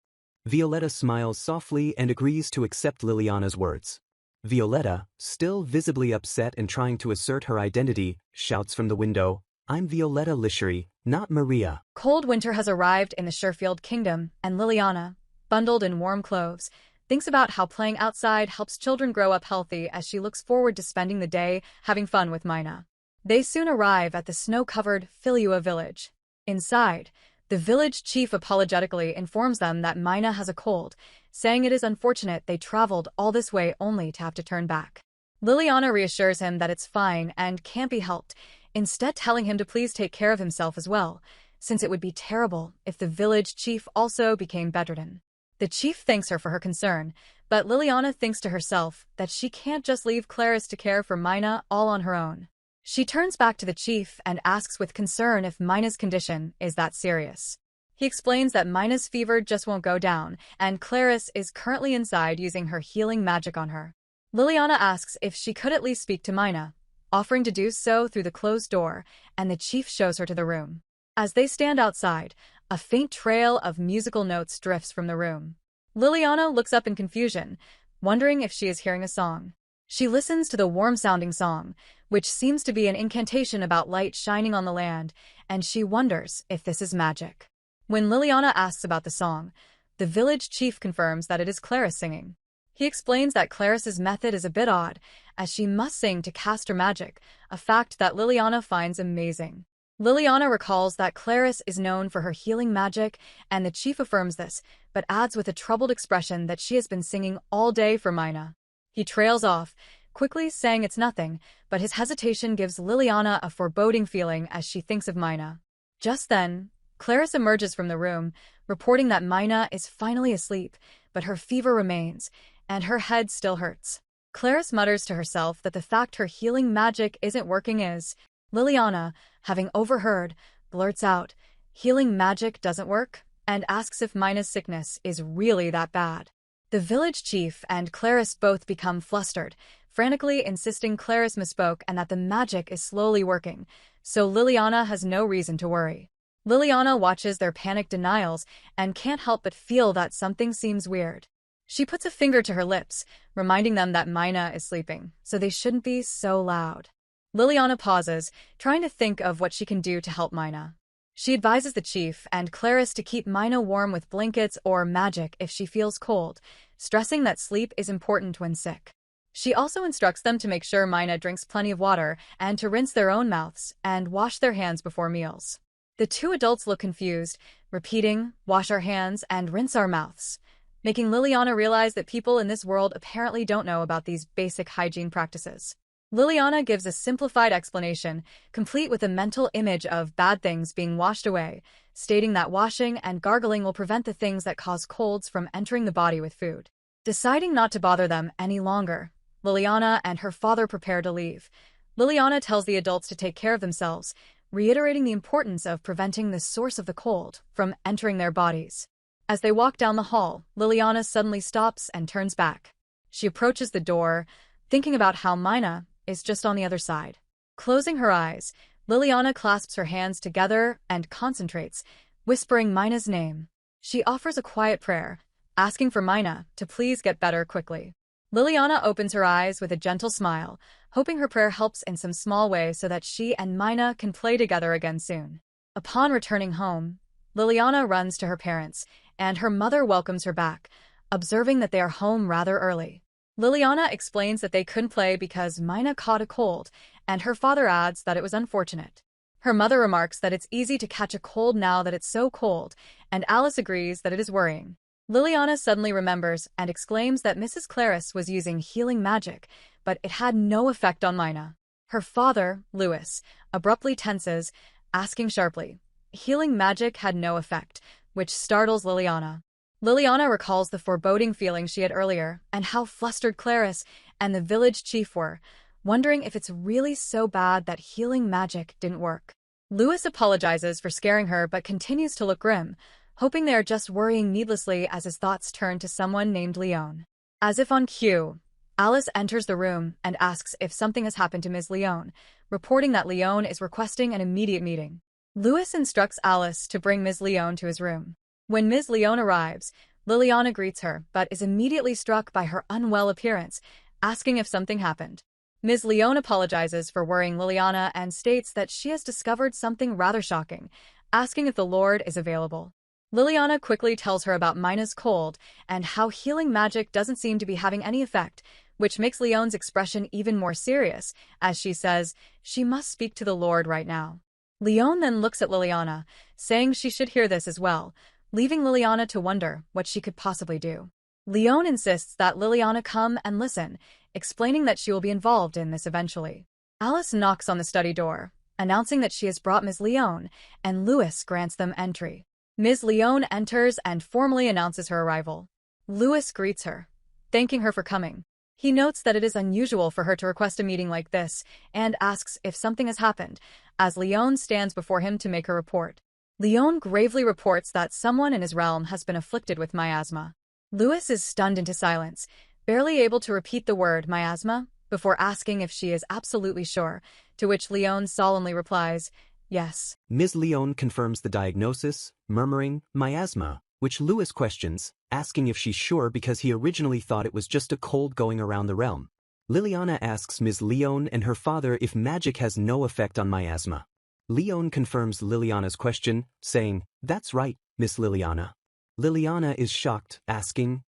Violetta smiles softly and agrees to accept Liliana's words. Violetta, still visibly upset and trying to assert her identity, shouts from the window, "I'm Violetta Lichery, not Maria." Cold winter has arrived in the Sherfield Kingdom, and Liliana, bundled in warm clothes, thinks about how playing outside helps children grow up healthy as she looks forward to spending the day having fun with Mina. They soon arrive at the snow-covered Philua village. Inside, the village chief apologetically informs them that Mina has a cold, saying it is unfortunate they traveled all this way only to have to turn back. Liliana reassures him that it's fine and can't be helped, instead telling him to please take care of himself as well, since it would be terrible if the village chief also became bedridden. The chief thanks her for her concern, but Liliana thinks to herself that she can't just leave Clarice to care for Mina all on her own. She turns back to the chief and asks with concern if Mina's condition is that serious. He explains that Mina's fever just won't go down, and Clarice is currently inside using her healing magic on her. Liliana asks if she could at least speak to Mina, offering to do so through the closed door, and the chief shows her to the room. As they stand outside, a faint trail of musical notes drifts from the room. Liliana looks up in confusion, wondering if she is hearing a song. She listens to the warm-sounding song, which seems to be an incantation about light shining on the land, and she wonders if this is magic. When Liliana asks about the song, the village chief confirms that it is Clarice singing. He explains that Clarice's method is a bit odd, as she must sing to cast her magic, a fact that Liliana finds amazing. Liliana recalls that Clarice is known for her healing magic, and the chief affirms this, but adds with a troubled expression that she has been singing all day for Mina. He trails off, quickly saying it's nothing, but his hesitation gives Liliana a foreboding feeling as she thinks of Mina. Just then, Clarice emerges from the room, reporting that Mina is finally asleep, but her fever remains, and her head still hurts. Clarice mutters to herself that the fact her healing magic isn't working is. Liliana, having overheard, blurts out, "Healing magic doesn't work?" and asks if Mina's sickness is really that bad. The village chief and Clarice both become flustered, frantically insisting Clarice misspoke and that the magic is slowly working, so Liliana has no reason to worry. Liliana watches their panicked denials and can't help but feel that something seems weird. She puts a finger to her lips, reminding them that Mina is sleeping, so they shouldn't be so loud. Liliana pauses, trying to think of what she can do to help Mina. She advises the chief and Clarice to keep Mina warm with blankets or magic if she feels cold, stressing that sleep is important when sick. She also instructs them to make sure Mina drinks plenty of water and to rinse their own mouths and wash their hands before meals. The two adults look confused, repeating, "Wash our hands and rinse our mouths," making Liliana realize that people in this world apparently don't know about these basic hygiene practices. Liliana gives a simplified explanation, complete with a mental image of bad things being washed away, stating that washing and gargling will prevent the things that cause colds from entering the body with food. Deciding not to bother them any longer, Liliana and her father prepare to leave. Liliana tells the adults to take care of themselves, reiterating the importance of preventing the source of the cold from entering their bodies. As they walk down the hall, Liliana suddenly stops and turns back. She approaches the door, thinking about how Mina is just on the other side. Closing her eyes, Liliana clasps her hands together and concentrates, whispering Mina's name. She offers a quiet prayer, asking for Mina to please get better quickly. Liliana opens her eyes with a gentle smile, hoping her prayer helps in some small way so that she and Mina can play together again soon. Upon returning home, Liliana runs to her parents, and her mother welcomes her back, observing that they are home rather early. Liliana explains that they couldn't play because Mina caught a cold, and her father adds that it was unfortunate. Her mother remarks that it's easy to catch a cold now that it's so cold, and Alice agrees that it is worrying. Liliana suddenly remembers and exclaims that Mrs. Clarice was using healing magic, but it had no effect on Mina. Her father, Louis, abruptly tenses, asking sharply. Healing magic had no effect, which startles Liliana. Liliana recalls the foreboding feeling she had earlier and how flustered Clarice and the village chief were, wondering if it's really so bad that healing magic didn't work. Louis apologizes for scaring her but continues to look grim, hoping they are just worrying needlessly as his thoughts turn to someone named Leon. As if on cue, Alice enters the room and asks if something has happened to Ms. Leon, reporting that Leon is requesting an immediate meeting. Louis instructs Alice to bring Ms. Leon to his room. When Ms. Leon arrives, Liliana greets her but is immediately struck by her unwell appearance, asking if something happened. Ms. Leon apologizes for worrying Liliana and states that she has discovered something rather shocking, asking if the Lord is available. Liliana quickly tells her about Mina's cold and how healing magic doesn't seem to be having any effect, which makes Leon's expression even more serious, as she says she must speak to the Lord right now. Leon then looks at Liliana, saying she should hear this as well, leaving Liliana to wonder what she could possibly do. Leon insists that Liliana come and listen, explaining that she will be involved in this eventually. Alice knocks on the study door, announcing that she has brought Ms. Leon, and Louis grants them entry. Ms. Leon enters and formally announces her arrival. Louis greets her, thanking her for coming. He notes that it is unusual for her to request a meeting like this and asks if something has happened, as Leon stands before him to make her report. Leon gravely reports that someone in his realm has been afflicted with miasma. Louis is stunned into silence, barely able to repeat the word miasma, before asking if she is absolutely sure, to which Leon solemnly replies, yes. Ms. Leon confirms the diagnosis, murmuring, miasma, which Louis questions, asking if she's sure because he originally thought it was just a cold going around the realm. Liliana asks Ms. Leon and her father if magic has no effect on miasma. Leon confirms Liliana's question, saying, that's right, Miss Liliana. Liliana is shocked, asking,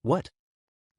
what?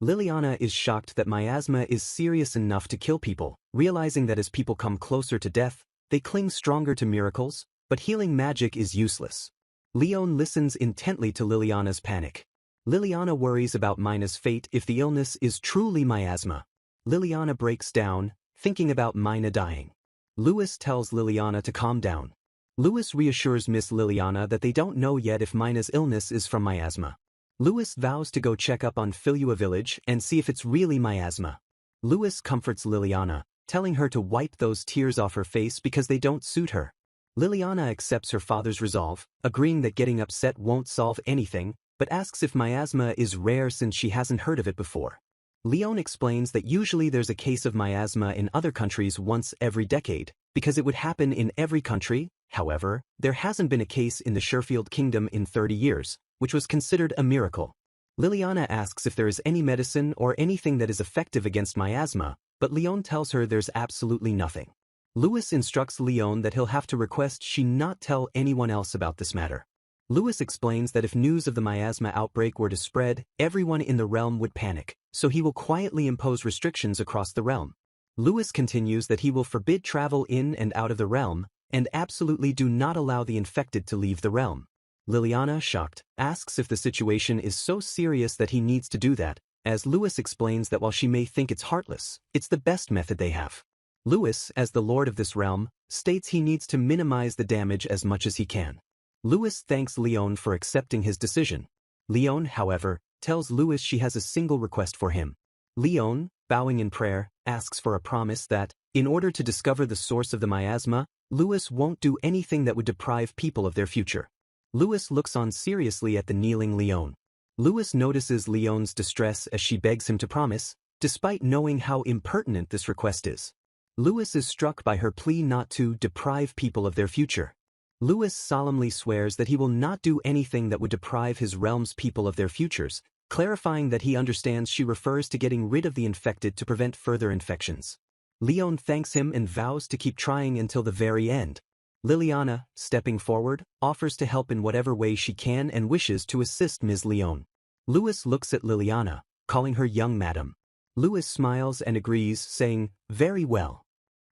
Liliana is shocked that miasma is serious enough to kill people, realizing that as people come closer to death, they cling stronger to miracles, but healing magic is useless. Leon listens intently to Liliana's panic. Liliana worries about Mina's fate if the illness is truly miasma. Liliana breaks down, thinking about Mina dying. Louis tells Liliana to calm down. Louis reassures Miss Liliana that they don't know yet if Mina's illness is from miasma. Louis vows to go check up on Filua village and see if it's really miasma. Louis comforts Liliana, telling her to wipe those tears off her face because they don't suit her. Liliana accepts her father's resolve, agreeing that getting upset won't solve anything, but asks if miasma is rare since she hasn't heard of it before. Leon explains that usually there's a case of miasma in other countries once every decade, because it would happen in every country. However, there hasn't been a case in the Sherfield Kingdom in 30 years, which was considered a miracle. Liliana asks if there is any medicine or anything that is effective against miasma, but Leon tells her there's absolutely nothing. Louis instructs Leon that he'll have to request she not tell anyone else about this matter. Louis explains that if news of the miasma outbreak were to spread, everyone in the realm would panic, so he will quietly impose restrictions across the realm. Louis continues that he will forbid travel in and out of the realm, and absolutely do not allow the infected to leave the realm. Liliana, shocked, asks if the situation is so serious that he needs to do that, as Louis explains that while she may think it's heartless, it's the best method they have. Louis, as the lord of this realm, states he needs to minimize the damage as much as he can. Louis thanks Leon for accepting his decision. Leon, however, tells Louis she has a single request for him. Leon, bowing in prayer, asks for a promise that, in order to discover the source of the miasma, Louis won't do anything that would deprive people of their future. Louis looks on seriously at the kneeling Leon. Louis notices Leon's distress as she begs him to promise, despite knowing how impertinent this request is. Louis is struck by her plea not to deprive people of their future. Louis solemnly swears that he will not do anything that would deprive his realm's people of their futures, clarifying that he understands she refers to getting rid of the infected to prevent further infections. Leon thanks him and vows to keep trying until the very end. Liliana, stepping forward, offers to help in whatever way she can and wishes to assist Ms. Leon. Louis looks at Liliana, calling her young madam. Louis smiles and agrees, saying, very well.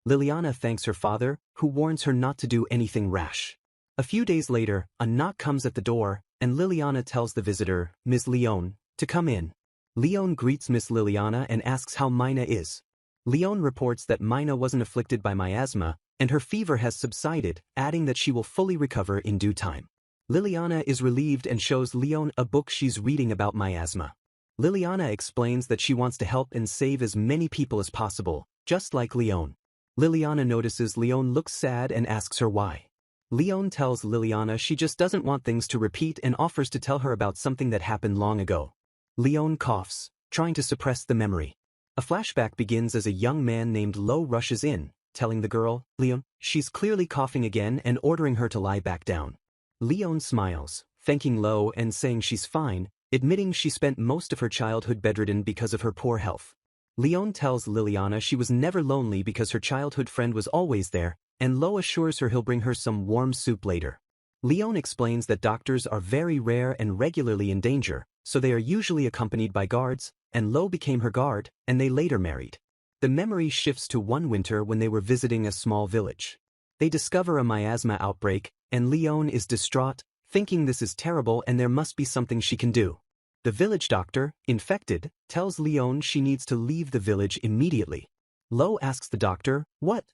Liliana thanks her father, who warns her not to do anything rash. A few days later, a knock comes at the door, and Liliana tells the visitor, Ms. Leon, to come in. Leon greets Miss Liliana and asks how Mina is. Leone reports that Mina wasn't afflicted by miasma, and her fever has subsided, adding that she will fully recover in due time. Liliana is relieved and shows Leone a book she's reading about miasma. Liliana explains that she wants to help and save as many people as possible, just like Leone. Liliana notices Leone looks sad and asks her why. Leone tells Liliana she just doesn't want things to repeat and offers to tell her about something that happened long ago. Leone coughs, trying to suppress the memory. A flashback begins as a young man named Lo rushes in, telling the girl, Leone, she's clearly coughing again and ordering her to lie back down. Leone smiles, thanking Lo and saying she's fine, admitting she spent most of her childhood bedridden because of her poor health. Leone tells Liliana she was never lonely because her childhood friend was always there, and Lo assures her he'll bring her some warm soup later. Leone explains that doctors are very rare and regularly in danger, so they are usually accompanied by guards, and Lo became her guard, and they later married. The memory shifts to one winter when they were visiting a small village. They discover a miasma outbreak, and Leone is distraught, thinking this is terrible and there must be something she can do. The village doctor, infected, tells Leone she needs to leave the village immediately. Lo asks the doctor, what?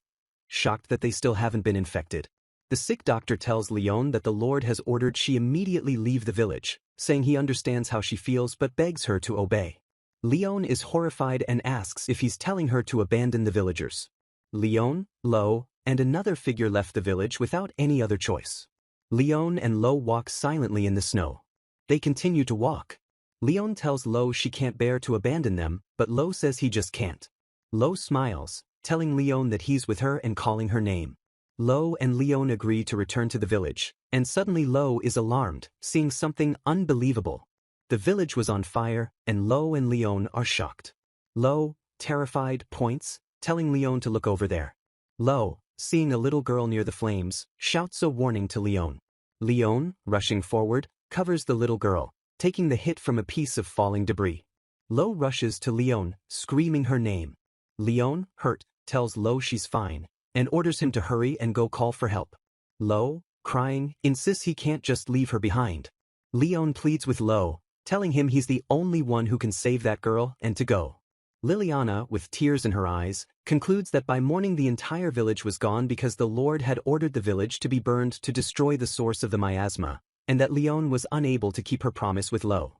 Shocked that they still haven't been infected. The sick doctor tells Leone that the Lord has ordered she immediately leave the village, saying he understands how she feels but begs her to obey. Leone is horrified and asks if he's telling her to abandon the villagers. Leone, Lo, and another figure left the village without any other choice. Leone and Lo walk silently in the snow. They continue to walk. Leone tells Lo she can't bear to abandon them, but Lo says he just can't. Lo smiles, telling Leone that he's with her and calling her name. Lo and Leone agree to return to the village, and suddenly Lo is alarmed, seeing something unbelievable. The village was on fire, and Lo and Leone are shocked. Lo, terrified, points, telling Leone to look over there. Lo, seeing a little girl near the flames, shouts a warning to Leone. Leone, rushing forward, covers the little girl, taking the hit from a piece of falling debris. Lo rushes to Leone, screaming her name. Leone, hurt, tells Lo she's fine, and orders him to hurry and go call for help. Lo, crying, insists he can't just leave her behind. Leone pleads with Lo, telling him he's the only one who can save that girl and to go. Liliana, with tears in her eyes, concludes that by morning the entire village was gone because the Lord had ordered the village to be burned to destroy the source of the miasma, and that Leone was unable to keep her promise with Lo.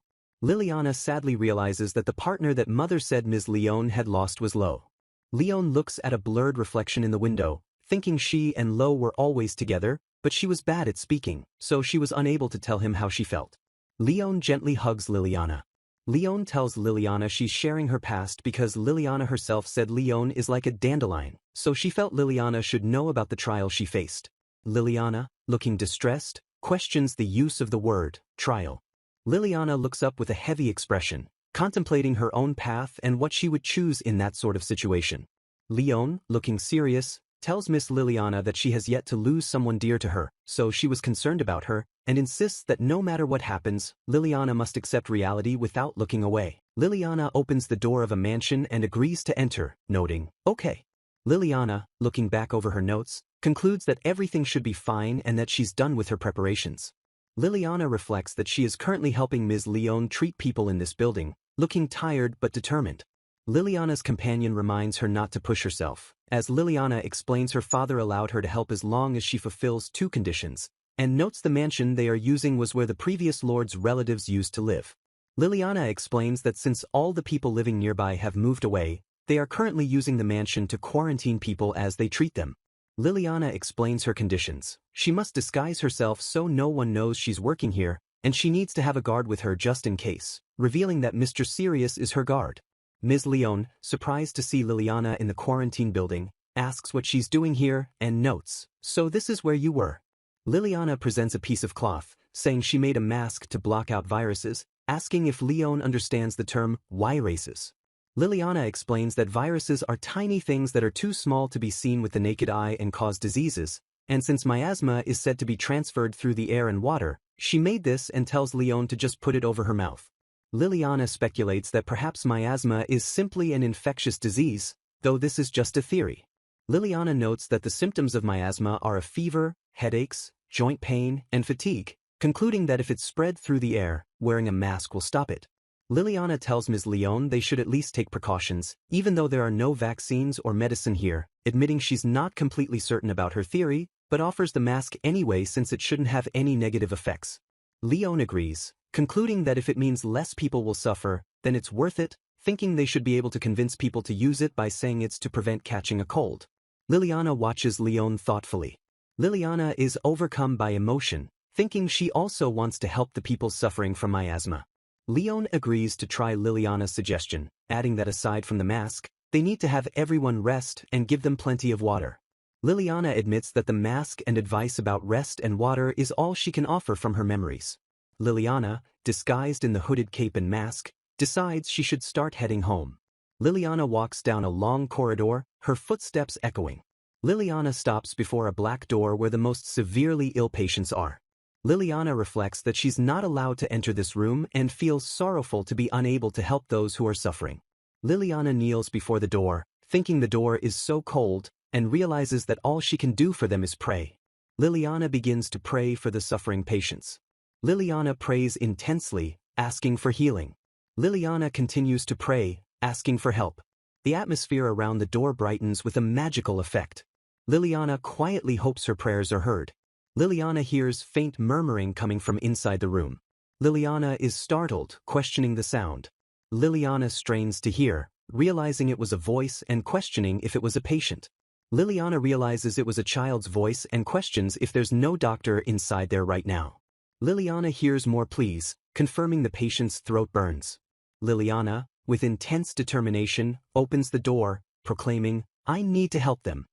Liliana sadly realizes that the partner that Mother said Ms. Leone had lost was Lo. Leone looks at a blurred reflection in the window, thinking she and Lo were always together, but she was bad at speaking, so she was unable to tell him how she felt. Leone gently hugs Liliana. Leone tells Liliana she's sharing her past because Liliana herself said Leone is like a dandelion, so she felt Liliana should know about the trial she faced. Liliana, looking distressed, questions the use of the word, trial. Liliana looks up with a heavy expression, contemplating her own path and what she would choose in that sort of situation. Leone, looking serious, tells Miss Liliana that she has yet to lose someone dear to her, so she was concerned about her, and insists that no matter what happens, Liliana must accept reality without looking away. Liliana opens the door of a mansion and agrees to enter, noting, okay. Liliana, looking back over her notes, concludes that everything should be fine and that she's done with her preparations. Liliana reflects that she is currently helping Ms. Leone treat people in this building, looking tired but determined. Liliana's companion reminds her not to push herself, as Liliana explains her father allowed her to help as long as she fulfills two conditions, and notes the mansion they are using was where the previous lord's relatives used to live. Liliana explains that since all the people living nearby have moved away, they are currently using the mansion to quarantine people as they treat them. Liliana explains her conditions. She must disguise herself so no one knows she's working here, and she needs to have a guard with her just in case, revealing that Mr. Sirius is her guard. Ms. Leone, surprised to see Liliana in the quarantine building, asks what she's doing here and notes, "So this is where you were." Liliana presents a piece of cloth, saying she made a mask to block out viruses, asking if Leone understands the term viruses. Liliana explains that viruses are tiny things that are too small to be seen with the naked eye and cause diseases, and since miasma is said to be transferred through the air and water, she made this and tells Leone to just put it over her mouth. Liliana speculates that perhaps miasma is simply an infectious disease, though this is just a theory. Liliana notes that the symptoms of miasma are a fever, headaches, joint pain, and fatigue, concluding that if it's spread through the air, wearing a mask will stop it. Liliana tells Ms. Leone they should at least take precautions, even though there are no vaccines or medicine here, admitting she's not completely certain about her theory, but offers the mask anyway since it shouldn't have any negative effects. Leone agrees, concluding that if it means less people will suffer, then it's worth it, thinking they should be able to convince people to use it by saying it's to prevent catching a cold. Liliana watches Leone thoughtfully. Liliana is overcome by emotion, thinking she also wants to help the people suffering from miasma. Leone agrees to try Liliana's suggestion, adding that aside from the mask, they need to have everyone rest and give them plenty of water. Liliana admits that the mask and advice about rest and water is all she can offer from her memories. Liliana, disguised in the hooded cape and mask, decides she should start heading home. Liliana walks down a long corridor, her footsteps echoing. Liliana stops before a black door where the most severely ill patients are. Liliana reflects that she's not allowed to enter this room and feels sorrowful to be unable to help those who are suffering. Liliana kneels before the door, thinking the door is so cold, and realizes that all she can do for them is pray. Liliana begins to pray for the suffering patients. Liliana prays intensely, asking for healing. Liliana continues to pray, asking for help. The atmosphere around the door brightens with a magical effect. Liliana quietly hopes her prayers are heard. Liliana hears faint murmuring coming from inside the room. Liliana is startled, questioning the sound. Liliana strains to hear, realizing it was a voice and questioning if it was a patient. Liliana realizes it was a child's voice and questions if there's no doctor inside there right now. Liliana hears more pleas, confirming the patient's throat burns. Liliana, with intense determination, opens the door, proclaiming, "I need to help them."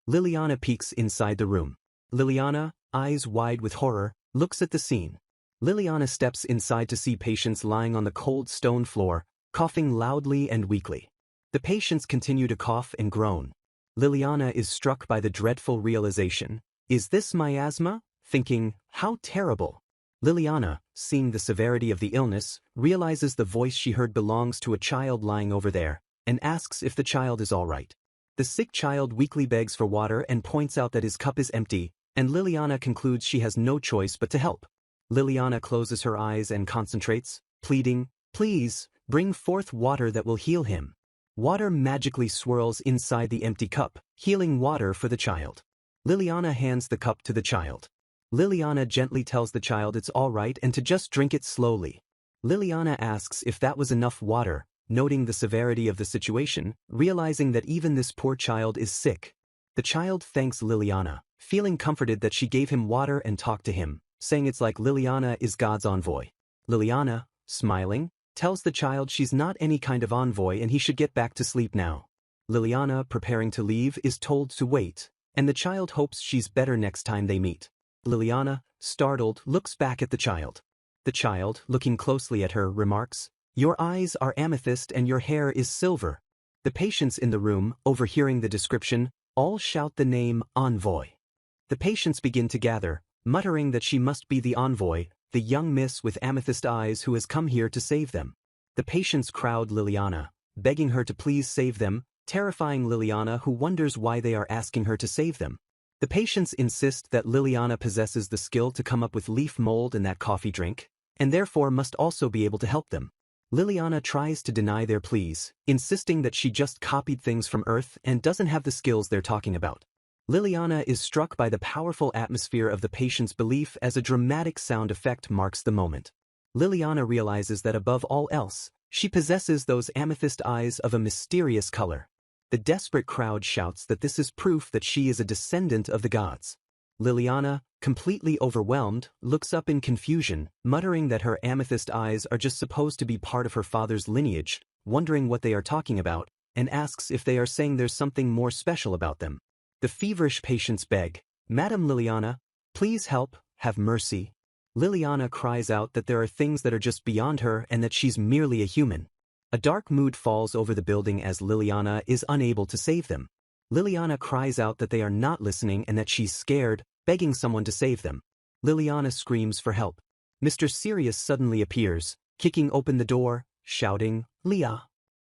Liliana peeks inside the room. Liliana, eyes wide with horror, looks at the scene. Liliana steps inside to see patients lying on the cold stone floor, coughing loudly and weakly. The patients continue to cough and groan. Liliana is struck by the dreadful realization. Is this miasma? Thinking, how terrible. Liliana, seeing the severity of the illness, realizes the voice she heard belongs to a child lying over there, and asks if the child is all right. The sick child weakly begs for water and points out that his cup is empty, and Liliana concludes she has no choice but to help. Liliana closes her eyes and concentrates, pleading, "Please, bring forth water that will heal him." Water magically swirls inside the empty cup, healing water for the child. Liliana hands the cup to the child. Liliana gently tells the child it's all right and to just drink it slowly. Liliana asks if that was enough water, noting the severity of the situation, realizing that even this poor child is sick. The child thanks Liliana, feeling comforted that she gave him water and talked to him, saying it's like Liliana is God's envoy. Liliana, smiling, tells the child she's not any kind of envoy and he should get back to sleep now. Liliana, preparing to leave, is told to wait, and the child hopes she's better next time they meet. Liliana, startled, looks back at the child. The child, looking closely at her, remarks, "Your eyes are amethyst and your hair is silver." The patients in the room, overhearing the description, all shout the name envoy. The patients begin to gather, muttering that she must be the envoy, the young miss with amethyst eyes who has come here to save them. The patients crowd Liliana, begging her to please save them, terrifying Liliana, who wonders why they are asking her to save them. The patients insist that Liliana possesses the skill to come up with leaf mold in that coffee drink, and therefore must also be able to help them. Liliana tries to deny their pleas, insisting that she just copied things from Earth and doesn't have the skills they're talking about. Liliana is struck by the powerful atmosphere of the patient's belief as a dramatic sound effect marks the moment. Liliana realizes that above all else, she possesses those amethyst eyes of a mysterious color. The desperate crowd shouts that this is proof that she is a descendant of the gods. Liliana, completely overwhelmed, looks up in confusion, muttering that her amethyst eyes are just supposed to be part of her father's lineage, wondering what they are talking about, and asks if they are saying there's something more special about them. The feverish patients beg, "Madam Liliana, please help, have mercy." Liliana cries out that there are things that are just beyond her and that she's merely a human. A dark mood falls over the building as Liliana is unable to save them. Liliana cries out that they are not listening and that she's scared, begging someone to save them. Liliana screams for help. Mr. Sirius suddenly appears, kicking open the door, shouting, "Leah."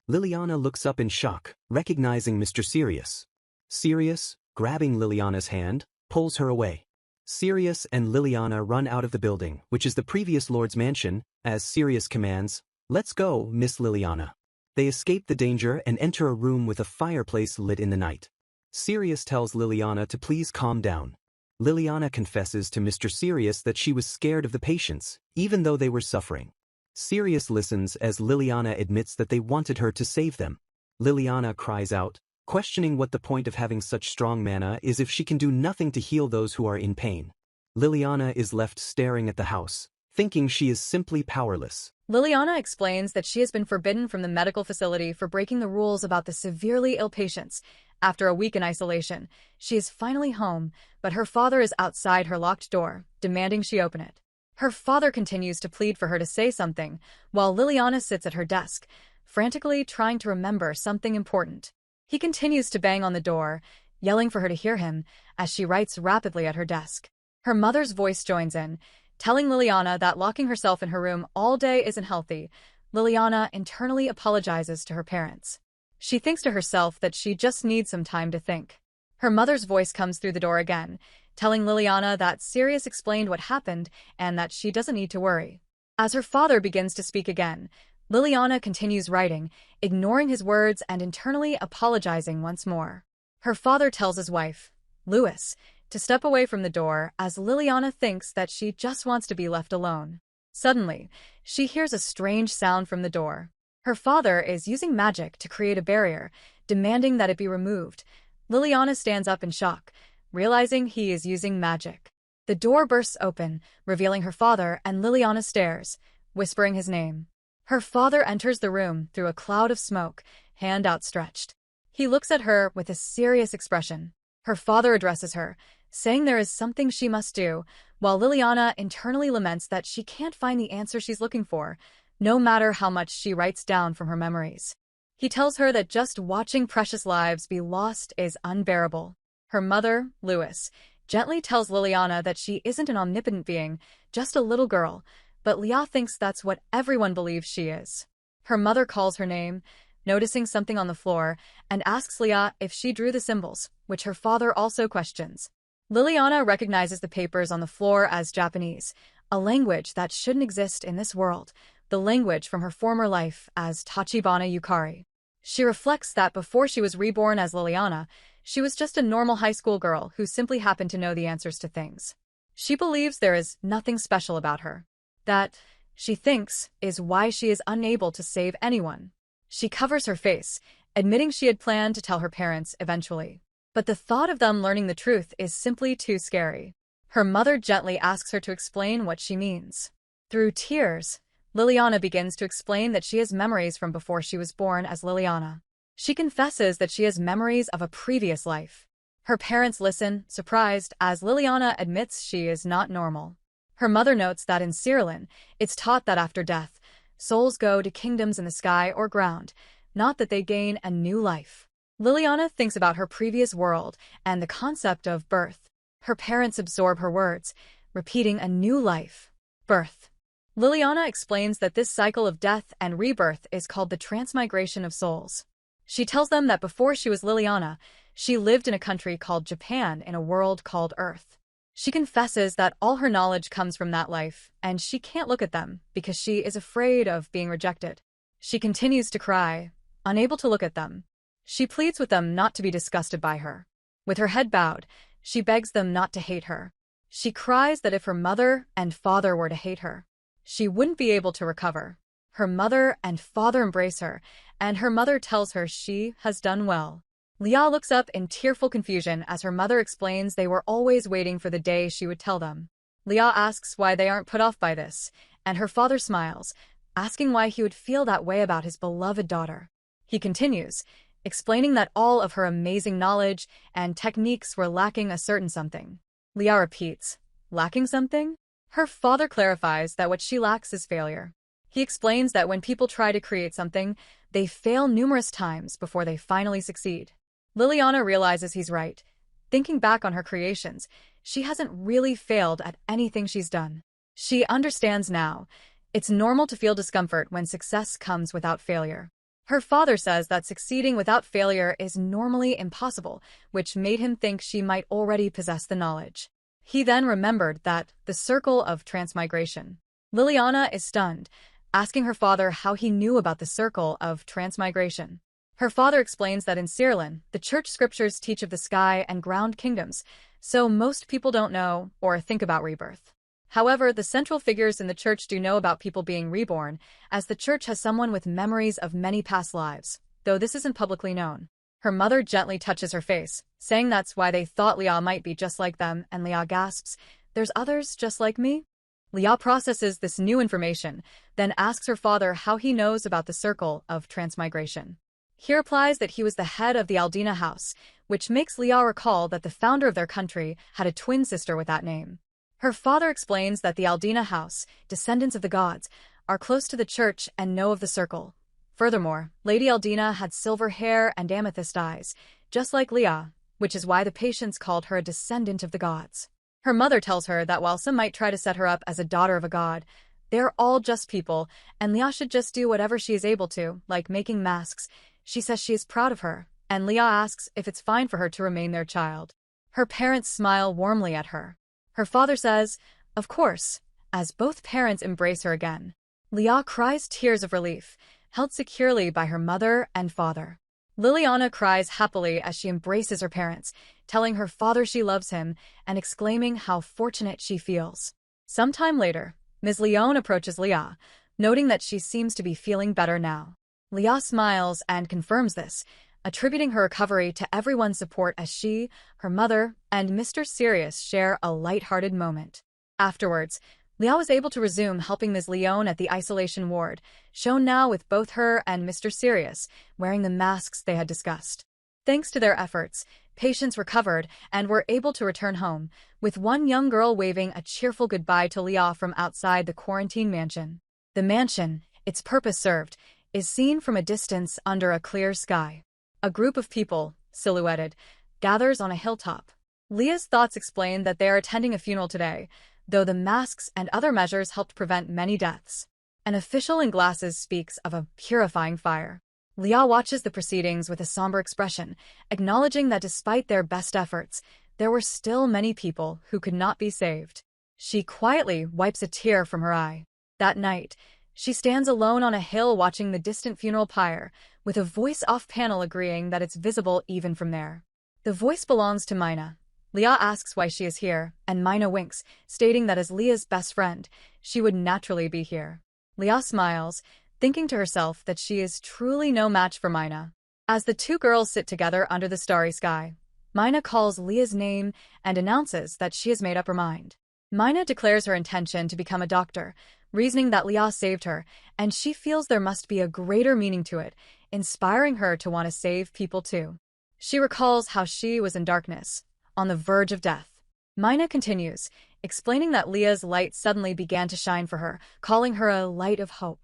Liliana looks up in shock, recognizing Mr. Sirius. Sirius, grabbing Liliana's hand, pulls her away. Sirius and Liliana run out of the building, which is the previous Lord's mansion, as Sirius commands, Let's go, Miss Liliana. They escape the danger and enter a room with a fireplace lit in the night. Sirius tells Liliana to please calm down. Liliana confesses to Mr. Sirius that she was scared of the patients, even though they were suffering. Sirius listens as Liliana admits that they wanted her to save them. Liliana cries out, questioning what the point of having such strong mana is if she can do nothing to heal those who are in pain. Liliana is left staring at the house, thinking she is simply powerless. Liliana explains that she has been forbidden from the medical facility for breaking the rules about the severely ill patients. After a week in isolation, she is finally home, but her father is outside her locked door, demanding she open it. Her father continues to plead for her to say something, while Liliana sits at her desk, frantically trying to remember something important. He continues to bang on the door, yelling for her to hear him, as she writes rapidly at her desk. Her mother's voice joins in, telling Liliana that locking herself in her room all day isn't healthy. Liliana internally apologizes to her parents. She thinks to herself that she just needs some time to think. Her mother's voice comes through the door again, telling Liliana that Sirius explained what happened and that she doesn't need to worry. As her father begins to speak again, Liliana continues writing, ignoring his words and internally apologizing once more. Her father tells his wife, Louis, to step away from the door as Liliana thinks that she just wants to be left alone. Suddenly, she hears a strange sound from the door. Her father is using magic to create a barrier, demanding that it be removed. Liliana stands up in shock, realizing he is using magic. The door bursts open, revealing her father, and Liliana stares, whispering his name. Her father enters the room through a cloud of smoke, hand outstretched. He looks at her with a serious expression. Her father addresses her, saying there is something she must do, while Liliana internally laments that she can't find the answer she's looking for, no matter how much she writes down from her memories. He tells her that just watching precious lives be lost is unbearable. Her mother, Louis, gently tells Liliana that she isn't an omnipotent being, just a little girl, but Leah thinks that's what everyone believes she is. Her mother calls her name, noticing something on the floor, and asks Leah if she drew the symbols, which her father also questions. Liliana recognizes the papers on the floor as Japanese, a language that shouldn't exist in this world, the language from her former life as Tachibana Yukari. She reflects that before she was reborn as Liliana, she was just a normal high school girl who simply happened to know the answers to things. She believes there is nothing special about her. That, she thinks, is why she is unable to save anyone. She covers her face, admitting she had planned to tell her parents eventually. But the thought of them learning the truth is simply too scary. Her mother gently asks her to explain what she means. Through tears, Liliana begins to explain that she has memories from before she was born as Liliana. She confesses that she has memories of a previous life. Her parents listen, surprised, as Liliana admits she is not normal. Her mother notes that in Cerulean, it's taught that after death, souls go to kingdoms in the sky or ground, not that they gain a new life. Liliana thinks about her previous world and the concept of birth. Her parents absorb her words, repeating a new life. Birth. Liliana explains that this cycle of death and rebirth is called the transmigration of souls. She tells them that before she was Liliana, she lived in a country called Japan in a world called Earth. She confesses that all her knowledge comes from that life, and she can't look at them because she is afraid of being rejected. She continues to cry, unable to look at them. She pleads with them not to be disgusted by her. With her head bowed, she begs them not to hate her. She cries that if her mother and father were to hate her, she wouldn't be able to recover. Her mother and father embrace her, and her mother tells her she has done well. Leah looks up in tearful confusion as her mother explains they were always waiting for the day she would tell them. Leah asks why they aren't put off by this, and her father smiles, asking why he would feel that way about his beloved daughter. He continues, explaining that all of her amazing knowledge and techniques were lacking a certain something. Leah repeats, lacking something? Her father clarifies that what she lacks is failure. He explains that when people try to create something, they fail numerous times before they finally succeed. Liliana realizes he's right. Thinking back on her creations, she hasn't really failed at anything she's done. She understands now. It's normal to feel discomfort when success comes without failure. Her father says that succeeding without failure is normally impossible, which made him think she might already possess the knowledge. He then remembered that the circle of transmigration. Liliana is stunned, asking her father how he knew about the circle of transmigration. Her father explains that in Heroine, the church scriptures teach of the sky and ground kingdoms, so most people don't know or think about rebirth. However, the central figures in the church do know about people being reborn, as the church has someone with memories of many past lives, though this isn't publicly known. Her mother gently touches her face, saying that's why they thought Leah might be just like them, and Leah gasps, "There's others just like me?" Leah processes this new information, then asks her father how he knows about the circle of transmigration. He replies that he was the head of the Aldina house, which makes Leah recall that the founder of their country had a twin sister with that name. Her father explains that the Aldina house, descendants of the gods, are close to the church and know of the circle. Furthermore, Lady Aldina had silver hair and amethyst eyes, just like Leah, which is why the patients called her a descendant of the gods. Her mother tells her that while some might try to set her up as a daughter of a god, they're all just people, and Leah should just do whatever she is able to, like making masks. She says she is proud of her, and Leah asks if it's fine for her to remain their child. Her parents smile warmly at her. Her father says, "Of course," as both parents embrace her again. Leah cries tears of relief, held securely by her mother and father. Liliana cries happily as she embraces her parents, telling her father she loves him and exclaiming how fortunate she feels. Sometime later, Ms. Leone approaches Leah, noting that she seems to be feeling better now. Leah smiles and confirms this, attributing her recovery to everyone's support as she, her mother, and Mr. Sirius share a light-hearted moment. Afterwards, Leah was able to resume helping Ms. Leone at the isolation ward, shown now with both her and Mr. Sirius wearing the masks they had discussed. Thanks to their efforts, patients recovered and were able to return home, with one young girl waving a cheerful goodbye to Leah from outside the quarantine mansion. The mansion, its purpose served, is seen from a distance under a clear sky. A group of people, silhouetted, gathers on a hilltop. Leah's thoughts explain that they are attending a funeral today, though the masks and other measures helped prevent many deaths. An official in glasses speaks of a purifying fire. Leah watches the proceedings with a somber expression, acknowledging that despite their best efforts, there were still many people who could not be saved. She quietly wipes a tear from her eye. That night, she stands alone on a hill watching the distant funeral pyre, with a voice off-panel agreeing that it's visible even from there. The voice belongs to Mina. Leah asks why she is here, and Mina winks, stating that as Leah's best friend, she would naturally be here. Leah smiles, thinking to herself that she is truly no match for Mina. As the two girls sit together under the starry sky, Mina calls Leah's name and announces that she has made up her mind. Mina declares her intention to become a doctor, reasoning that Leah saved her, and she feels there must be a greater meaning to it, inspiring her to want to save people too. She recalls how she was in darkness, on the verge of death. Mina continues, explaining that Leah's light suddenly began to shine for her, calling her a light of hope.